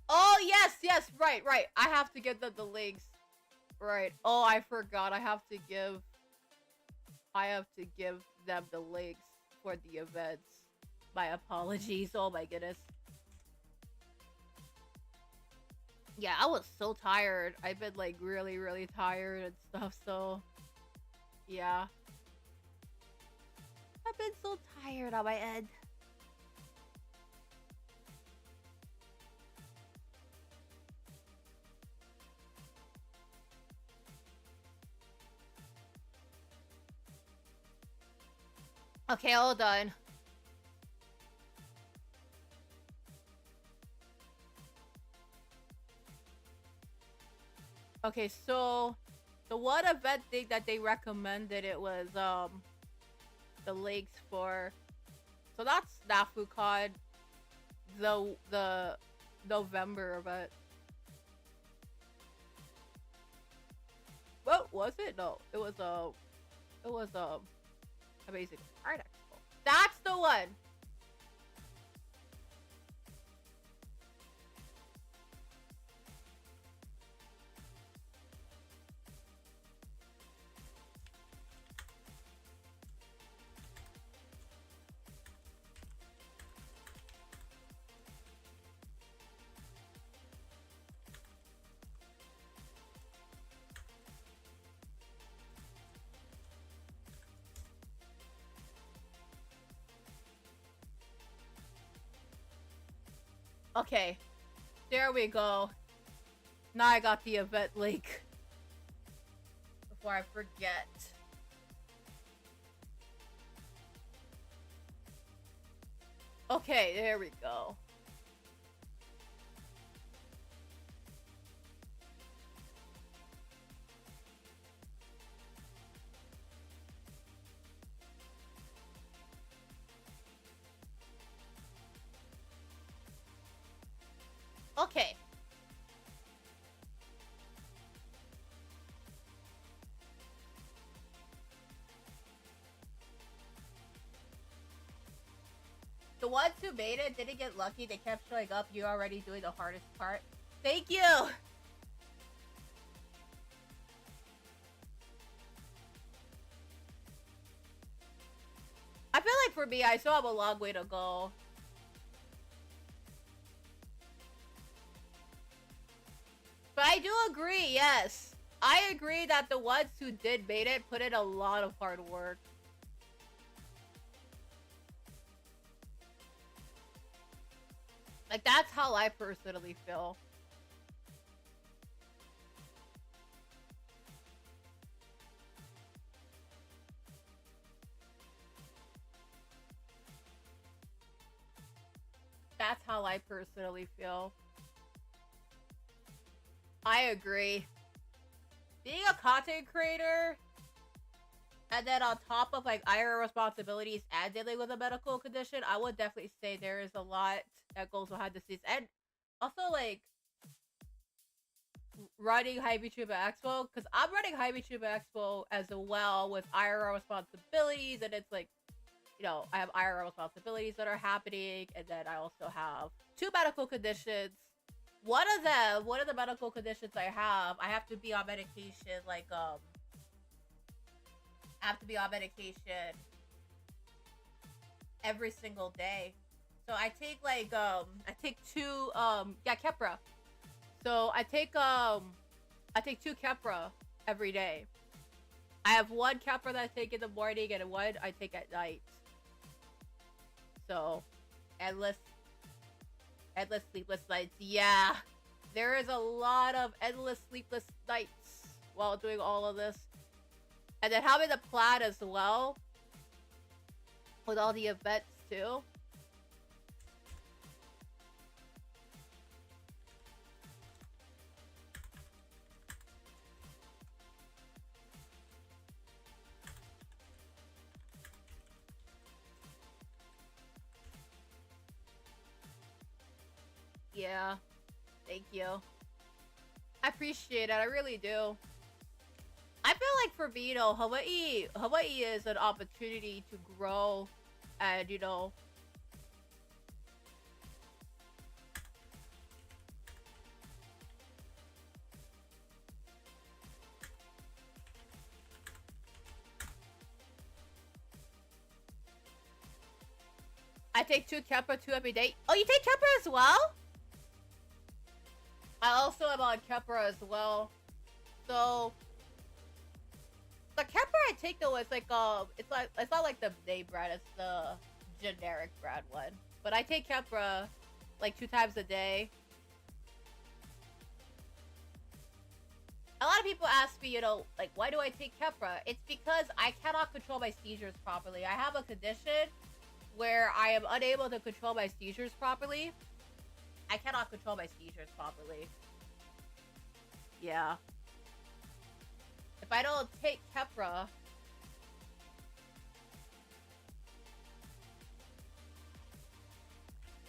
Oh, yes, right. I have to get the links. Right. Oh, I forgot. I have to give them the links for the events. My apologies. Oh my goodness. Yeah, I was so tired. I've been like really tired and stuff, so yeah. I've been so tired on my end. Okay, all done. Okay, so the one event thing that they recommended, it was the links for, so that's NafuCon, the November event. What was it? No, it was Amazing Art Expo. That's the one. Okay. There we go. Now I got the event link. Before I forget. Okay, there we go. Okay. The ones who made it didn't get lucky. They kept showing up. You're already doing the hardest part. Thank you! I feel like for me, I still have a long way to go. But I do agree, yes. I agree that the ones who did made it put in a lot of hard work. Like, that's how I personally feel. That's how I personally feel. I agree. Being a content creator, and then on top of like IRA responsibilities and dealing with a medical condition, I would definitely say there is a lot that goes behind the scenes. And also like running High VTuber Expo, because I'm running High VTuber Expo as well with IRA responsibilities, and it's like, you know, I have IRA responsibilities that are happening, and then I also have 2 medical conditions. One of the medical conditions I have to be on medication, like, I have to be on medication every single day. So I take, like, I take 2, Keppra. So I take 2 Keppra every day. I have 1 Keppra that I take in the morning, and 1 I take at night. So, endless sleepless nights. Yeah, there is a lot of endless sleepless nights while doing all of this. And then having the plan as well with all the events too. Yeah, thank you. I appreciate it. I really do. I feel like for me, you know, Hawaii is an opportunity to grow, and you know, I take 2 Keppra, 2 every day. Oh, you take Keppra as well? I also am on Keppra as well. So the Keppra I take though is like it's not like the name brand, it's the generic brand one. But I take Keppra like 2 times a day. A lot of people ask me, you know, like, why do I take Keppra? It's because I cannot control my seizures properly. I have a condition where I am unable to control my seizures properly. I cannot control my seizures properly. Yeah. If I don't take Keppra,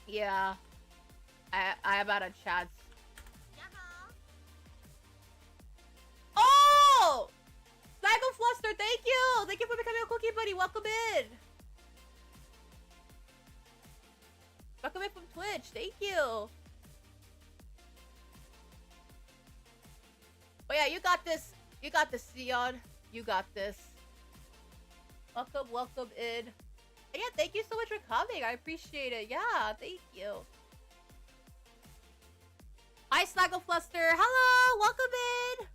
yeah, I am out of chance. Oh! Psycho Fluster, thank you! Thank you for becoming a cookie buddy. Welcome in. Welcome in from Twitch. Thank you. Oh yeah, you got this. You got this, Sion. You got this. Welcome in. And yeah, thank you so much for coming. I appreciate it. Yeah, thank you. Hi, Snaggle Fluster. Hello, welcome in.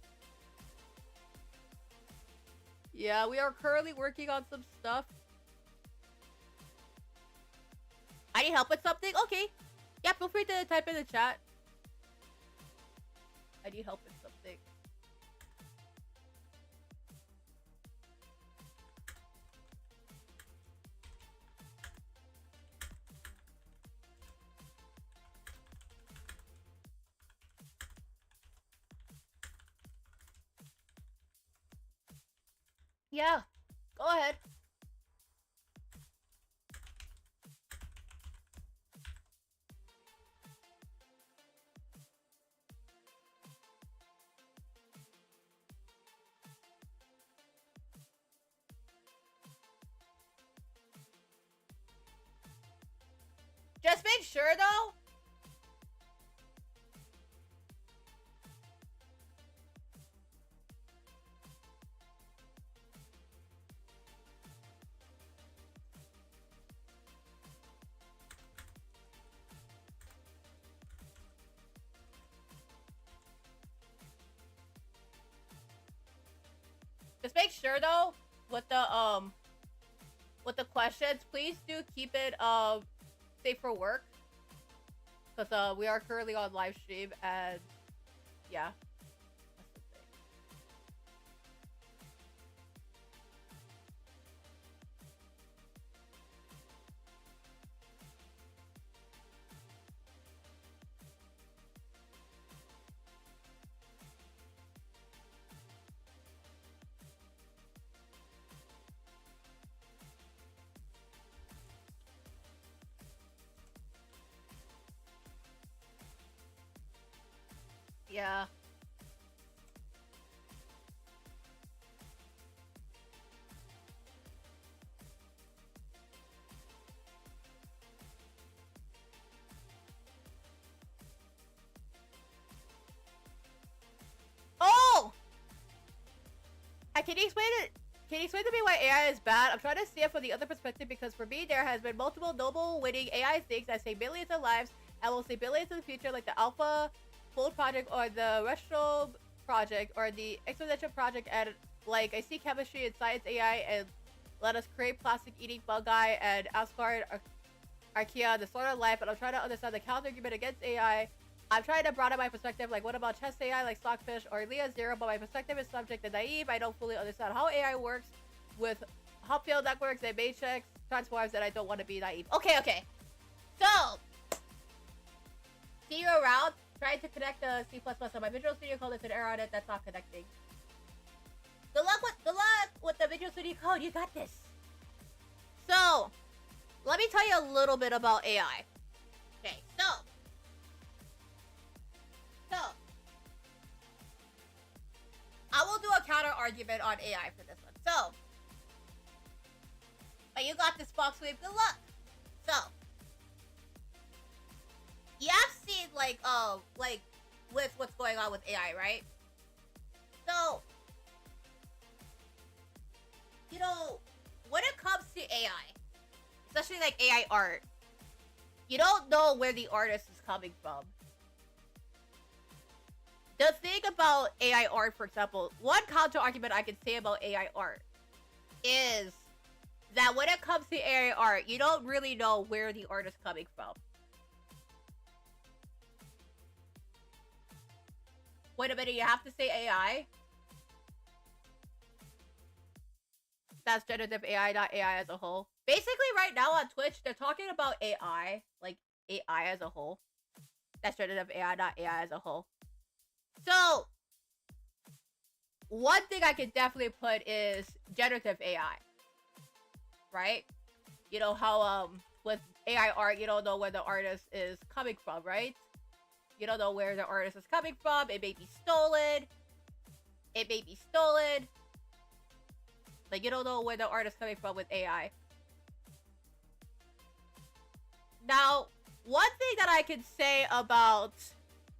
Yeah, we are currently working on some stuff. I need help with something? Okay. Yeah, feel free to type in the chat. I need help with something. Yeah, go ahead. Just make sure though. Just make sure though with the questions, please do keep it safe for work. Because we are currently on live stream and yeah. That's the thing. Yeah. Oh! Can you explain it? Can you explain to me why AI is bad? I'm trying to see it from the other perspective because for me, there has been multiple noble winning AI things that save billions of lives and will save billions in the future, like the Alpha Fold project or the Retro project or the Exponential project. And like, I see chemistry and science AI and let us create plastic eating fungi and Asgard Archaea, the sort of life. And I'm trying to understand the counter argument against AI. I'm trying to broaden my perspective, like what about chess AI like Stockfish or Leah Zero, but my perspective is subject and naive. I don't fully understand how AI works with Hopfield networks and matrix transforms, and I don't want to be naive. Okay. So, see you around. Trying to connect the C++ on my Visual Studio Code. There's an error on it that's not connecting. Good luck with the Visual Studio Code. You got this. So, let me tell you a little bit about AI. Okay, so I will do a counter argument on AI for this one. So, but you got this box wave. Good luck. So, you have seen like with what's going on with AI, right? So, you know, when it comes to AI, especially like AI art, you don't know where the artist is coming from. The thing about AI art, for example, one counter argument I can say about AI art is that when it comes to AI art, you don't really know where the art is coming from. Wait a minute, you have to say AI? That's generative AI, not AI as a whole. Basically, right now on Twitch, they're talking about AI, like AI as a whole. That's generative AI, not AI as a whole. So, one thing I can definitely put is generative AI. Right? You know how, with AI art, you don't know where the artist is coming from, right? You don't know where the artist is coming from. It may be stolen. Like, you don't know where the artist is coming from with AI. Now, one thing that I can say about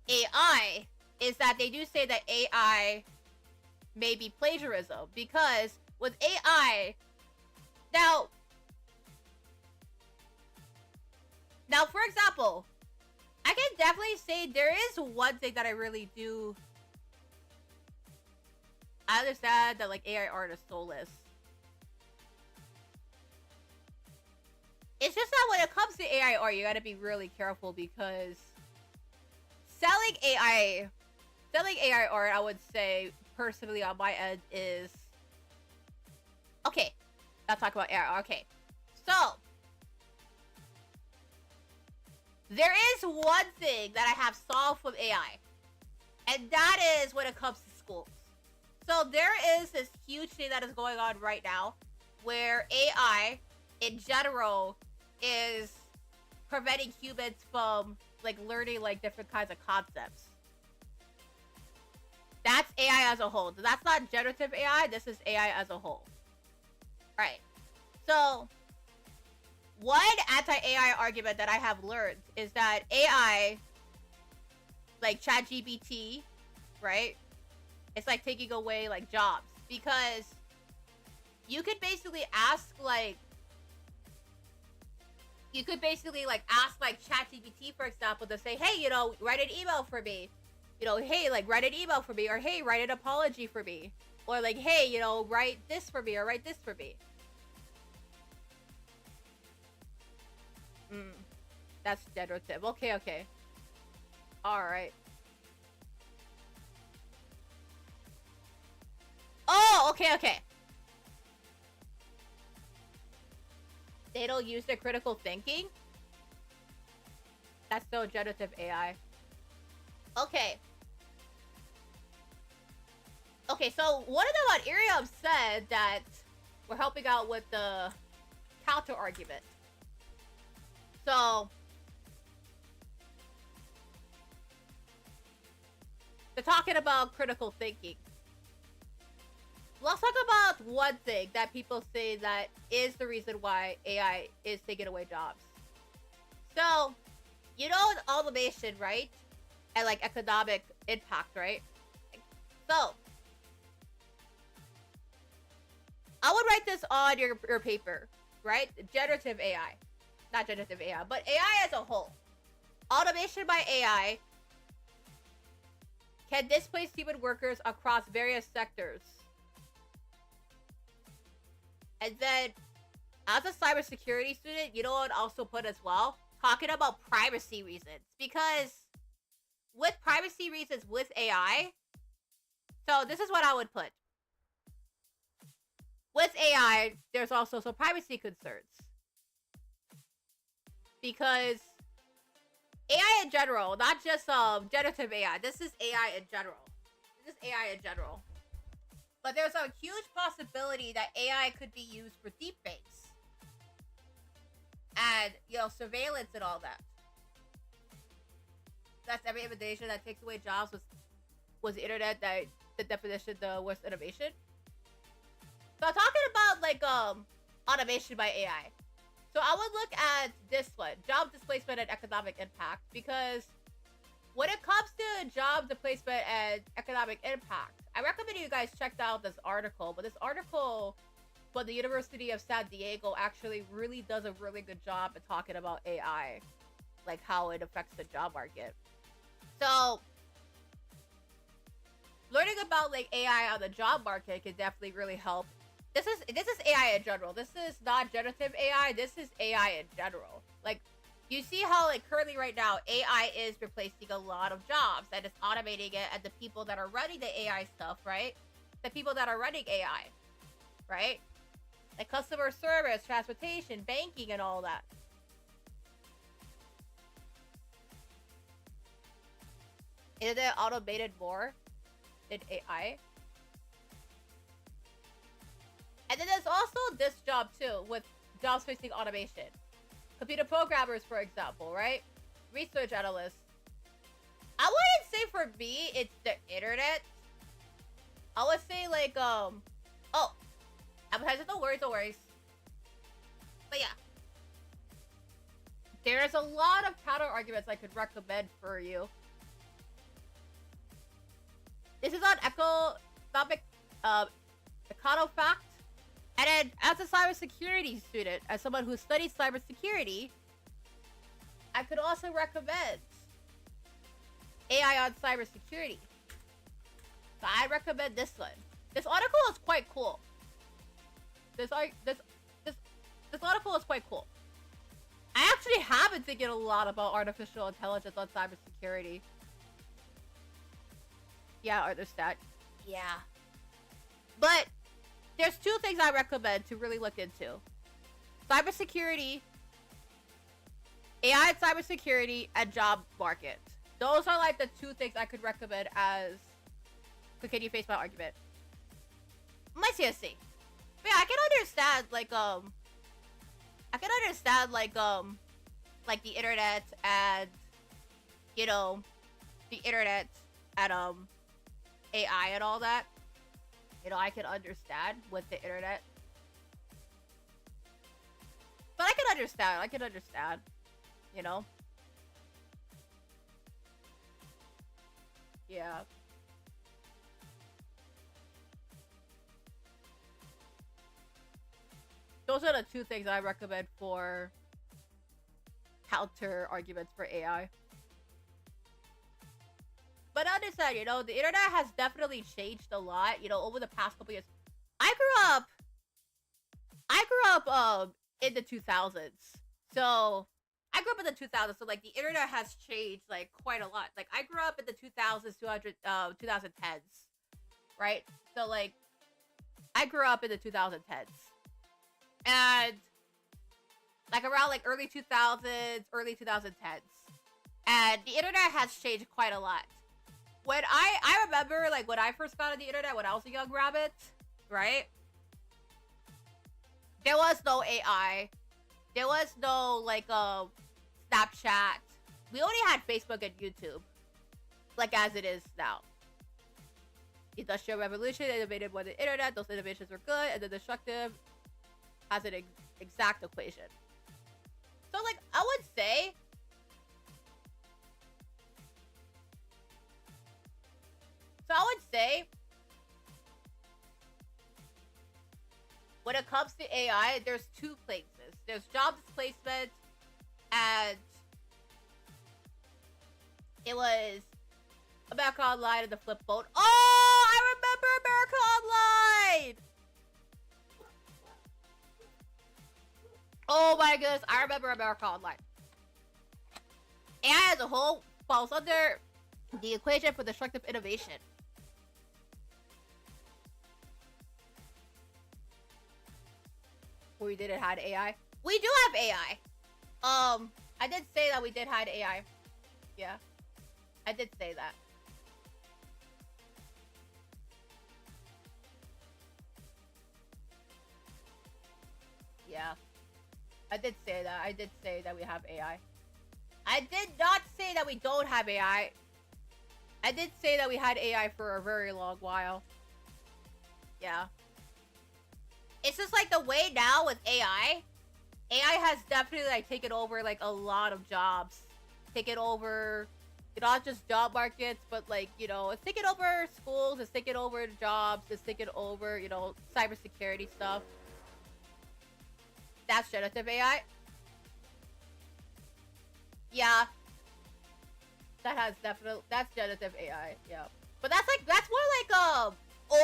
AI is that they do say that AI may be plagiarism, because with AI, now, for example, I can definitely say there is one thing that I really do. I understand that like AI art is soulless. It's just that when it comes to AI art, you gotta be really careful because selling AI art, I would say personally on my end is okay. Let's talk about AI. Okay, so there is one thing that I have solved with AI, and that is when it comes to schools. So there is this huge thing that is going on right now where AI in general is preventing humans from like learning like different kinds of concepts. That's AI as a whole. That's not generative AI. This is AI as a whole. Right. So one anti-AI argument that I have learned is that AI, like ChatGPT, right? It's like taking away like jobs because you could basically ask like ChatGPT, for example, to say, hey, write an email for me. Hey, like write an email for me, or hey, write an apology for me, or like, hey, write this for me, or write this for me. That's generative. Okay. All right. Oh, okay. They don't use their critical thinking? That's no generative AI. Okay. Okay, so one of them on Irium said that we're helping out with the counter argument. So they're talking about critical thinking. Let's talk about one thing that people say that is the reason why AI is taking away jobs. So, automation, right? And like economic impact, right? So, I would write this on your paper, right? Generative AI. Not generative AI, but AI as a whole. Automation by AI can displace human workers across various sectors. And then, as a cybersecurity student, you know what I'd also put as well? Talking about privacy reasons. Because with privacy reasons with AI, so this is what I would put. With AI, there's also some privacy concerns. Because AI in general, not just generative AI, this is AI in general. But there's a huge possibility that AI could be used for deepfakes. And, surveillance and all that. That's every innovation that takes away jobs was the internet, that the definition, the worst innovation. So I'm talking about like automation by AI. So I would look at this one, job displacement and economic impact, because when it comes to job displacement and economic impact, I recommend you guys check out this article. But this article from the University of San Diego actually really does a really good job at talking about AI, like how it affects the job market. So learning about like AI on the job market can definitely really help. This is AI in general. This is not generative AI. This is AI in general. Like, you see how like currently right now AI is replacing a lot of jobs and it's automating it, and the people that are running the AI stuff, right? The people that are running AI, right? Like customer service, transportation, banking, and all that. Is it automated more than AI? And then there's also this job too, with jobs facing automation. Computer programmers, for example, right? Research analysts. I wouldn't say for me it's the internet. I would say like advertising, no worries. But yeah. There's a lot of counter arguments I could recommend for you. This is on economic econofact. And then, as a cybersecurity student, as someone who studies cybersecurity, I could also recommend AI on cybersecurity. So I recommend this one. This article is quite cool. This article is quite cool. been thinking a lot about artificial intelligence on cybersecurity. Yeah, Arthur. Yeah. But there's two things I recommend to really look into. Cybersecurity, AI and cybersecurity, and job market. Those are like the two things I could recommend as... Can you face my argument? My CSC. But yeah, I can understand, like the internet and, you know, the internet and, AI and all that. You know, I can understand with the internet. But I can understand, you know? Yeah. Those are the two things I recommend for counter arguments for AI. But understand, you know, the internet has definitely changed a lot, you know, over the past couple years. I grew up in the 2000s. So, I grew up in the 2000s, so, like, the internet has changed, like, quite a lot. Like, I grew up in the 2000s, 2010s, right? So, like, I grew up in the 2010s. And, like, around, like, early 2000s, early 2010s. And the internet has changed quite a lot. When I remember, like, when I first got on the internet, when I was a young rabbit, right? There was no AI. There was no, like, Snapchat. We only had Facebook and YouTube. Like, as it is now. The Industrial Revolution innovated more than the internet. Those innovations were good, and the destructive has an exact equation. So, like, I would say... when it comes to AI, there's two places. There's job displacement, and it was America Online and the flip phone. Oh, I remember America Online! Oh my goodness, I remember America Online. AI as a whole falls under the equation for destructive innovation. We didn't hide AI. We do have AI. I did say that we did hide AI. Yeah. I did say that. Yeah. I did say that. I did say that we have AI. I did not say that we don't have AI. I did say that we had AI for a very long while. Yeah. It's just like the way now with AI has definitely like taken over like a lot of jobs. Taken over, not just job markets, but like, you know, it's taken over schools, it's taken over jobs, it's taken over, you know, cybersecurity stuff. That's generative AI. Yeah. That's generative AI, yeah. But that's more like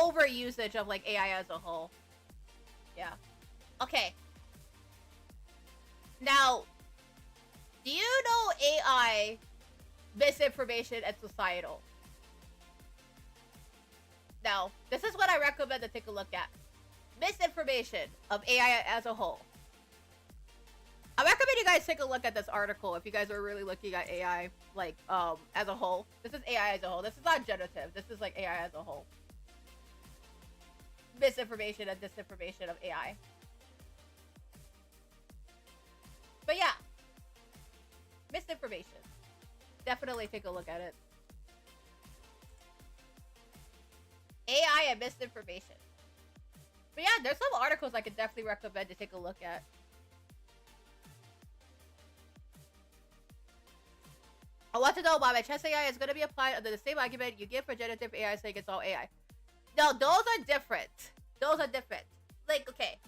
over usage of like AI as a whole. Yeah. Okay. Now, do you know AI misinformation and societal? Now, this is what I recommend to take a look at. Misinformation of AI as a whole. I recommend you guys take a look at this article if you guys are really looking at AI, like, as a whole. This is AI as a whole. This is not generative. This is, like, AI as a whole. Misinformation and disinformation of AI. But yeah. Misinformation. Definitely take a look at it. AI and misinformation. But yeah, there's some articles I could definitely recommend to take a look at. I want to know why my chess AI is going to be applied under the same argument you give for generative AI saying it's all AI. No, those are different. Those are different. Like, okay.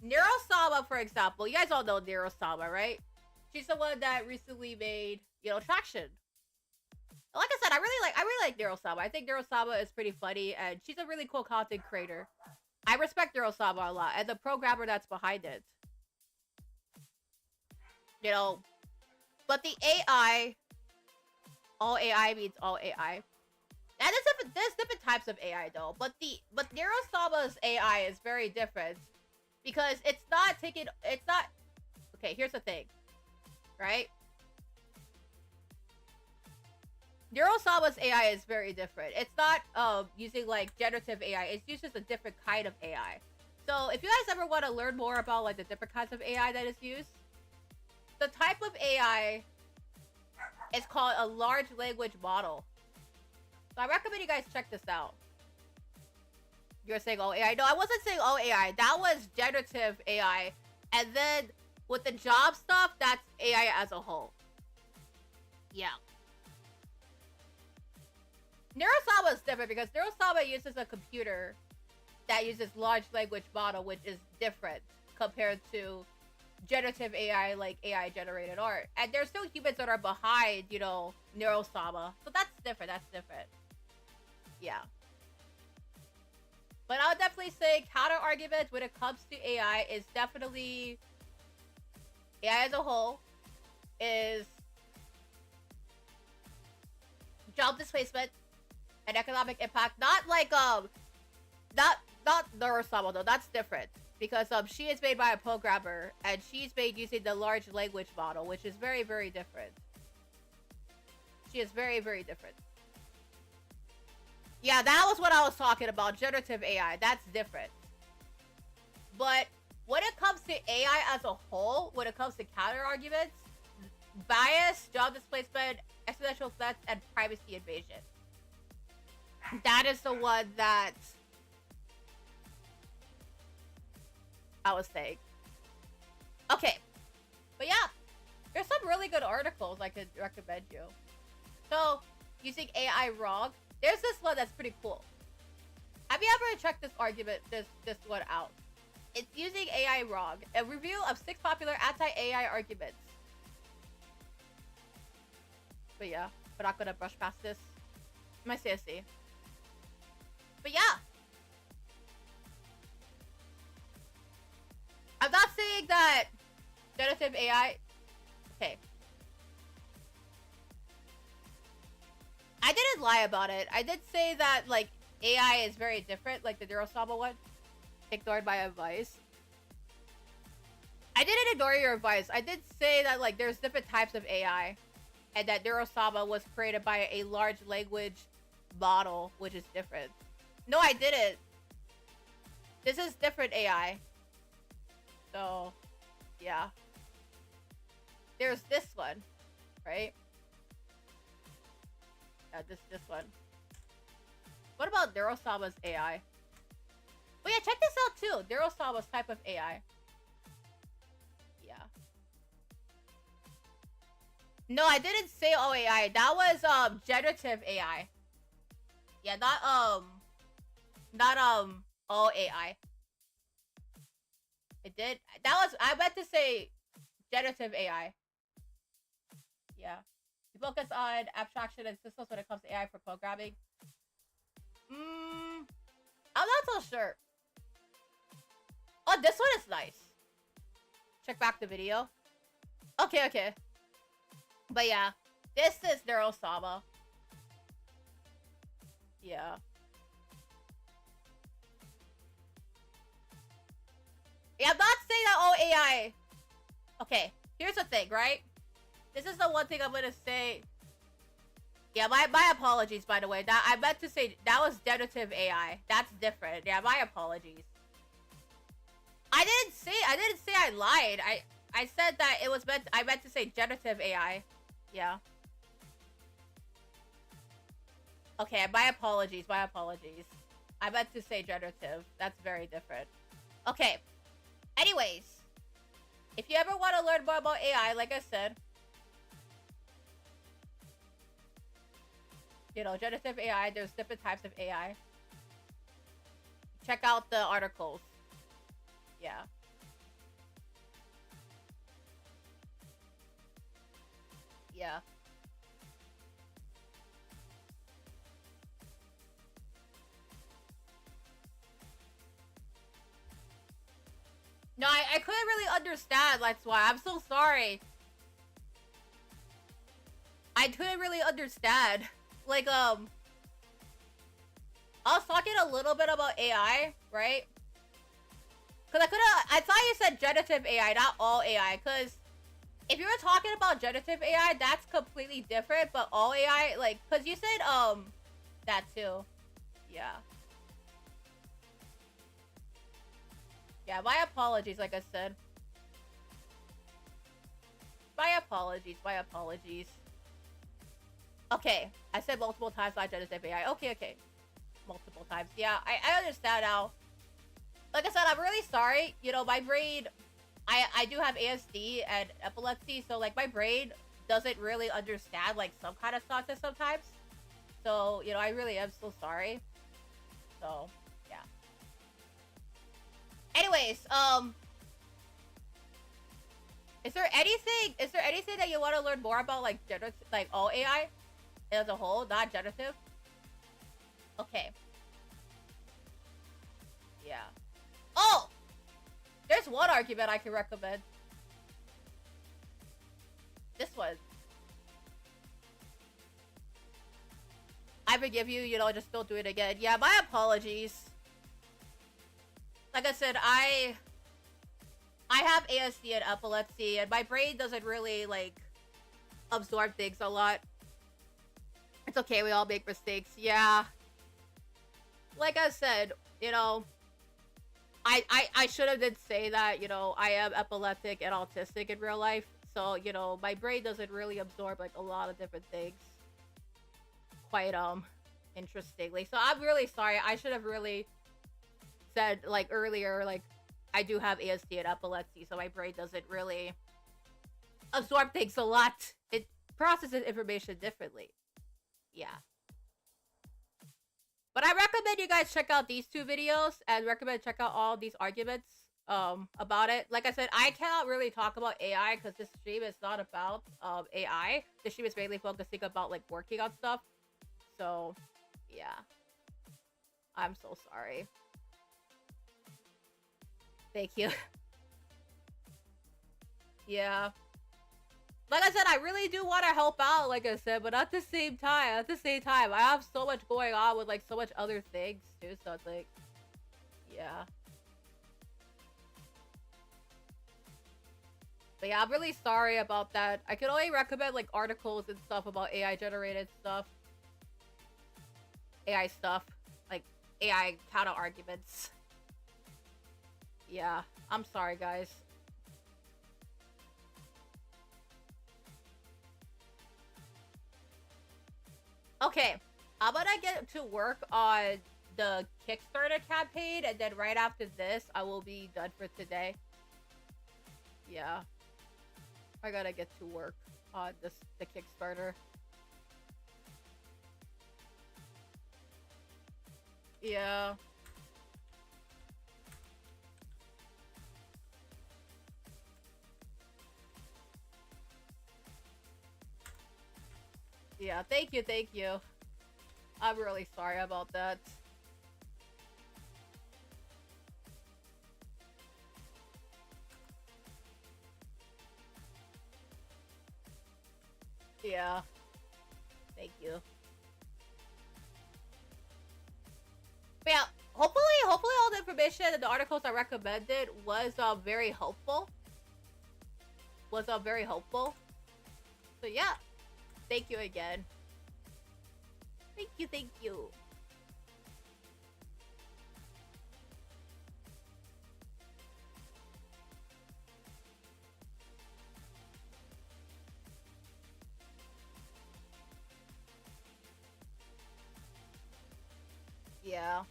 Neurosama, for example. You guys all know Neurosama, right? She's the one that recently made, you know, Traction. Like I said, I really like Neurosama. I think Neurosama is pretty funny, and she's a really cool content creator. I respect Neurosama a lot, and the programmer that's behind it. You know, But the AI, all AI means all AI. And there's different types of AI though. But Neurosama's AI is very different because it's not. Okay, here's the thing, right? Neurosama's AI is very different. It's not using like generative AI. It uses a different kind of AI. So if you guys ever want to learn more about like the different kinds of AI that is used, the type of AI is called a large language model. So I recommend you guys check this out. You're saying all AI. No, I wasn't saying all AI. That was generative AI. And then with the job stuff, that's AI as a whole. Yeah. Neurosama is different because Neurosama uses a computer that uses large language model, which is different compared to generative AI, like AI generated art. And there's still humans that are behind, you know, Neurosama. So that's different. That's different. Yeah. But I would definitely say counter arguments when it comes to AI is definitely AI as a whole is job displacement and economic impact. Not like not Neurosama though. That's different because she is made by a programmer and she's made using the large language model, which is very, very different. She is very, very different. Yeah, that was what I was talking about. Generative AI. That's different. But when it comes to AI as a whole, when it comes to counter arguments, bias, job displacement, existential threats, and privacy invasion. That is the one that I was saying. Okay. But yeah, there's some really good articles I could recommend you. So, using AI wrong, there's this one that's pretty cool. Have you ever checked this argument, this one out? It's using AI wrong. A review of 6 popular anti-AI arguments. But yeah, we're not gonna brush past this. My CSC. But yeah. I'm not saying that generative AI... Okay. I didn't lie about it. I did say that, like, AI is very different, like the Neurosama one. Ignored my advice. I didn't ignore your advice. I did say that, like, there's different types of AI. And that Neurosama was created by a large language model, which is different. No, I didn't. This is different AI. So, yeah. There's this one, right? Yeah, this one. What about Neurosama's AI? Oh yeah, check this out too. Neurosama's type of AI. Yeah. No, I didn't say all AI. That was generative AI. Yeah, not all AI. It did. I meant to say generative AI. Yeah. We focus on abstraction and systems when it comes to AI for programming. I'm not so sure. Oh, this one is nice. Check back the video. Okay. But yeah, this is Neurosama. Yeah. Yeah, I'm not saying that all AI... Okay, here's the thing, right? This is the one thing I'm gonna say. Yeah, my apologies, by the way. That I meant to say that was generative AI. That's different. Yeah, my apologies. I didn't say I lied. I said that it was I meant to say generative AI. Yeah. Okay, my apologies. I meant to say generative. That's very different. Okay. Anyways, if you ever want to learn more about AI, like I said, you know, generative AI, there's different types of AI. Check out the articles. Yeah. Yeah. No, I couldn't really understand. That's why. I'm so sorry. I couldn't really understand. Like, I was talking a little bit about AI, right? Because I thought you said generative AI, not all AI. Because if you were talking about generative AI, that's completely different. But all AI, like, because you said, that too. Yeah. Yeah, my apologies, like I said. My apologies, my apologies. Okay, I said multiple times not generative AI. Okay. Multiple times. Yeah, I understand now. Like I said, I'm really sorry. You know, my brain, I do have ASD and epilepsy, so like my brain doesn't really understand like some kind of stuff sometimes. So, you know, I really am so sorry. So, yeah. Anyways, is there anything that you want to learn more about, like like all AI as a whole, not generative? Okay. Yeah. Oh! There's one argument I can recommend. This one. I forgive you, you know, just don't do it again. Yeah, my apologies. Like I said, I have ASD and epilepsy, and my brain doesn't really, like, absorb things a lot. It's okay, we all make mistakes. Yeah. Like I said, you know, I should have did say that, you know, I am epileptic and autistic in real life. So, you know, my brain doesn't really absorb, like, a lot of different things. Quite, interestingly. So I'm really sorry. I should have really said, like, earlier, like, I do have ASD and epilepsy, so my brain doesn't really absorb things a lot. It processes information differently. Yeah. But I recommend you guys check out these two videos and recommend check out all these arguments about it. Like I said, I cannot really talk about AI because this stream is not about AI. This stream is mainly focusing about like working on stuff. So, yeah. I'm so sorry. Thank you. Yeah. Like I said, I really do want to help out, like I said, but at the same time, I have so much going on with, like, so much other things, too, so it's like, yeah. But yeah, I'm really sorry about that. I can only recommend, like, articles and stuff about AI-generated stuff. AI stuff. Like, AI counter-arguments. Yeah, I'm sorry, guys. Okay, I'm gonna get to work on the Kickstarter campaign, and then right after this, I will be done for today. Yeah. I gotta get to work on the Kickstarter. Yeah. Yeah, thank you. I'm really sorry about that. Yeah. Thank you. But yeah, hopefully all the information and the articles I recommended was very helpful. So yeah. Thank you again. Thank you. Yeah.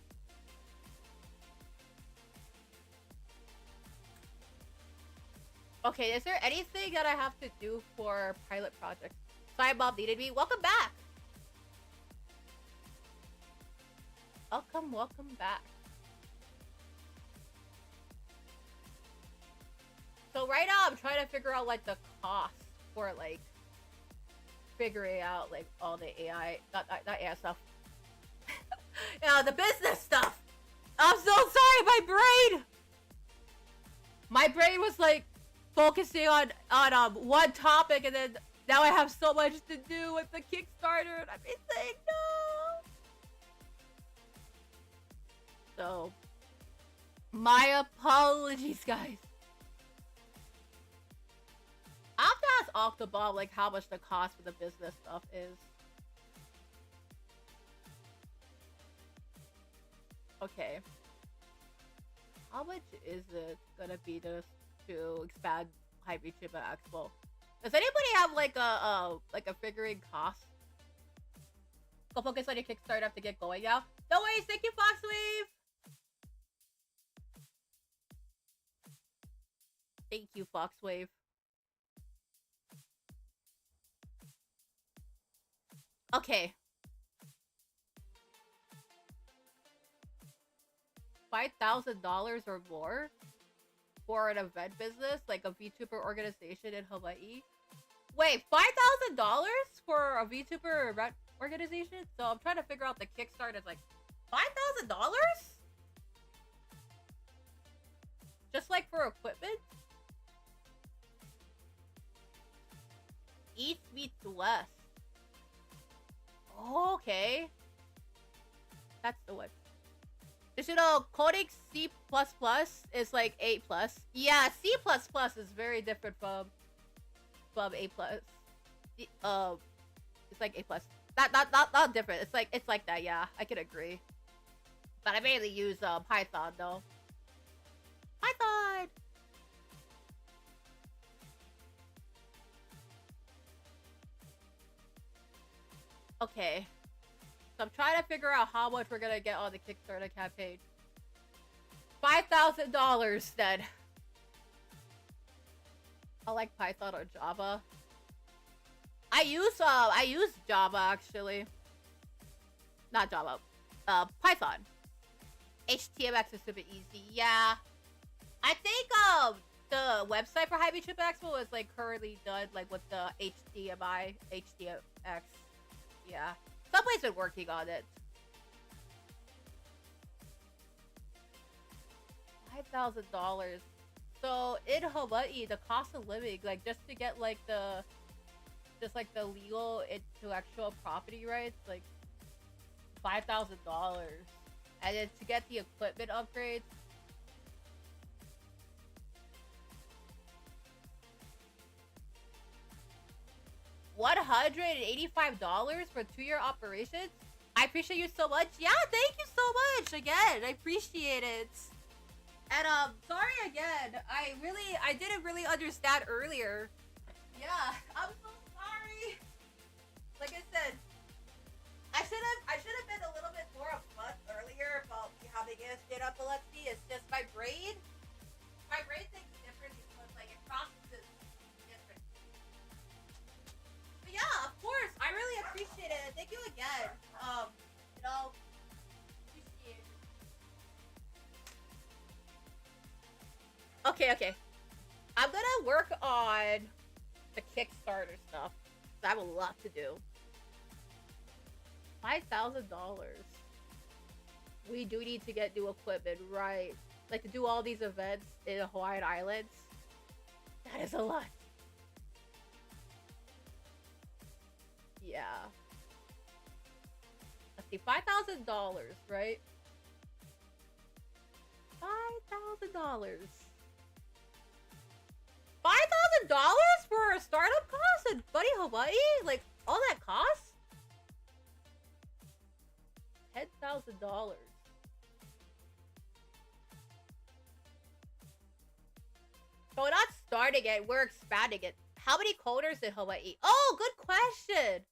Okay, is there anything that I have to do for pilot projects? Sorry, Bob needed me. Welcome back. Welcome back. So right now I'm trying to figure out like the cost for like figuring out like all the AI, not AI stuff. Yeah, the business stuff. I'm so sorry, my brain was like focusing on one topic, and then Now I have so much to do with the Kickstarter, and I've been saying no. So, my apologies, guys. I have to ask Octobob, like, how much the cost for the business stuff is. Okay. How much is it gonna be to expand High VTuber Expo? Does anybody have like a figurine cost? Go focus on your Kickstarter to get going, yeah? No worries, thank you, Foxwave! Thank you, Foxwave. Okay. $5,000 or more for an event business, like a VTuber organization in Hawaii. Wait, $5,000 for a VTuber event organization? So I'm trying to figure out the Kickstarter. It's like $5,000? Just like for equipment? East meets West. Okay. That's the one. Did you know coding C++ is like A+? Yeah, C++ is very different from A+. It's like A+. Not different. It's like that, yeah. I can agree. But I mainly use Python though. Python! Okay. So I'm trying to figure out how much we're gonna get on the Kickstarter campaign. $5,000 then. I like Python or Java. I use Java actually. Not Java. Python. HTMX is super easy. Yeah. I think the website for High VTuber Expo is like currently done like with the HTMX. Yeah. Somebody's been working on it. $5,000. So in Hawaii, the cost of living, like just to get like the legal intellectual property rights, like $5,000, and then to get the equipment upgrades. $185 for 2-year operations? I appreciate you so much. Yeah, thank you so much again. I appreciate it. And sorry again. I didn't really understand earlier. Yeah, I'm so sorry. Like I said, I should have been a little bit more upfront earlier about having it get epilepsy. It's just my brain thinks differently, so it's like it processes different. But yeah, of course, I really appreciate it. Thank you again. Appreciate it. Okay. I'm gonna work on the Kickstarter stuff. I have a lot to do. $5,000. We do need to get new equipment, right? Like to do all these events in the Hawaiian Islands. That is a lot. Yeah. Let's see, $5,000, right? $5,000. $5,000 for a startup cost in Buddy Hawaii? Like, all that costs? $10,000. So we're not starting it, we're expanding it. How many coders in Hawaii? Oh, good question!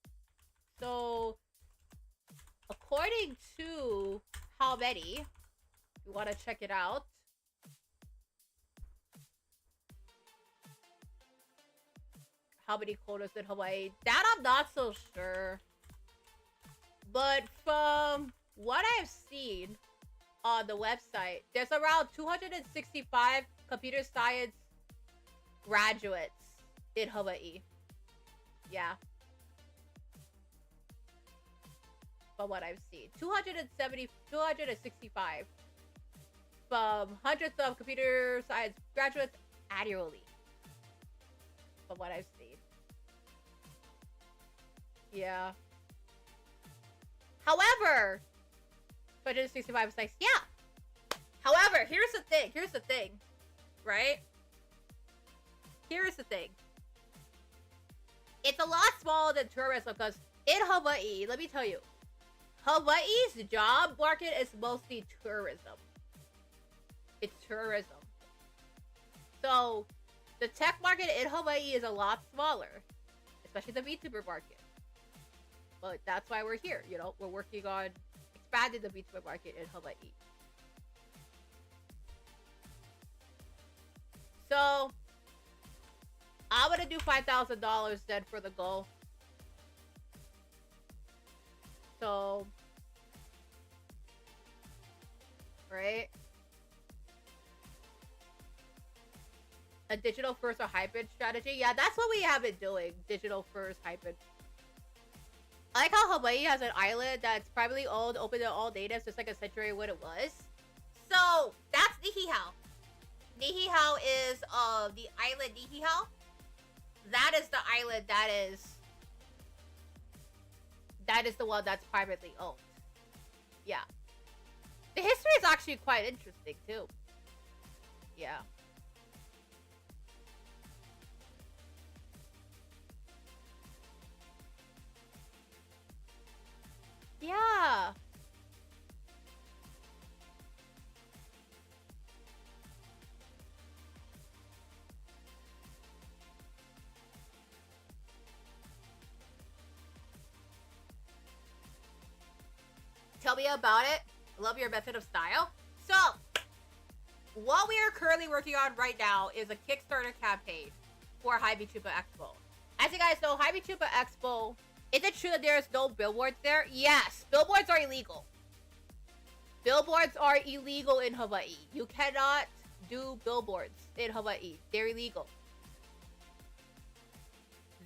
So, according to how many, you want to check it out. How many coders in Hawaii? That I'm not so sure. But from what I've seen on the website, there's around 265 computer science graduates in Hawaii. Yeah. From what I've seen. 265 from hundreds of computer science graduates annually. From what I've seen. Yeah. However, 265 is nice. Yeah. However, here's the thing. Right? Here's the thing. It's a lot smaller than tourism because in Hawaii, let me tell you, Hawaii's job market is mostly tourism. It's tourism. So, the tech market in Hawaii is a lot smaller, especially the VTuber market. But that's why we're here, you know? We're working on expanding the VTuber market in Hawaii. So, I'm gonna do $5,000 then for the goal. So, right? A digital first or hybrid strategy. Yeah, that's what we have been doing. Digital first, hybrid. I like how Hawaii has an island that's privately owned, open to all natives, just like a century what it was. So, that's Nihihau. Nihihau is the island Nihihau. That is the island that is the one that's privately owned. Yeah. The history is actually quite interesting too. Yeah. Yeah. Tell me about it. I love your method of style. So, what we are currently working on right now is a Kickstarter campaign for High VTuber Expo. As you guys know, High VTuber Expo, is it true that there's no billboards there? Yes, billboards are illegal. Billboards are illegal in Hawaii. You cannot do billboards in Hawaii. They're illegal.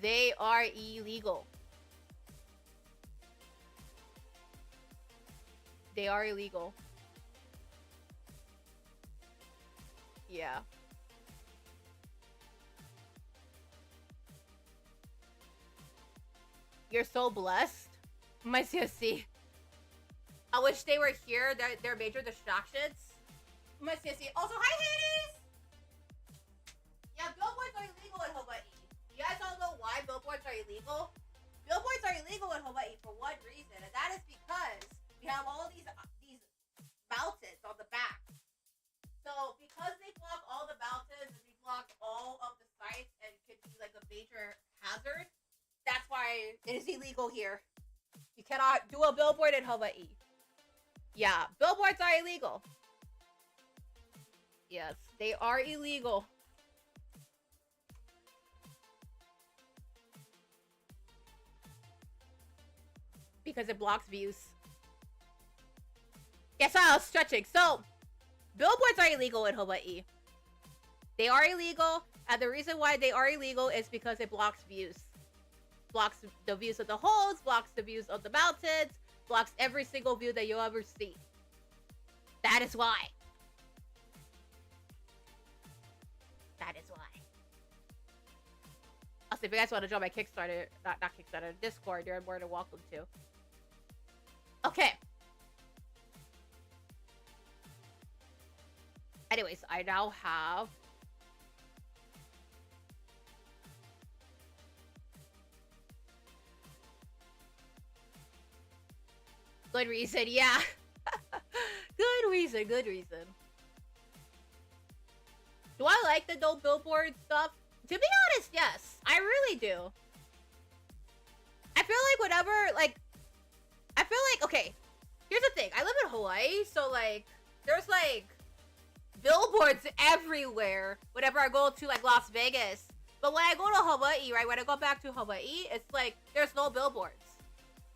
They are illegal. They are illegal. Yeah. You're so blessed. My CSC. I wish they were here. They're major distractions. My CSC. Also, hi, Hades! Yeah, billboards are illegal in Hawaii. You guys all know why billboards are illegal? Billboards are illegal in Hawaii for one reason, and that is because we have all these mountains on the back. So because they block all the mountains and they block all of the sites and could be like a major hazard, that's why it is illegal here. You cannot do a billboard in Hawaii. Yeah, billboards are illegal. Yes, they are illegal. Because it blocks views. Yes, I was stretching. So, billboards are illegal in Hawaii. They are illegal, and the reason why they are illegal is because it blocks views. Blocks the views of the holes, blocks the views of the mountains, blocks every single view that you'll ever see. That is why. That is why. Also, if you guys want to join my Kickstarter, not Kickstarter, Discord, you're more than welcome to. Okay. Anyways, I now have... Good reason, yeah. Good reason. Do I like the no billboard stuff? To be honest, yes. I really do. I feel like whenever, okay, here's the thing. I live in Hawaii, so, there's, billboards everywhere whenever I go to, Las Vegas. But when I go to Hawaii, right, when I go back to Hawaii, it's, there's no billboards.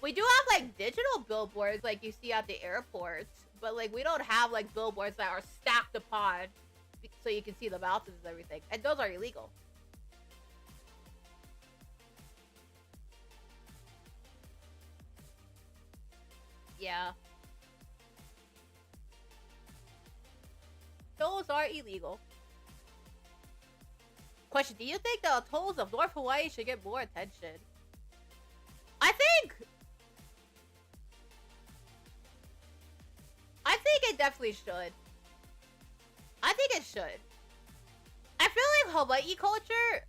We do have, digital billboards, you see at the airport. But, we don't have, billboards that are stacked upon so you can see the mountains and everything. And those are illegal. Yeah. Those are illegal. Question, do you think the atolls of North Hawaii should get more attention? I think it definitely should. I think it should. I feel like Hawaii culture,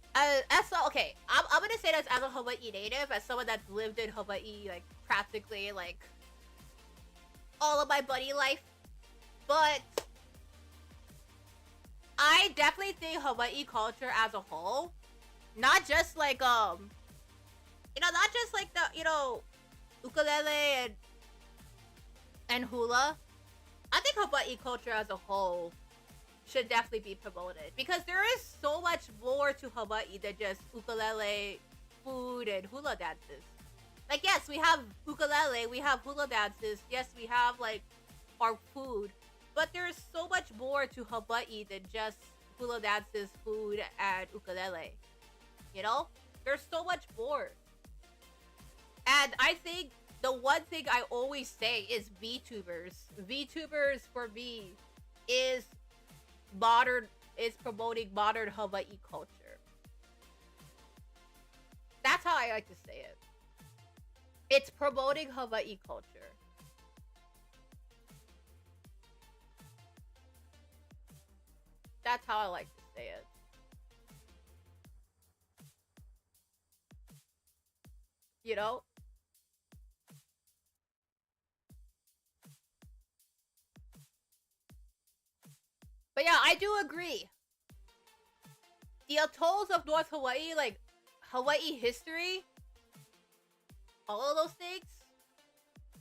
okay, I'm gonna say this as a Hawaii native, as someone that's lived in Hawaii, like, practically, like, all of my buddy life, but I definitely think Hawaii culture as a whole, not just, like, not just, like, the, ukulele and hula. I think Hawaii culture as a whole should definitely be promoted, because there is so much more to Hawaii than just ukulele, food, and hula dances. Like, yes, we have ukulele, we have hula dances, yes, we have, like, our food, but there's so much more to Hawaii than just hula dances, food, and ukulele. You know? There's so much more. And I think the one thing I always say is VTubers. VTubers, for me, is promoting modern Hawaii culture. That's how I like to say it. It's promoting Hawaii culture. That's how I like to say it. You know? But yeah, I do agree. The atolls of North Hawaii, like, Hawaii history, all of those things,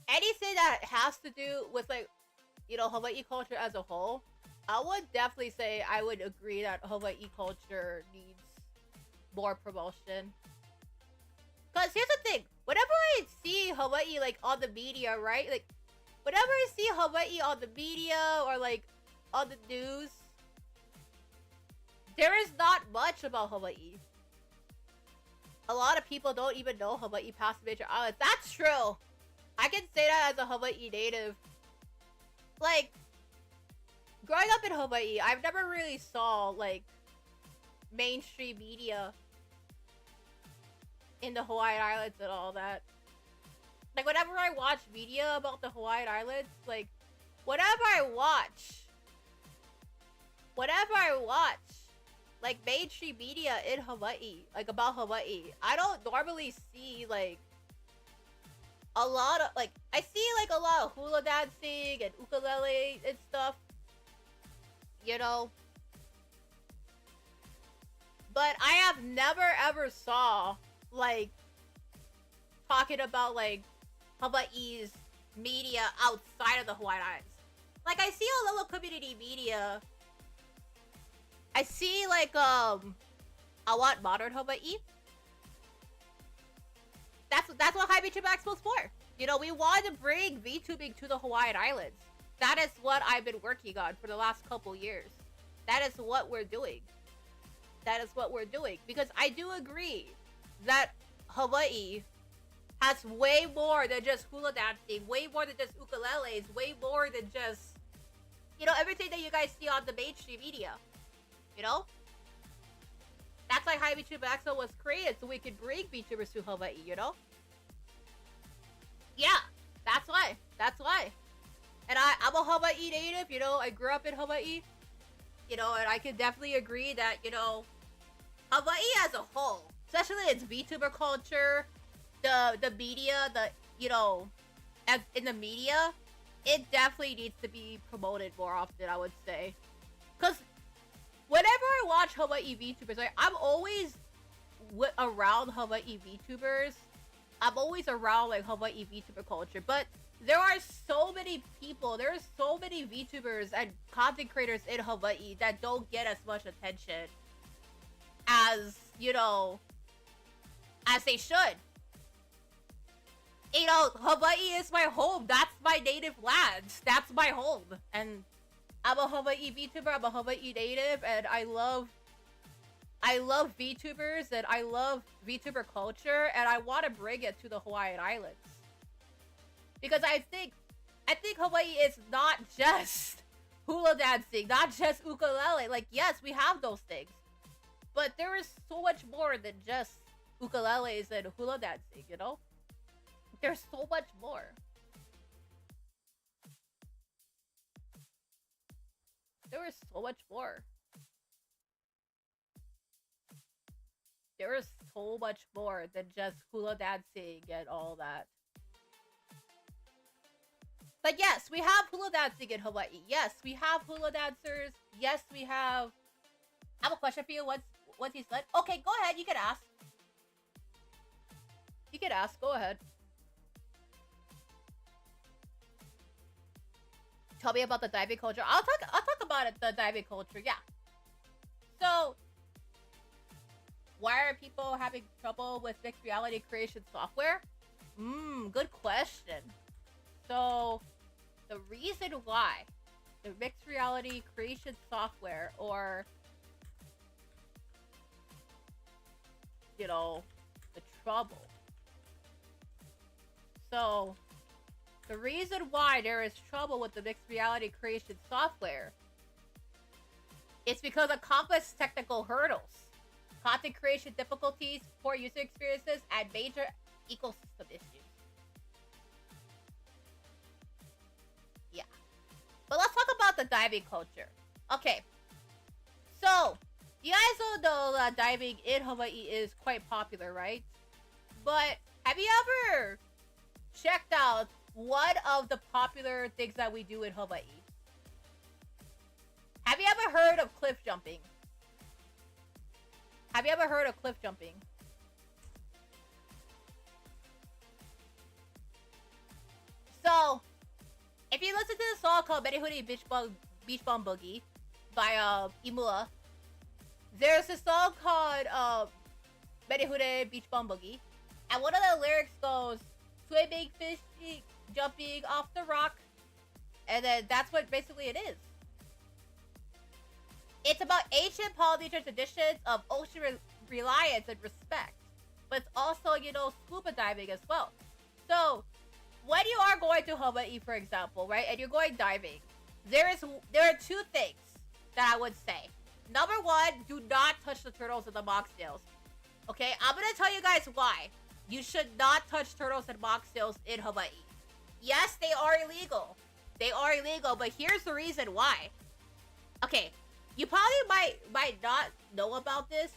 anything that has to do with, like, Hawaii culture as a whole, I would definitely say I would agree that Hawaii culture needs more promotion. Because here's the thing, whenever I see Hawaii, like, on the media, right? Like, whenever I see Hawaii on the media or, like, on the news, there is not much about Hawaii. A lot of people don't even know Hawaii past major islands. That's true. I can say that as a Hawaii native. Like, growing up in Hawaii, I've never really saw, like, mainstream media in the Hawaiian Islands and all that. Like, whenever I watch media about the Hawaiian Islands, like, whenever I watch, like, mainstream media in Hawaii, like, about Hawaii, I don't normally see, like, a lot of, like, I see, like, a lot of hula dancing and ukulele and stuff, but I have never ever saw, like, talking about, like, Hawaii's media outside of the Hawaiian Islands. Like, I see a little community media. I see, like, I want modern Hawaii. That's what High VTuber Expo's for. We want to bring VTubing to the Hawaiian Islands. That is what I've been working on for the last couple years. That is what we're doing. Because I do agree that Hawaii has way more than just hula dancing, way more than just ukuleles, way more than just, everything that you guys see on the mainstream media. That's why High VTuber Expo was created, so we could bring VTubers to Hawaii, Yeah, that's why. And I'm a Hawaii native, I grew up in Hawaii, and I can definitely agree that, Hawaii as a whole, especially its VTuber culture, the media, as in the media, it definitely needs to be promoted more often, I would say. Because whenever I watch Hawaii VTubers, like, I'm always around Hawaii VTubers. I'm always around, like, Hawaii VTuber culture. But there are so many people, there are so many VTubers and content creators in Hawaii that don't get as much attention as, as they should. Hawaii is my home. That's my native land. That's my home. And I'm a Hawaii VTuber, I'm a Hawaii native, and I love VTubers, and I love VTuber culture, and I want to bring it to the Hawaiian Islands. Because I think Hawaii is not just hula dancing, not just ukulele. Like, yes, we have those things, but there is so much more than just ukuleles and hula dancing, There's so much more. There is so much more. There is so much more than just hula dancing and all that. But yes, we have hula dancing in Hawaii. Yes, we have hula dancers. Yes, we have... I have a question for you once he's done. Okay, go ahead. You can ask. You can ask. Go ahead. Tell me about the diving culture. I'll talk about it, the diving culture. Yeah. So, why are people having trouble with mixed reality creation software? Good question. So, the reason why the mixed reality creation software, or, you know, the trouble. So, the reason why there is trouble with the mixed reality creation software is because of complex technical hurdles, content creation difficulties, poor user experiences, and major ecosystem issues. Yeah. But let's talk about the diving culture. Okay. So, you guys all know that diving in Hawaii is quite popular, right? But have you ever checked out one of the popular things that we do in Hawaii? Have you ever heard of cliff jumping? Have you ever heard of cliff jumping? So, if you listen to the song called Merihuri Beach Bum Boogie by Imua, there's a song called Merihuri Beach Bum Boogie, and one of the lyrics goes, "Swimming, fishing, jumping off the rock," and then that's what basically it is. It's about ancient Polynesian traditions of ocean reliance and respect, but it's also, you know, scuba diving as well. So, when you are going to Hawaii, for example, right, and you're going diving, there are two things that I would say. Number one, do not touch the turtles and the moxtails. Okay, I'm gonna tell you guys why you should not touch turtles and moxtails in Hawaii. Yes, they are illegal. They are illegal, but here's the reason why. Okay, you probably might not know about this.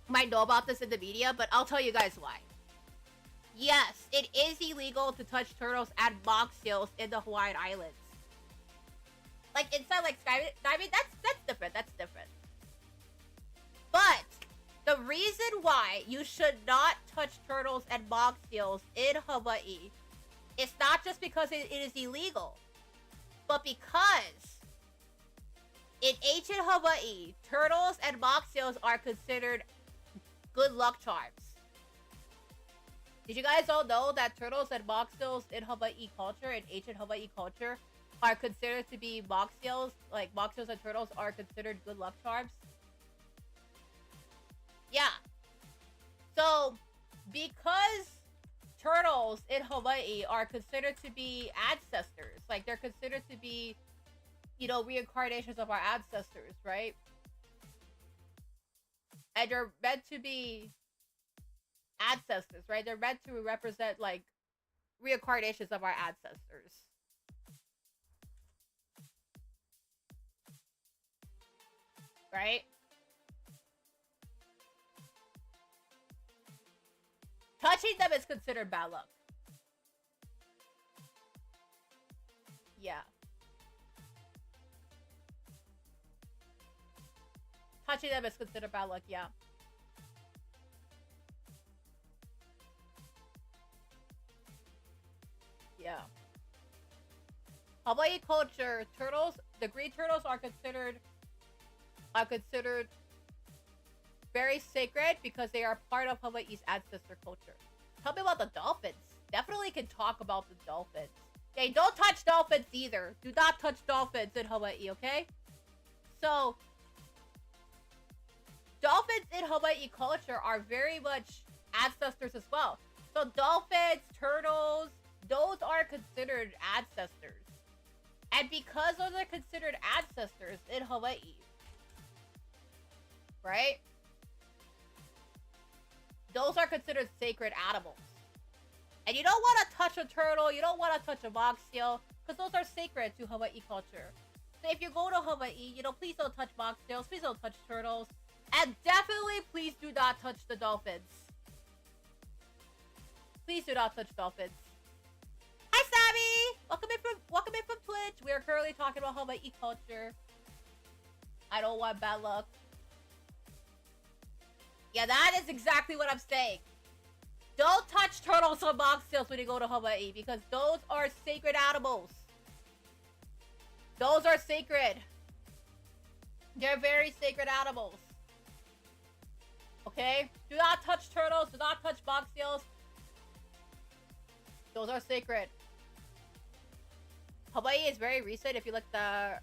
Might know about this in the media, but I'll tell you guys why. Yes, it is illegal to touch turtles and moxtails in the Hawaiian Islands. Like inside, like skydiving, that's different. That's different. But the reason why you should not touch turtles and moxtails in Hawaii is not just because it is illegal, but because in ancient Hawaii, turtles and moxtails are considered good luck charms. Did you guys all know that turtles and moxtails in Hawaii culture, in ancient Hawaii culture, are considered to be moxtails? Like, moxtails and turtles are considered good luck charms? Yeah. So, because turtles in Hawaii are considered to be ancestors, like, they're considered to be, you know, reincarnations of our ancestors, right? And they're meant to be ancestors, right? They're meant to represent, like, reincarnations of our ancestors. Right? Touching them is considered bad luck. Yeah. Touching them is considered bad luck, yeah. Yeah. Hawaii culture, turtles, the green turtles are considered very sacred because they are part of Hawaii's ancestor culture. Tell me about the dolphins. Definitely can talk about the dolphins. Okay, don't touch dolphins either. Do not touch dolphins in Hawaii, okay? So, dolphins in Hawaii culture are very much ancestors as well. So dolphins, turtles, those are considered ancestors. And because those are considered ancestors in Hawaii, right? Those are considered sacred animals. And you don't want to touch a turtle, you don't want to touch a box seal, because those are sacred to Hawaii culture. So if you go to Hawaii, please don't touch box seals, please don't touch turtles, and definitely please do not touch the dolphins. Please do not touch dolphins. Hi, Sammy! Welcome in from Twitch. We are currently talking about Hawaii culture. I don't want bad luck. Yeah, that is exactly what I'm saying. Don't touch turtles or box seals when you go to Hawaii, because those are sacred animals. Those are sacred. They're very sacred animals. Okay? Do not touch turtles. Do not touch box seals. Those are sacred. Hawaii is very recent. If you look the...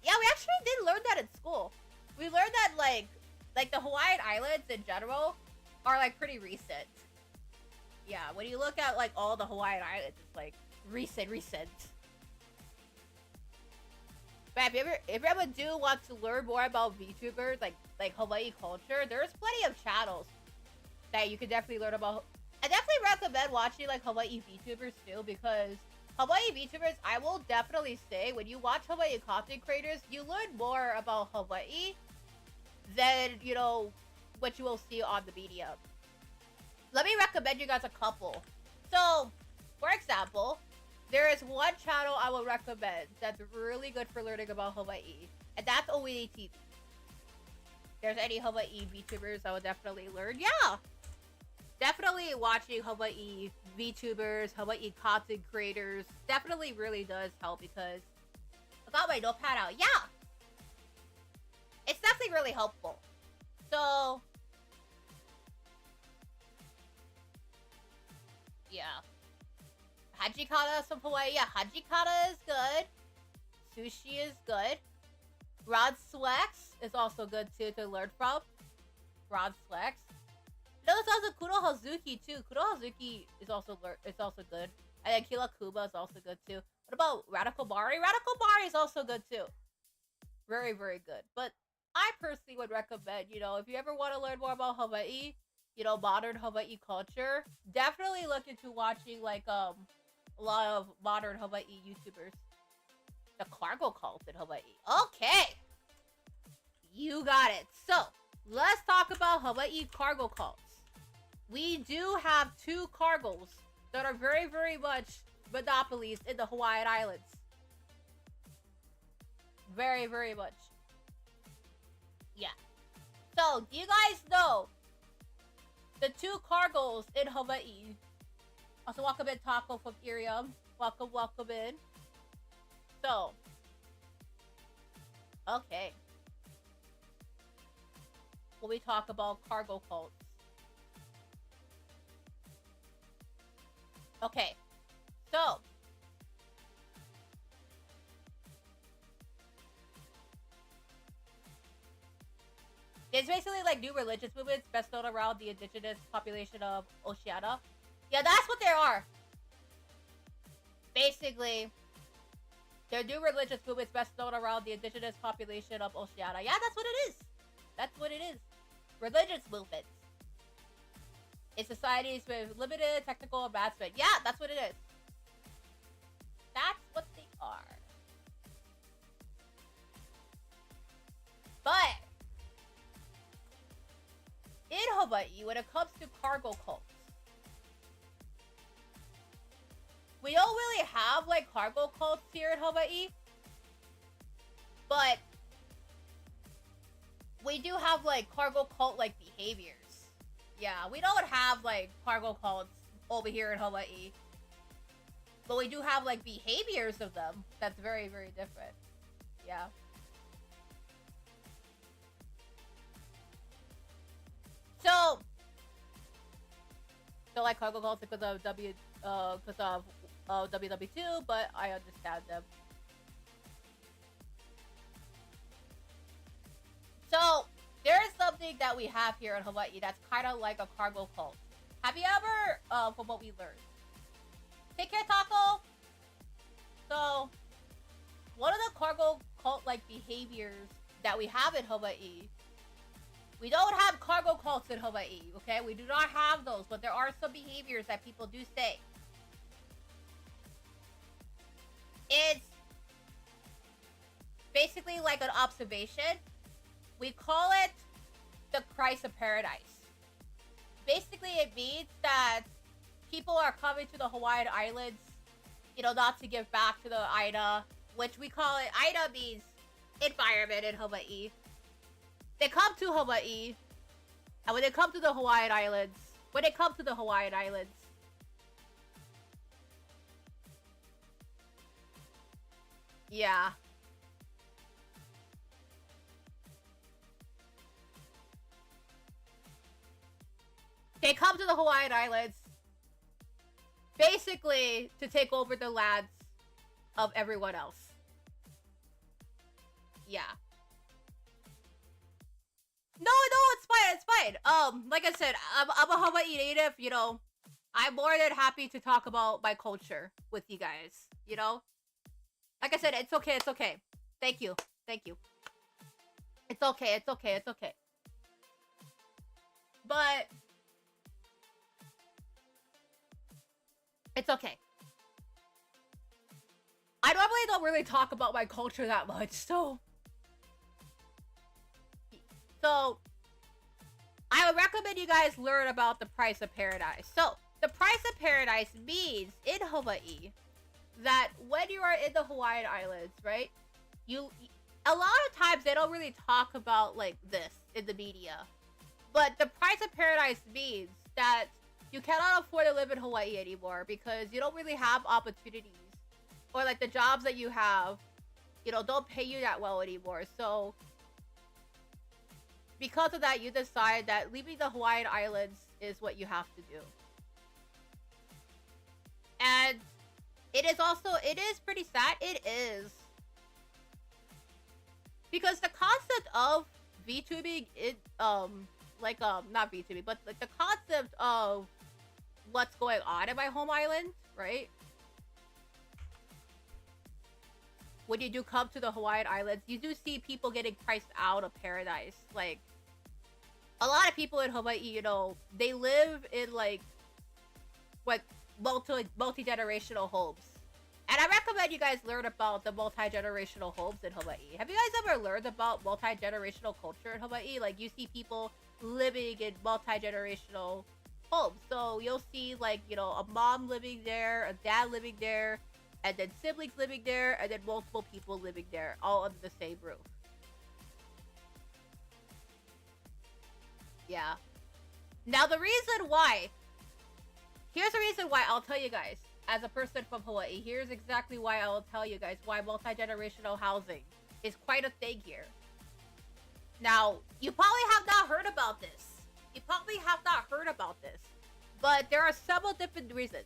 Yeah, we actually did learn that in school. We learned that, like the Hawaiian Islands in general are, like, pretty recent. Yeah, when you look at, like, all the Hawaiian Islands, it's, like, recent. But if you ever do want to learn more about VTubers, like Hawaii culture, there's plenty of channels that you can definitely learn about. I definitely recommend watching, like, Hawaii VTubers, too, because Hawaii VTubers, I will definitely say, when you watch Hawaii content creators, you learn more about Hawaii than, what you will see on the media. Let me recommend you guys a couple. So, for example, there is one channel I will recommend that's really good for learning about Hawaii, and that's OED TV. If there's any Hawaii VTubers I would definitely learn, yeah! Definitely watching Hawaii VTubers, Hawaii content creators, definitely really does help, because I got my notepad out. Yeah! It's definitely really helpful. So, yeah. Hajikata from Hawaii. Yeah, Hajikata is good. Sushi is good. Rod Swex is also good too to learn from. Rod Swex. There's also Kudo Hazuki too. Kudo Hazuki is also good. And then Kila Kuba is also good too. What about Radical Bari? Radical Bari is also good too. Very, very good. But I personally would recommend, if you ever want to learn more about Hawaii, modern Hawaii culture, definitely look into watching, like, a lot of modern Hawaii YouTubers. The cargo cult in Hawaii. Okay. You got it. So, let's talk about Hawaii cargo cults. We do have two cargos that are very, very much monopolies in the Hawaiian Islands. Very, very much. Yeah. So, do you guys know the two cargos in Hawaii? Also, welcome in, Taco from Irium. Welcome in. So, okay. When we talk about cargo cults. Okay. So, it's basically like new religious movements best known around the indigenous population of Oceania. Yeah, that's what they are. Basically, they're new religious movements best known around the indigenous population of Oceania. Yeah, that's what it is. That's what it is. Religious movements. In societies with limited technical advancement. Yeah, that's what it is. That's what they are. But in Hawaii, when it comes to cargo cults, we don't really have, like, cargo cults here in Hawaii. But we do have, like, cargo cult-like behaviors. Yeah, we don't have, like, cargo cults over here in Hawaii. But we do have, like, behaviors of them that's very, very different. Yeah. So, like, cargo cults because of WW2, but I understand them. So, there is something that we have here in Hawaii that's kind of like a cargo cult. Have you ever, from what we learned? Take care, Taco! So, one of the cargo cult-like behaviors that we have in Hawaii, we don't have cargo cults in Hawaii, okay? We do not have those, but there are some behaviors that people do say. It's basically like an observation. We call it the Christ of Paradise. Basically, it means that people are coming to the Hawaiian Islands, you know, not to give back to the Aina, which we call it. Aina means environment in Hawaii. They come to Hawaii, and when they come to the Hawaiian Islands, yeah. They come to the Hawaiian Islands basically to take over the lands of everyone else. Yeah. No, it's fine. Like I said, I'm a Hawaii native, you know. I'm more than happy to talk about my culture with you guys, you know? Like I said, it's okay. Thank you. It's okay. But it's okay. I normally don't really talk about my culture that much, so I would recommend you guys learn about the Price of Paradise. So, the Price of Paradise means in Hawaii that when you are in the Hawaiian Islands, right? A lot of times they don't really talk about like this in the media. But the Price of Paradise means that you cannot afford to live in Hawaii anymore because you don't really have opportunities, or like the jobs that you have, you know, don't pay you that well anymore. So because of that, you decide that leaving the Hawaiian Islands is what you have to do. And it is pretty sad. It is. Because the concept of VTubing, not VTubing, but like the concept of what's going on in my home island, right? When you do come to the Hawaiian Islands, you do see people getting priced out of paradise. Like, a lot of people in Hawaii, you know, they live in like multi-generational homes. And I recommend you guys learn about the multi-generational homes in Hawaii. Have you guys ever learned about multi-generational culture in Hawaii? Like, you see people living in multi-generational homes. So you'll see, like, you know, a mom living there, a dad living there, and then siblings living there, and then multiple people living there, all under the same roof. Yeah. Now, here's the reason why I'll tell you guys. As a person from Hawaii, here's exactly why I will tell you guys why multi-generational housing is quite a thing here. Now, you probably have not heard about this. But there are several different reasons.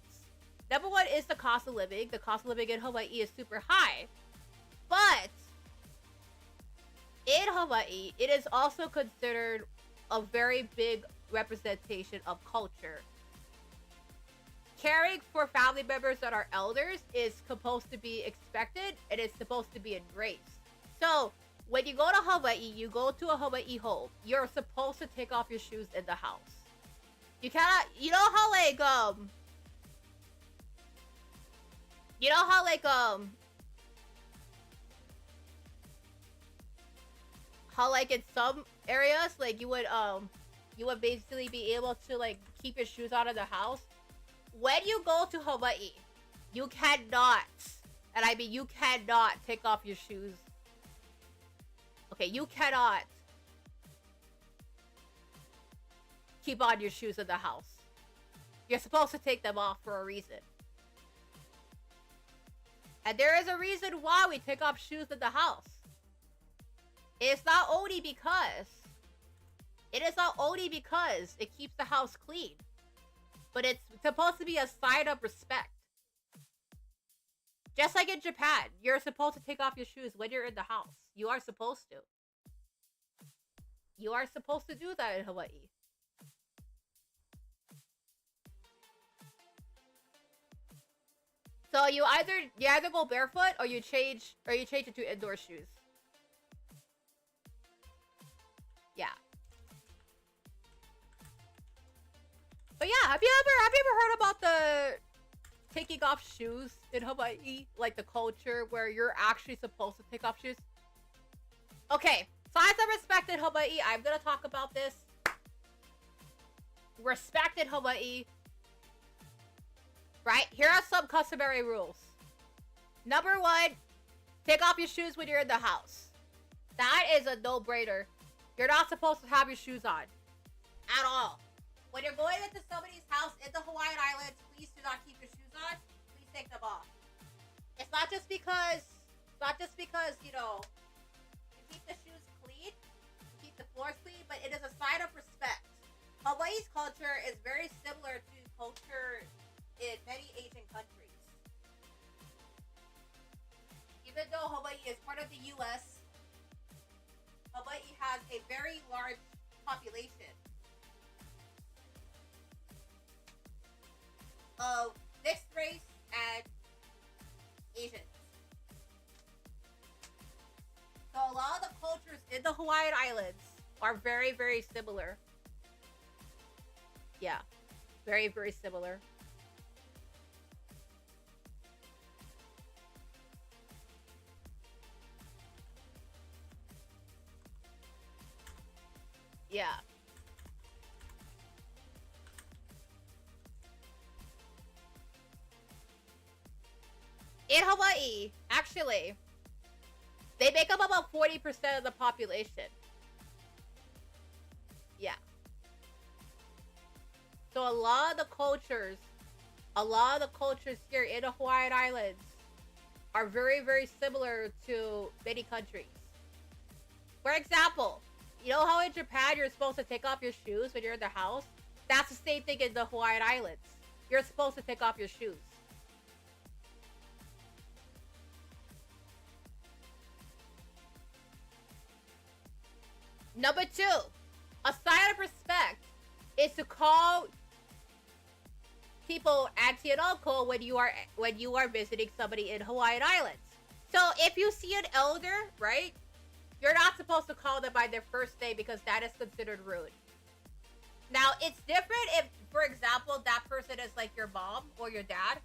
Number one is the cost of living. The cost of living in Hawaii is super high. But in Hawaii, it is also considered a very big representation of culture. Caring for family members that are elders is supposed to be expected, and it's supposed to be embraced. So, when you go to Hawaii, you go to a Hawaii home, you're supposed to take off your shoes in the house. You cannot, you know how in some areas, like you would basically be able to like keep your shoes out of the house. When you go to Hawaii, you cannot, and I mean you cannot take off your shoes. Okay, you cannot keep on your shoes in the house. You're supposed to take them off for a reason. And there is a reason why we take off shoes in the house. It's not only because it keeps the house clean, but it's supposed to be a sign of respect. Just like in Japan, you're supposed to take off your shoes when you're in the house. You are supposed to. You are supposed to do that in Hawaii. So you either go barefoot or you change into indoor shoes. Yeah. But yeah, have you ever heard about taking off shoes in Hawaii, like the culture where you're actually supposed to take off shoes. Okay, signs of respect in Hawaii. I'm gonna talk about this. Respect in Hawaii. Right? Here are some customary rules. Number 1, take off your shoes when you're in the house. That is a no-brainer. You're not supposed to have your shoes on. At all. When you're going into somebody's house in the Hawaiian Islands, please do not keep your shoes on. Please take them off. It's not just because, you know, you keep the shoes clean, you keep the floors clean, but it is a sign of respect. Hawaii's culture is very similar to culture in many Asian countries. Even though Hawaii is part of the U.S., Hawaii has a very large population of mixed race and Asians. So a lot of the cultures in the Hawaiian Islands are very, very similar. Yeah, very, very similar. Yeah. In Hawaii, actually, they make up about 40% of the population. Yeah. So a lot of the cultures here in the Hawaiian Islands are very, very similar to many countries. For example, you know how in Japan you're supposed to take off your shoes when you're in the house? That's the same thing in the Hawaiian Islands. You're supposed to take off your shoes. Number 2, a sign of respect is to call people auntie and uncle when you are visiting somebody in Hawaiian Islands. So if you see an elder, right, you're not supposed to call them by their first name because that is considered rude. Now it's different if, for example, that person is like your mom or your dad.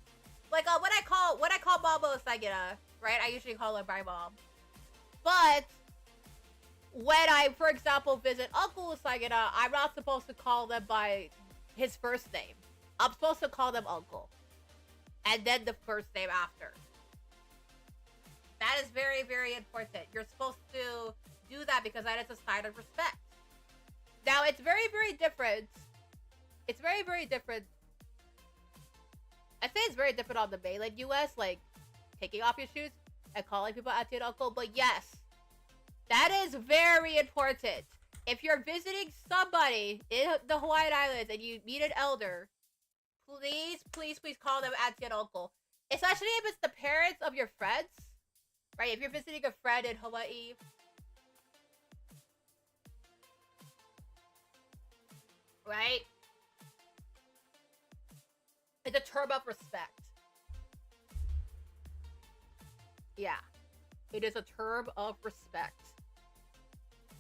Like when I call Mama Usagida, right, I usually call her my mom. But when I, for example, visit Uncle Usagida, I'm not supposed to call them by his first name. I'm supposed to call them uncle. And then the first name after. That is very, very important. You're supposed to do that because that is a sign of respect. Now, it's very, very different. It's very, very different. I'd say it's very different on the mainland US, like taking off your shoes and calling people auntie and uncle. But yes, that is very important. If you're visiting somebody in the Hawaiian Islands and you meet an elder, please, please, please call them auntie and uncle. Especially if it's the parents of your friends, right? If you're visiting a friend in Hawaii, right? It's a term of respect. Yeah. It is a term of respect.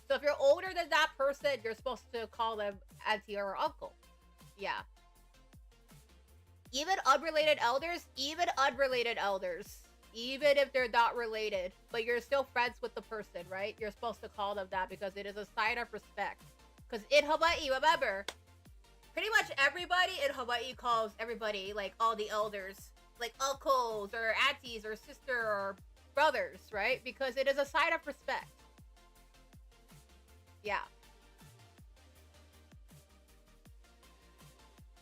So if you're older than that person, you're supposed to call them auntie or uncle. Yeah. Even unrelated elders, even if they're not related, but you're still friends with the person, right? You're supposed to call them that because it is a sign of respect. Because in Hawaii, remember, pretty much everybody in Hawaii calls everybody, like all the elders, like uncles or aunties or sister or brothers, right? Because it is a sign of respect. Yeah.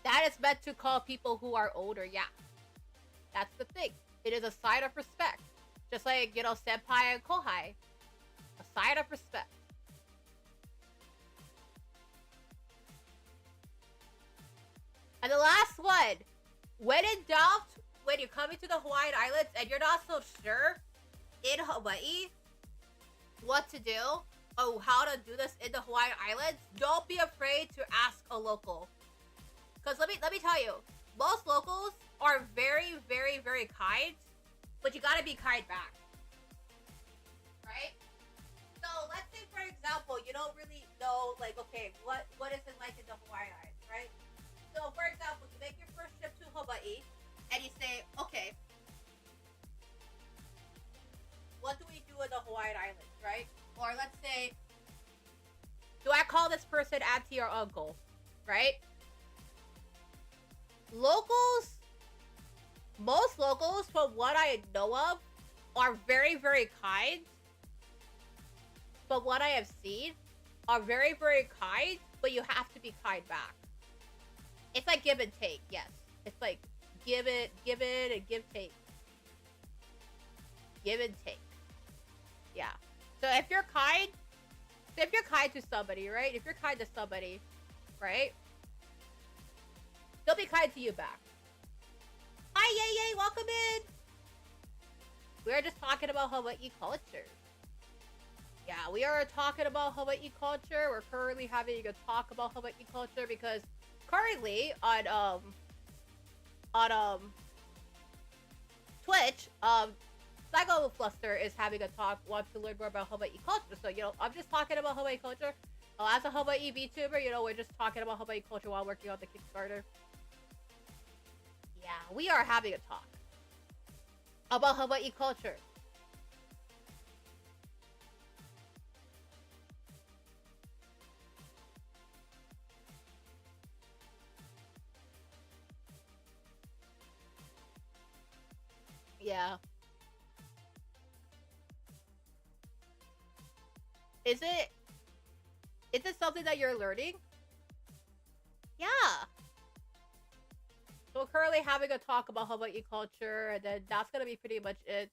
That is meant to call people who are older, yeah. That's the thing. It is a sign of respect. Just like, you know, senpai and kohai. A sign of respect. And the last one. When in doubt, when you're coming to the Hawaiian Islands and you're not so sure in Hawaii what to do or how to do this in the Hawaiian Islands, don't be afraid to ask a local. Because let me tell you, most locals are very, very, very kind, but you gotta be kind back. Right? So let's say, for example, you don't really know, like, okay, what is it like in the Hawaiian Islands, right? So, for example, you make your first trip to Hawaii, and you say, auntie or uncle, right? Locals, most locals, from what I know of, are very, very kind. But what I have seen, are very, very kind, but you have to be kind back. It's like give and take, yes. It's like give it, and give take. Give and take. Yeah. So if you're kind to somebody, right? If you're kind to somebody, right? They'll be kind to you back. Hi, Yay, welcome in. We are just talking about Hawaii culture. Yeah, we are talking about Hawaii culture. We're currently having a talk about Hawaii culture because currently on Twitch, Psycho Fluster is having a talk, wants to learn more about Hawaii culture. So, I'm just talking about Hawaii culture. As a Hawaii VTuber, we're just talking about Hawaii culture while working on the Kickstarter. Yeah, we are having a talk about Hawaii culture. Yeah. Is it something that you're learning? Yeah. So we're currently having a talk about Hawaii culture, and then that's gonna be pretty much it.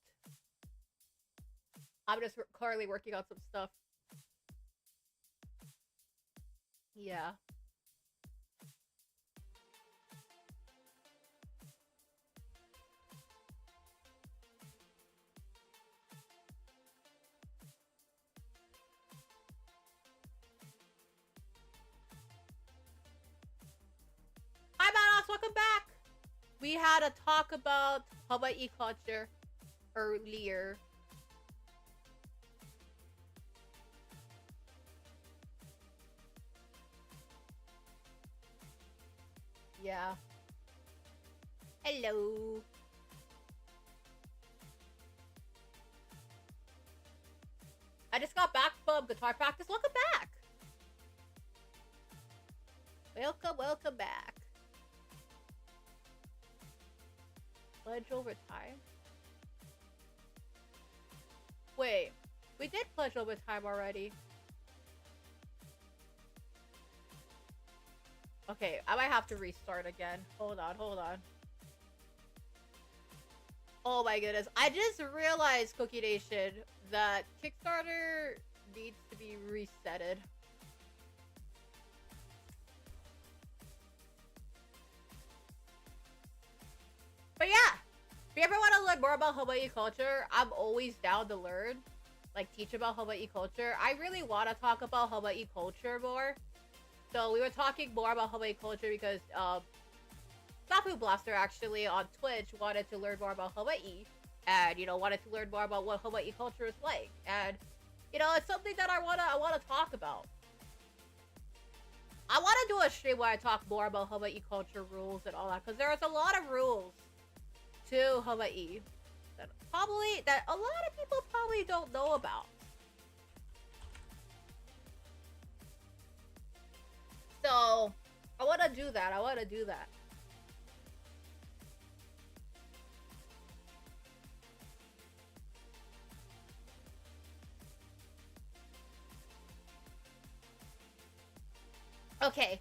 I'm just currently working on some stuff. Yeah. Hi, Manos, welcome back. We had a talk about Hawaii culture earlier. Yeah. Hello. I just got back from guitar practice. Welcome back. Welcome back. Pledge over time? Wait, we did pledge over time already. Okay, I might have to restart again. Hold on. Oh my goodness. I just realized, Cookie Nation, that Kickstarter needs to be resetted. But yeah, if you ever want to learn more about Hawaii culture, I'm always down to learn. Like, teach about Hawaii culture. I really want to talk about Hawaii culture more. So we were talking more about Hawaii culture because Safu Blaster actually on Twitch wanted to learn more about Hawaii and wanted to learn more about what Hawaii culture is like, and it's something that I wanna talk about. I want to do a stream where I talk more about Hawaii culture rules and all that, because there's a lot of rules to Hawaii that a lot of people probably don't know about. So I want to do that. Okay.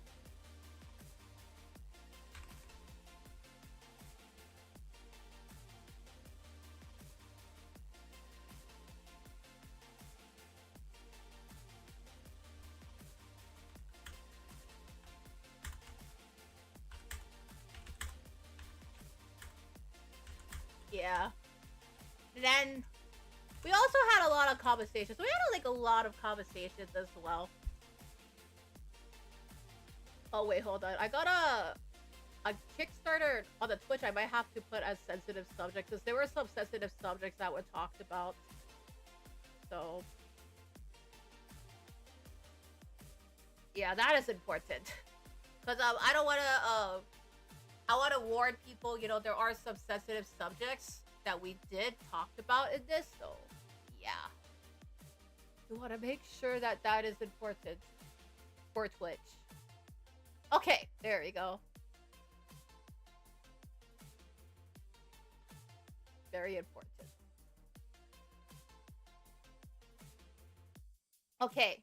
Yeah. And then we also had a lot of conversations. We had a lot of conversations as well. Oh wait, hold on. I got a Kickstarter on the Twitch. I might have to put as sensitive subjects, because there were some sensitive subjects that were talked about. So yeah, that is important. Because I don't want to I want to warn people. There are some sensitive subjects that we did talk about in this. So yeah, you want to make sure that that is important for Twitch. Okay, there we go. Very important. Okay.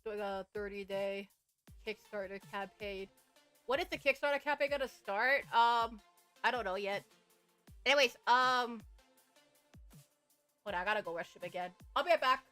Doing a 30-day Kickstarter campaign. When is the Kickstarter campaign gonna start? I don't know yet. Anyways, hold on, I gotta go rush him again. I'll be right back.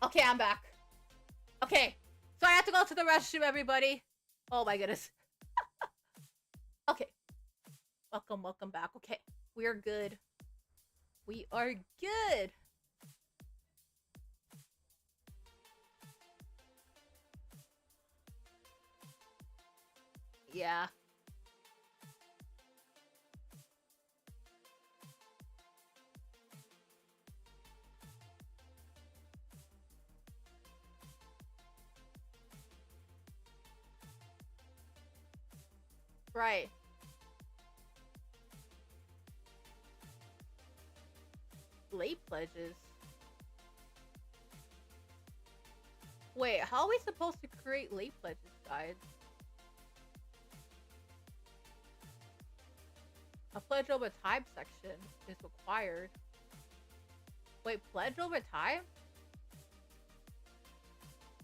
Okay, I'm back. Okay. So I have to go to the restroom, everybody. Oh my goodness. Okay. Welcome back. Okay. We're good. We are good. Yeah. Right. Late pledges. Wait, how are we supposed to create late pledges, guys? A pledge over time section is required. Wait, pledge over time?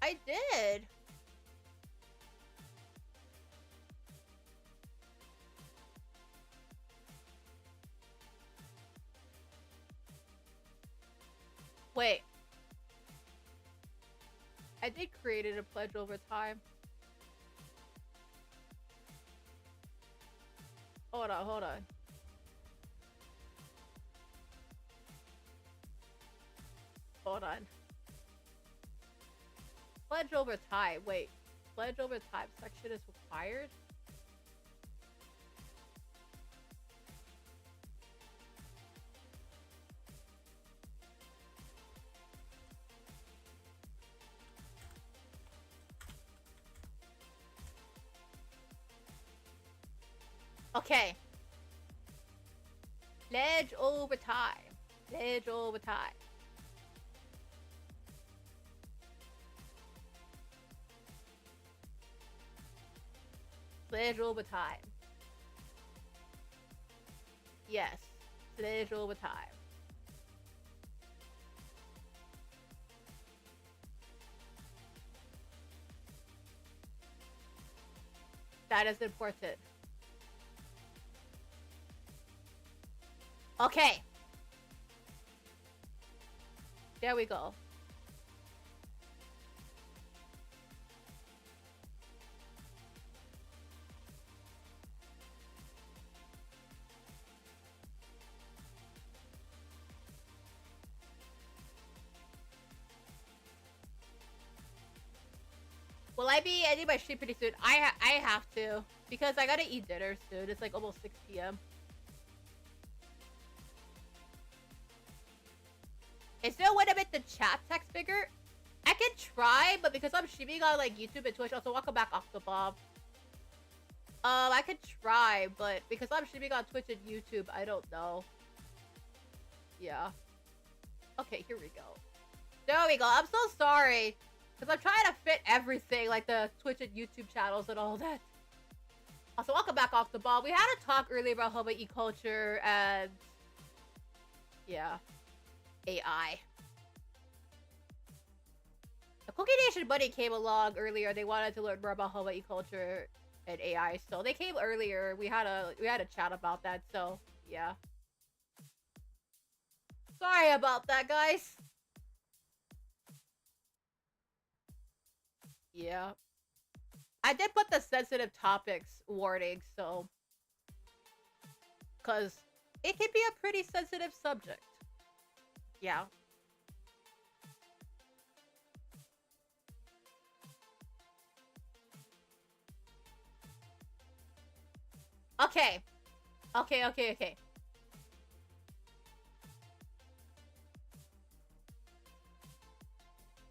I did. Wait. I did create it a pledge over time. Hold on, hold on. Hold on. Pledge over time. Wait. Pledge over time section is required? Okay. Pledge over time. Pledge over time. Pledge over time. Yes. Pledge over time. That is important. Okay. There we go. Will I be ending my stream pretty soon? I have to. Because I gotta eat dinner soon. It's like almost 6 p.m. Is there a way to make the chat text bigger? I can try, but because I'm streaming on like YouTube and Twitch, also welcome back Octobob. I could try, but because I'm streaming on Twitch and YouTube, I don't know. Yeah. Okay, here we go. There we go. I'm so sorry. Because I'm trying to fit everything, like the Twitch and YouTube channels and all that. Also, welcome back Octobob. We had a talk earlier about Hawaii culture and... yeah. AI. The Cookie Nation buddy came along earlier. They wanted to learn more about Hawaii culture and AI, so they came earlier. We had a chat about that, so yeah. Sorry about that, guys. Yeah. I did put the sensitive topics warning, so... because it can be a pretty sensitive subject. Yeah. Okay. Okay.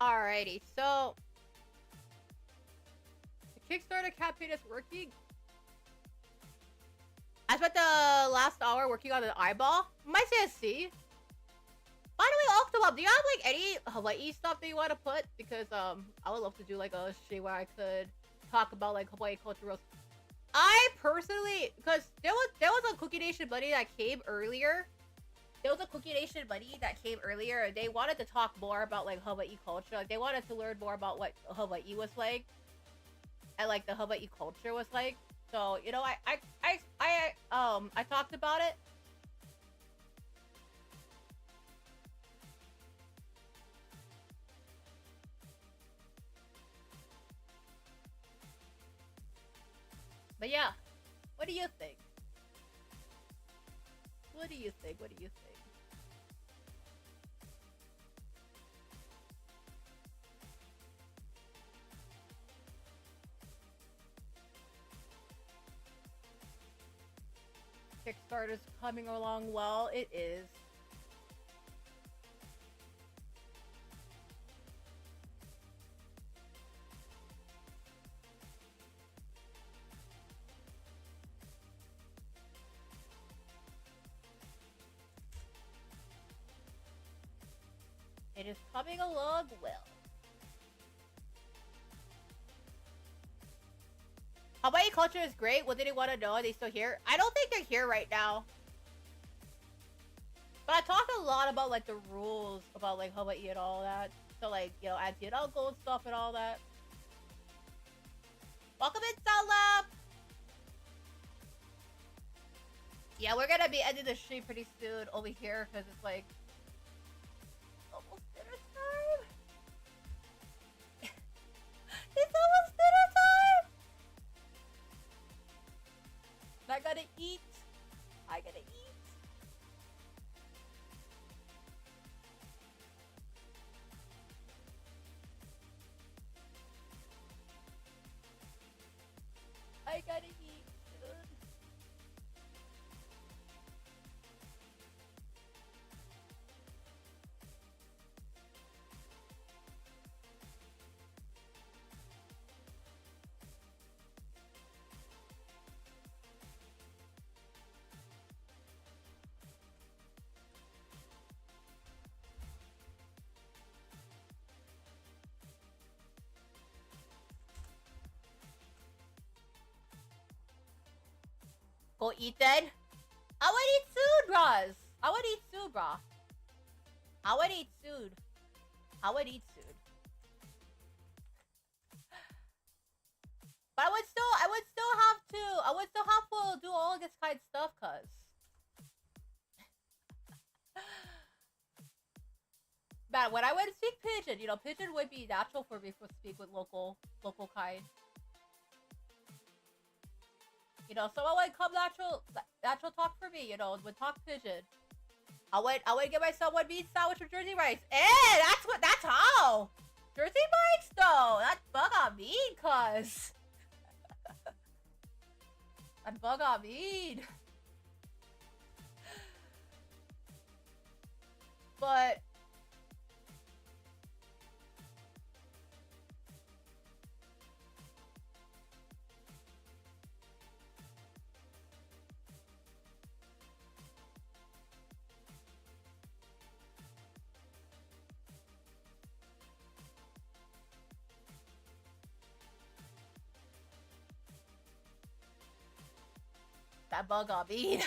Alrighty, so... the Kickstarter campaign is working. I spent the last hour working on an eyeball. Might say a C. By the way, Octobob, do you have like any Hawaii stuff that you want to put? Because I would love to do like a stream where I could talk about like Hawaii culture. I personally, because there was a Cookie Nation buddy that came earlier. There was a Cookie Nation buddy that came earlier, and they wanted to talk more about like Hawaii culture. Like they wanted to learn more about what Hawaii was like, and like the Hawaii culture was like. So you know, I talked about it. But yeah, what do you think? What do you think? What do you think? Kickstarter's coming along well. It is. It is coming along well. Hawaii culture is great. What did they want to know? Are they still here? I don't think they're here right now. But I talked a lot about like the rules about like Hawaii and all that. So like, you know, auntie and uncle and stuff and all that. Welcome in, Salab! Yeah, we're gonna be ending the stream pretty soon over here because it's like almost dinner time. eat. I gotta eat. I gotta eat, dude. Go eat then. I would eat soon, bros. I would eat soon, bro. I would eat soon. I would eat soon. But I would still have to do all this kind of stuff, cuz. Man, when I went to speak Pigeon, you know, Pigeon would be natural for me to speak with local kind. You know, someone would come natural talk for me, you know, would talk Pigeon. I would get myself one meat sandwich with Jersey rice. That's how! Jersey Mike's though! That bug on me, cuz. That bug on me. But that bug on me.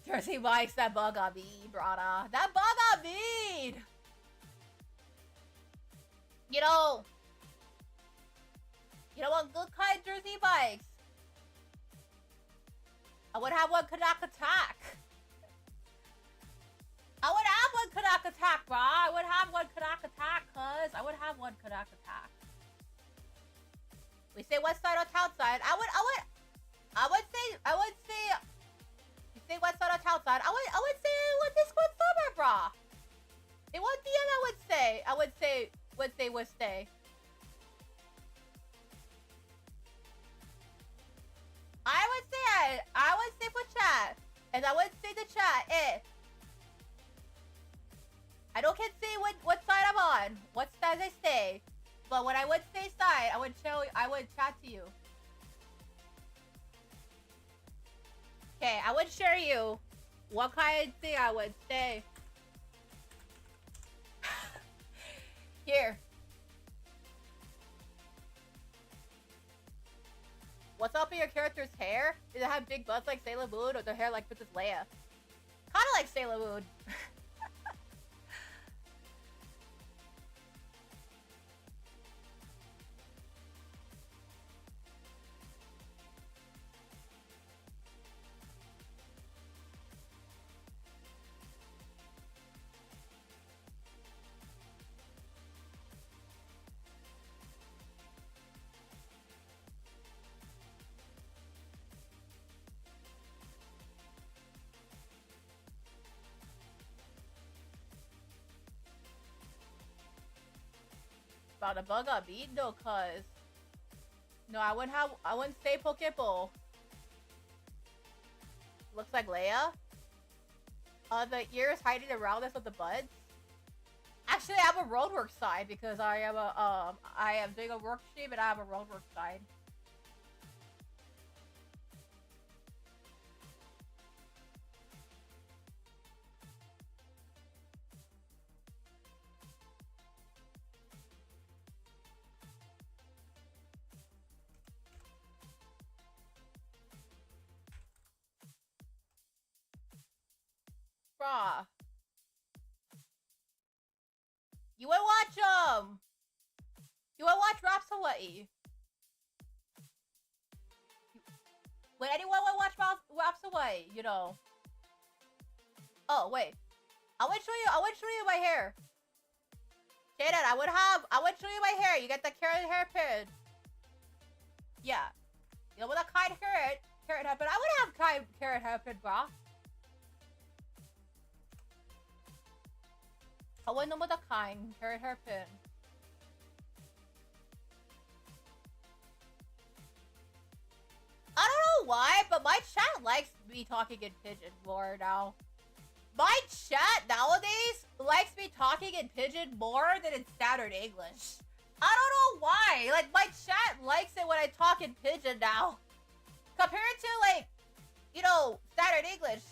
Jersey Mike's that bug on me, brother. That bug on me. You know what good kind Jersey Mike's? I would have one Kanak attack. I would have one Kanak attack, bro. I would have one Kanak attack, cuz. I would have one Kanak attack. We say west side or town side. I would say you say west side or town side. I would say what this one summer, bro. In one DM I would say would stay. I would say for chat. And I would say the chat, I don't can say what side I'm on, what side I stay. But when I would stay side, I would chat to you. Okay, I would share you what kind of thing I would stay. Here. What's up with your character's hair? Does it have big butts like Sailor Moon or their hair like Princess Leia? Kinda like Sailor Moon. About a bug on me? No, cuz. No, I wouldn't say Pokeball. Looks like Leia. The ears hiding around us with the buds. Actually, I have a roadwork side because I am doing a work stream and I have a roadwork side. Bruh. You would watch Raps Hawaii. Would anyone would watch Raps Hawaii, you know? Oh, wait. I would show you my hair. Jaden, I would show you my hair. You get the carrot hair pin. Yeah. You know what a kind carrot hairpin? I would have kind carrot hairpin, bro. I wouldn't know what a kind carrot hairpin. I don't know why, but my chat likes me talking in Pigeon more now. My chat nowadays likes me talking in Pigeon more than in standard English. I don't know why. Like, my chat likes it when I talk in Pigeon now. Compared to, like, you know, standard English.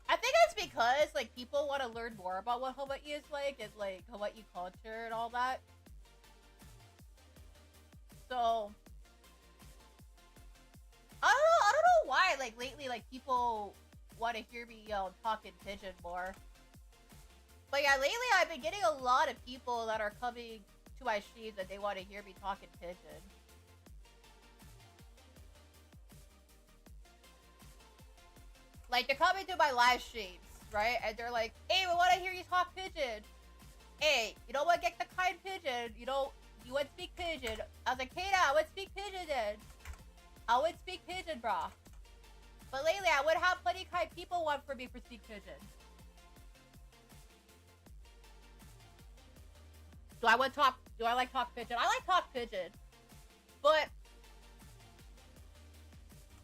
I think it's because, like, people want to learn more about what Hawaii is like and, like, Hawaii culture and all that. So, I don't know why, like, lately, like, people want to hear me, talk in Pigeon more. But yeah, lately I've been getting a lot of people that are coming to my streams and they want to hear me talk in Pigeon. Like, they're coming to my live streams, right? And they're like, hey, we want to hear you talk Pigeon. Hey, you know what? Get the kind Pigeon. You know, you would speak Pigeon. I was like, Kata, I would speak Pigeon then. I would speak Pigeon, brah. But lately, I would have plenty kind people want for me for speak Pigeon. Do I like talk Pigeon? I like talk Pigeon. But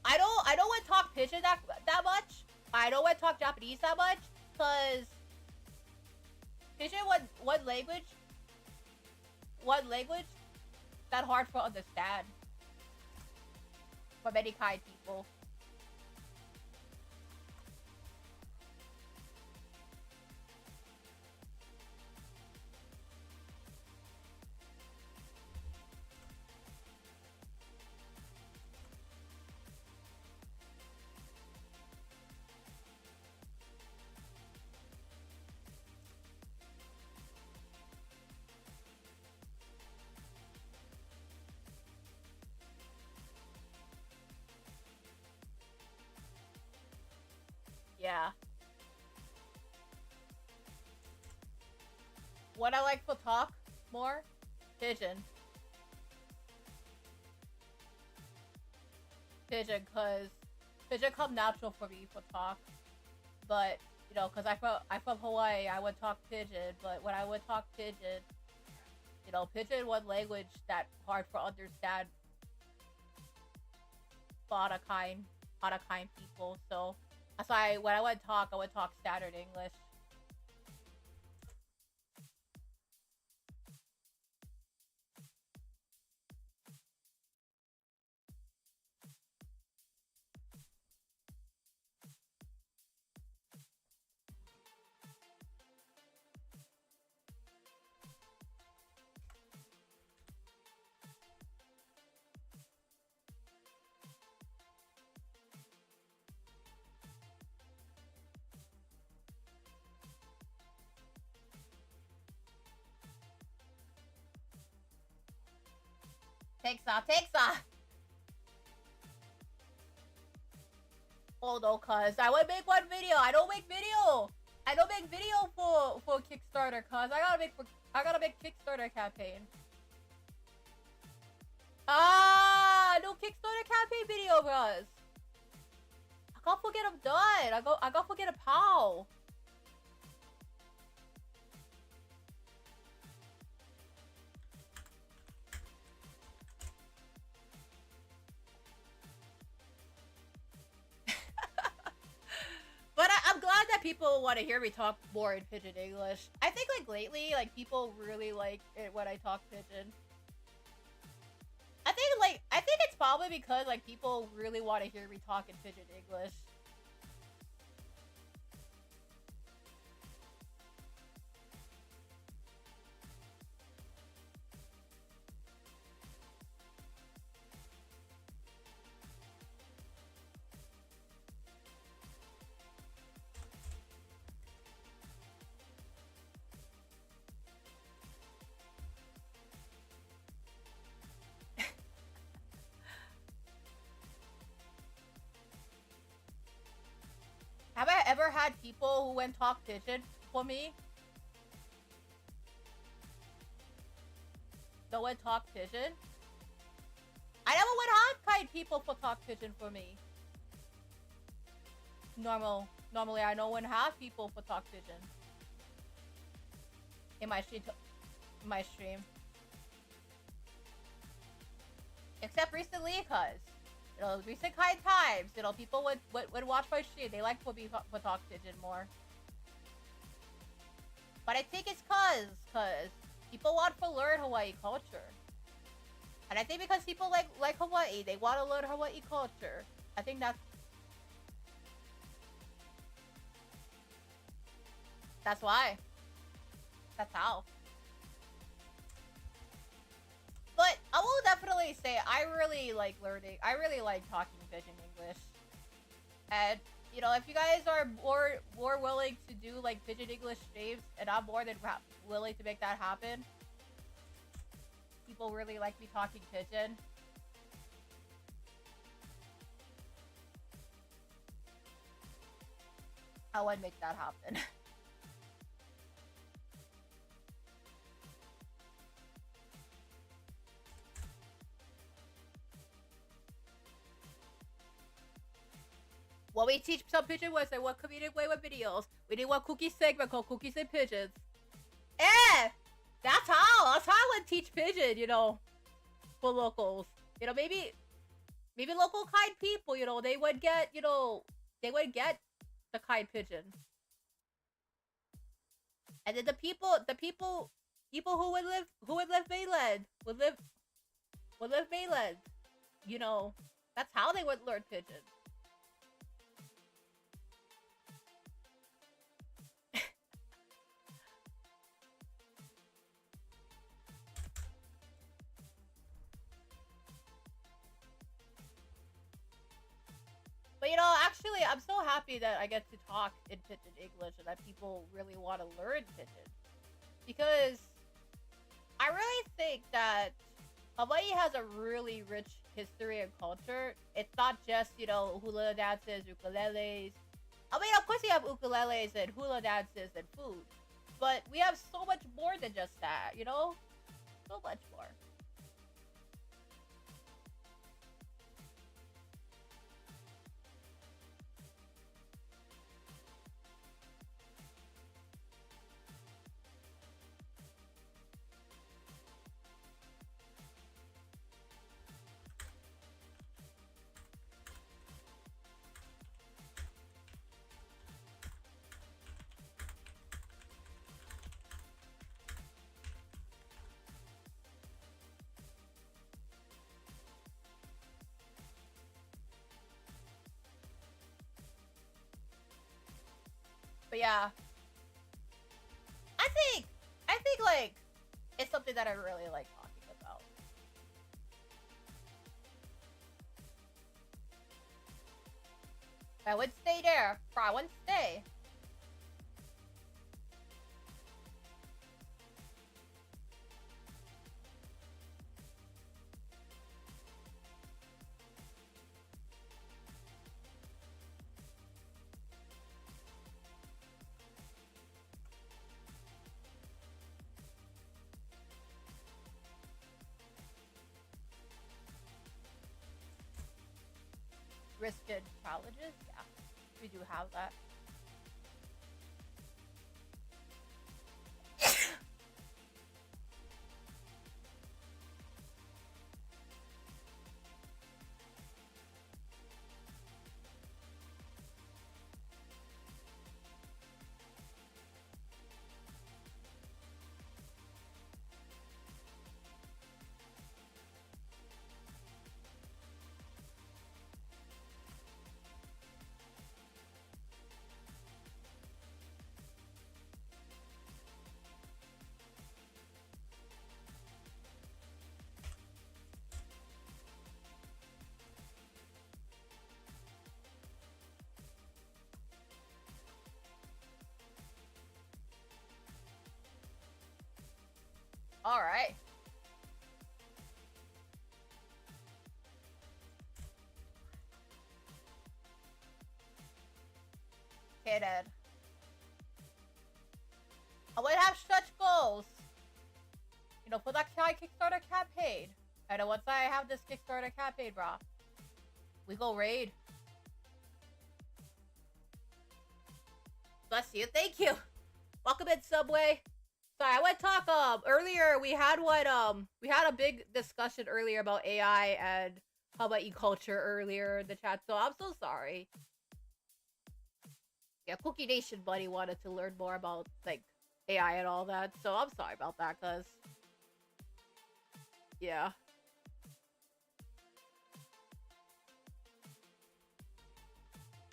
I don't want to talk Pigeon that much. I don't want to talk Japanese that much. Cause Pigeon one language that hard to understand for many kind people. Yeah. What I like to talk more? Pigeon. Pigeon, cause Pigeon come natural for me for talk. But, you know, cause I'm from Hawaii, I would talk Pigeon, but when I would talk Pigeon, you know, Pigeon one language that hard for understand for a lot of kind people, so that's why when I would talk standard English. Takes off. Oh no, cuz I would make one video. I don't make video for Kickstarter, cuz I gotta make Kickstarter campaign. No Kickstarter campaign video, cuz. I can't forget I'm done. I gotta forget a pow. But I'm glad that people want to hear me talk more in Pigeon English. I think, like, lately, like, people really like it when I talk Pigeon. I think it's probably because, like, people really want to hear me talk in Pigeon English. ever had people who went talk pigeon for me? No one talk pigeon? I never went hard-kite people for talk pigeon for me. Normally I know when have people for talk pigeon. In my stream. Except recently, cause you know, recent kind times, you know, people would watch my stream. They like for me for talk pigeon more. But I think it's cause people want to learn Hawaii culture. And I think because people like Hawaii, they want to learn Hawaii culture. I think that's why. That's how. But I will definitely say I really like learning. I really like talking pigeon English. And you know, if you guys are more willing to do like pigeon English streams, and I'm more than willing to make that happen. People really like me talking pigeon. I would make that happen. What we teach some pigeon words and what comedic way with videos. We need one cookie segment called Cookies and Pigeons. Eh! That's how I would teach pigeon, you know, for locals. You know, maybe local kind people, you know, they would get the kind pigeon. And then the people who would live mainland would live mainland. You know, that's how they would learn pigeon. But you know, actually, I'm so happy that I get to talk in Pigeon English and that people really want to learn Pigeon. Because I really think that Hawaii has a really rich history and culture. It's not just, you know, hula dances, ukuleles. I mean, of course we have ukuleles and hula dances and food. But we have so much more than just that, you know? So much more. But yeah, I think like it's something that I really like talking about. I would stay there, but I wouldn't stay. Risted challenges, yeah, we do have that. All right. Okay then. I would have such goals. You know, for that Kickstarter campaign. And then once I have this Kickstarter campaign, bro, we go raid. Bless you. Thank you. Welcome in, Subway. Sorry, I went talk earlier. We had a big discussion earlier about AI and how about culture earlier in the chat. So I'm so sorry. Yeah, Cookie Nation buddy wanted to learn more about like AI and all that. So I'm sorry about that, cause yeah.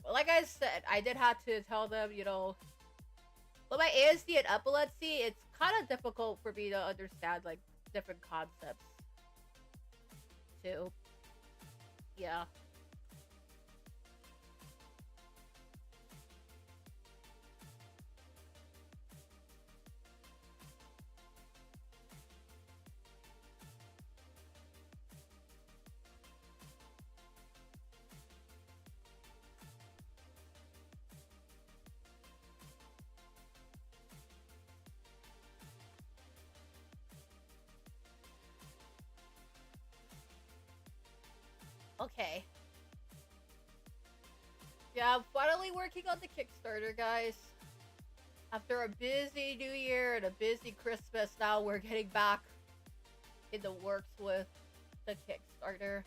Well, like I said, I did have to tell them, you know, with my ASD and epilepsy, it's kind of difficult for me to understand like different concepts too. Yeah. Okay. Yeah, I'm finally working on the Kickstarter, guys. After a busy New Year and a busy Christmas, now we're getting back in the works with the Kickstarter.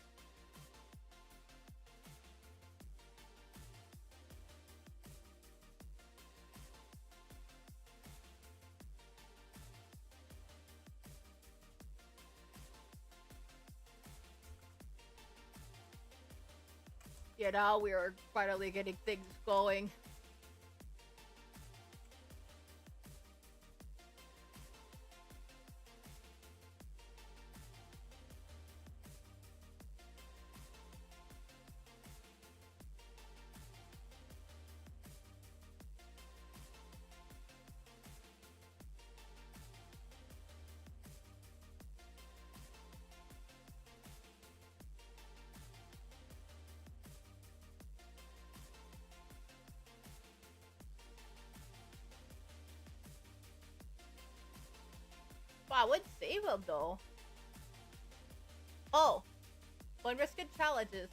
Yeah, now we are finally getting things going. Wow, I wouldn't save him though. Oh, when risking challenges.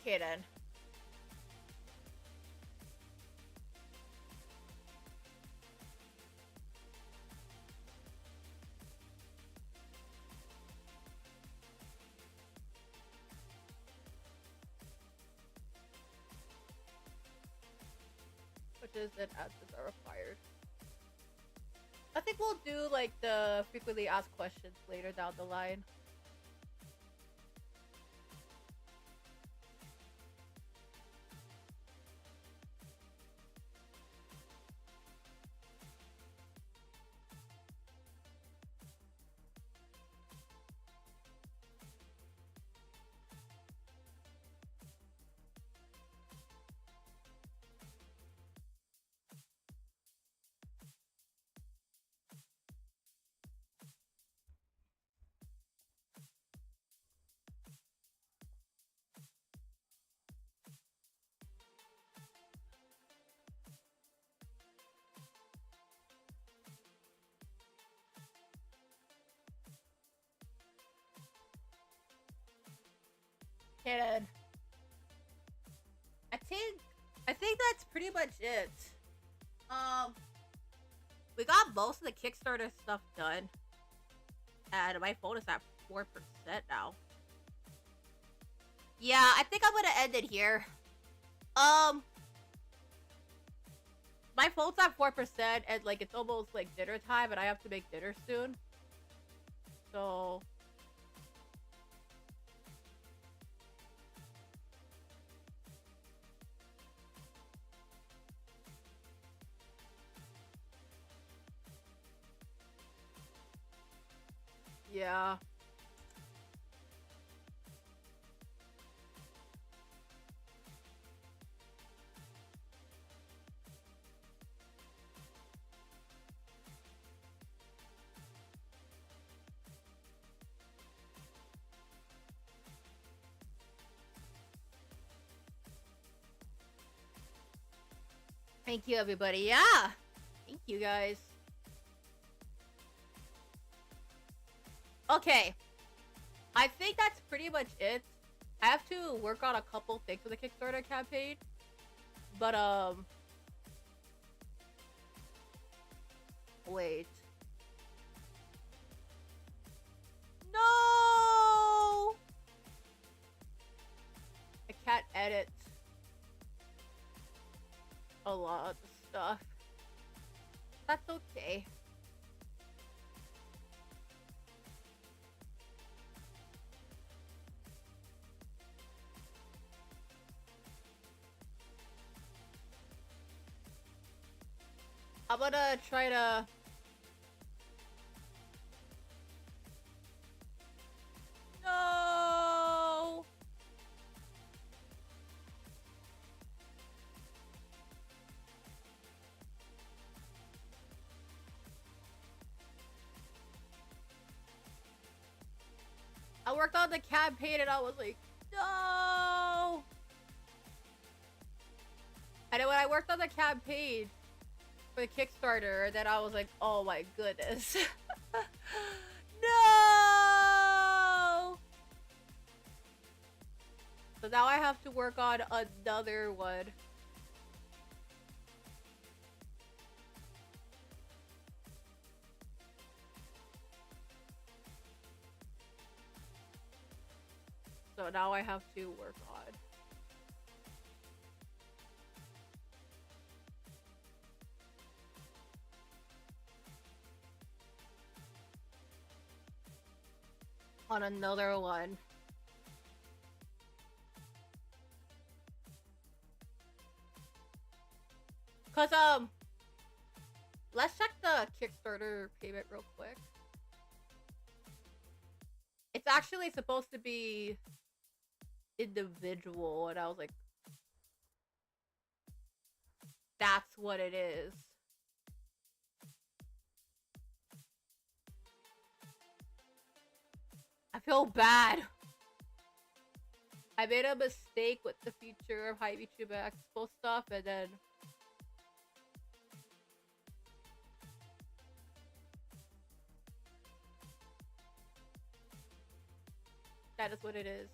Okay then. Which and answers are required. I think we'll do like the frequently asked questions later down the line. And I think that's pretty much it. We got most of the Kickstarter stuff done, and my phone is at 4% now. Yeah, I think I'm gonna end it here. My phone's at 4%, and like it's almost like dinner time, and I have to make dinner soon. So. Yeah. Thank you, everybody. Yeah. Thank you, guys. Okay. I think that's pretty much it. I have to work on a couple things for the Kickstarter campaign. But, wait. No! I can't edit a lot of stuff. That's okay. I'm gonna try to... No! I worked on the campaign and I was like, no! And then when I worked on the campaign for the Kickstarter, then I was like, oh my goodness. No! So now I have to work on another one. So now I have to work on another one. Cause let's check the Kickstarter payment real quick. It's actually supposed to be individual, and I was like, that's what it is. I feel bad. I made a mistake with the future of High VTuber Expo stuff, and then that is what it is.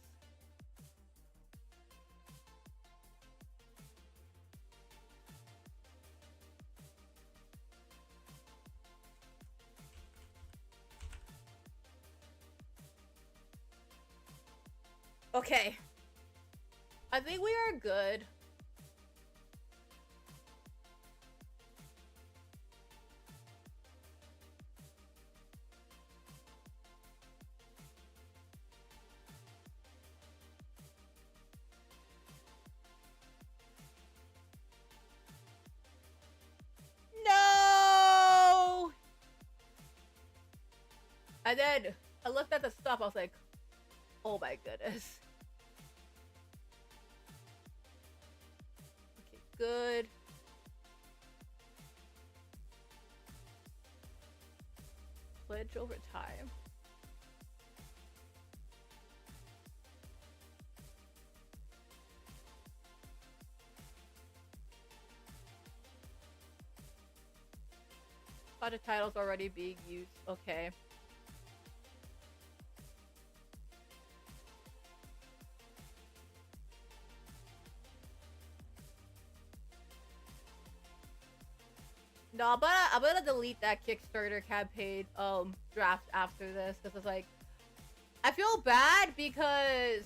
Okay. I think we are good. No! And then I looked at the stuff, I was like, oh my goodness. Okay, good. Pledge over time. Project titles already being used. Okay. No, but I'm gonna delete that Kickstarter campaign draft after this, because it's like, I feel bad because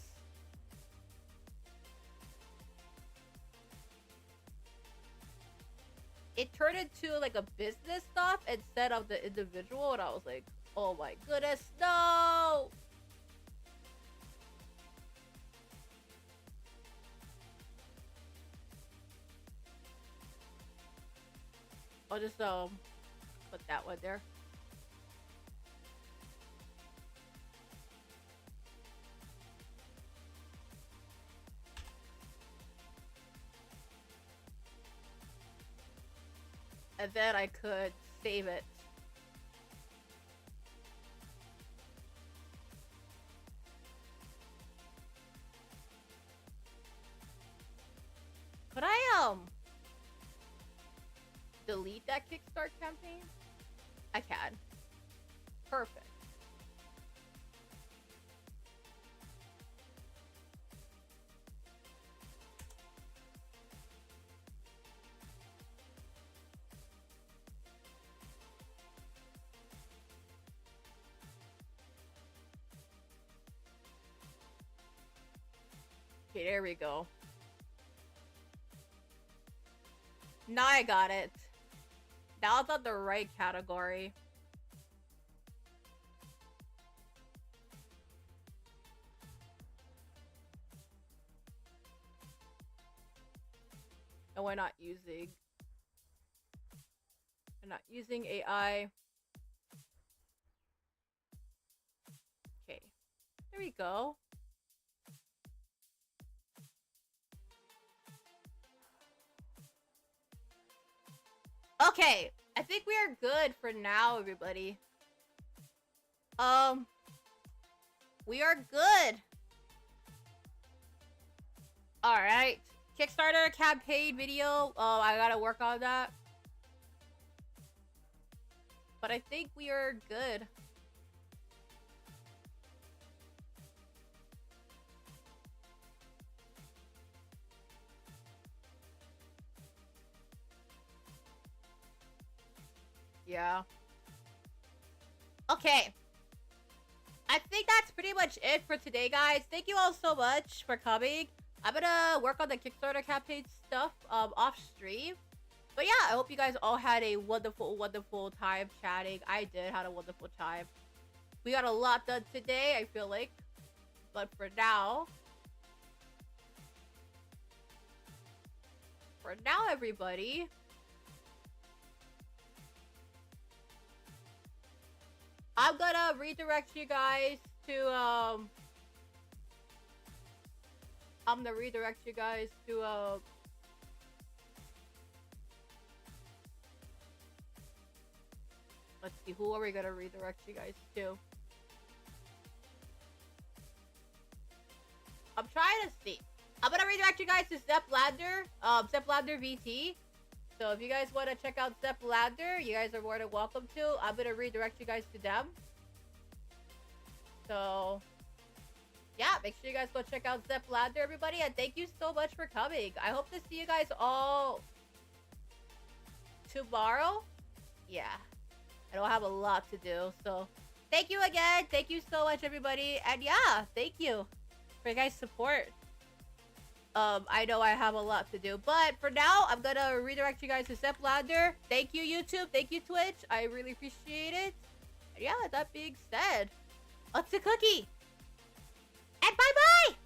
it turned into like a business stuff instead of the individual, and I was like, oh my goodness, no! I'll just put that one there. and then I could save it. Could I delete that Kickstart campaign? I can. Perfect. Okay, there we go. Now I got it. Now it's on the right category. And we're not using... I'm not using AI. Okay. There we go. Okay, I think we are good for now, everybody. We are good. Alright. Kickstarter campaign video. Oh, I gotta work on that. But I think we are good. Yeah. Okay. I think that's pretty much it for today, guys. Thank you all so much for coming. I'm gonna work on the Kickstarter campaign stuff off stream. But yeah, I hope you guys all had a wonderful, wonderful time chatting. I did had a wonderful time. We got a lot done today, I feel like. But for now, everybody, I'm gonna redirect you guys to let's see, who are we gonna redirect you guys to? I'm trying to see. I'm gonna redirect you guys to Zepp Lander VT. So if you guys want to check out Zepp Lander, you guys are more than welcome to. I'm gonna redirect you guys to them. So yeah, make sure you guys go check out Zepp Lander, everybody, and thank you so much for coming. I hope to see you guys all tomorrow. Yeah, I don't have a lot to do, so thank you again. Thank you so much, everybody, and yeah, thank you for your guys' support. I know I have a lot to do, but for now, I'm gonna redirect you guys to Zepp Lander. Thank you, YouTube. Thank you, Twitch. I really appreciate it. And yeah, that being said, it's a cookie. And bye-bye!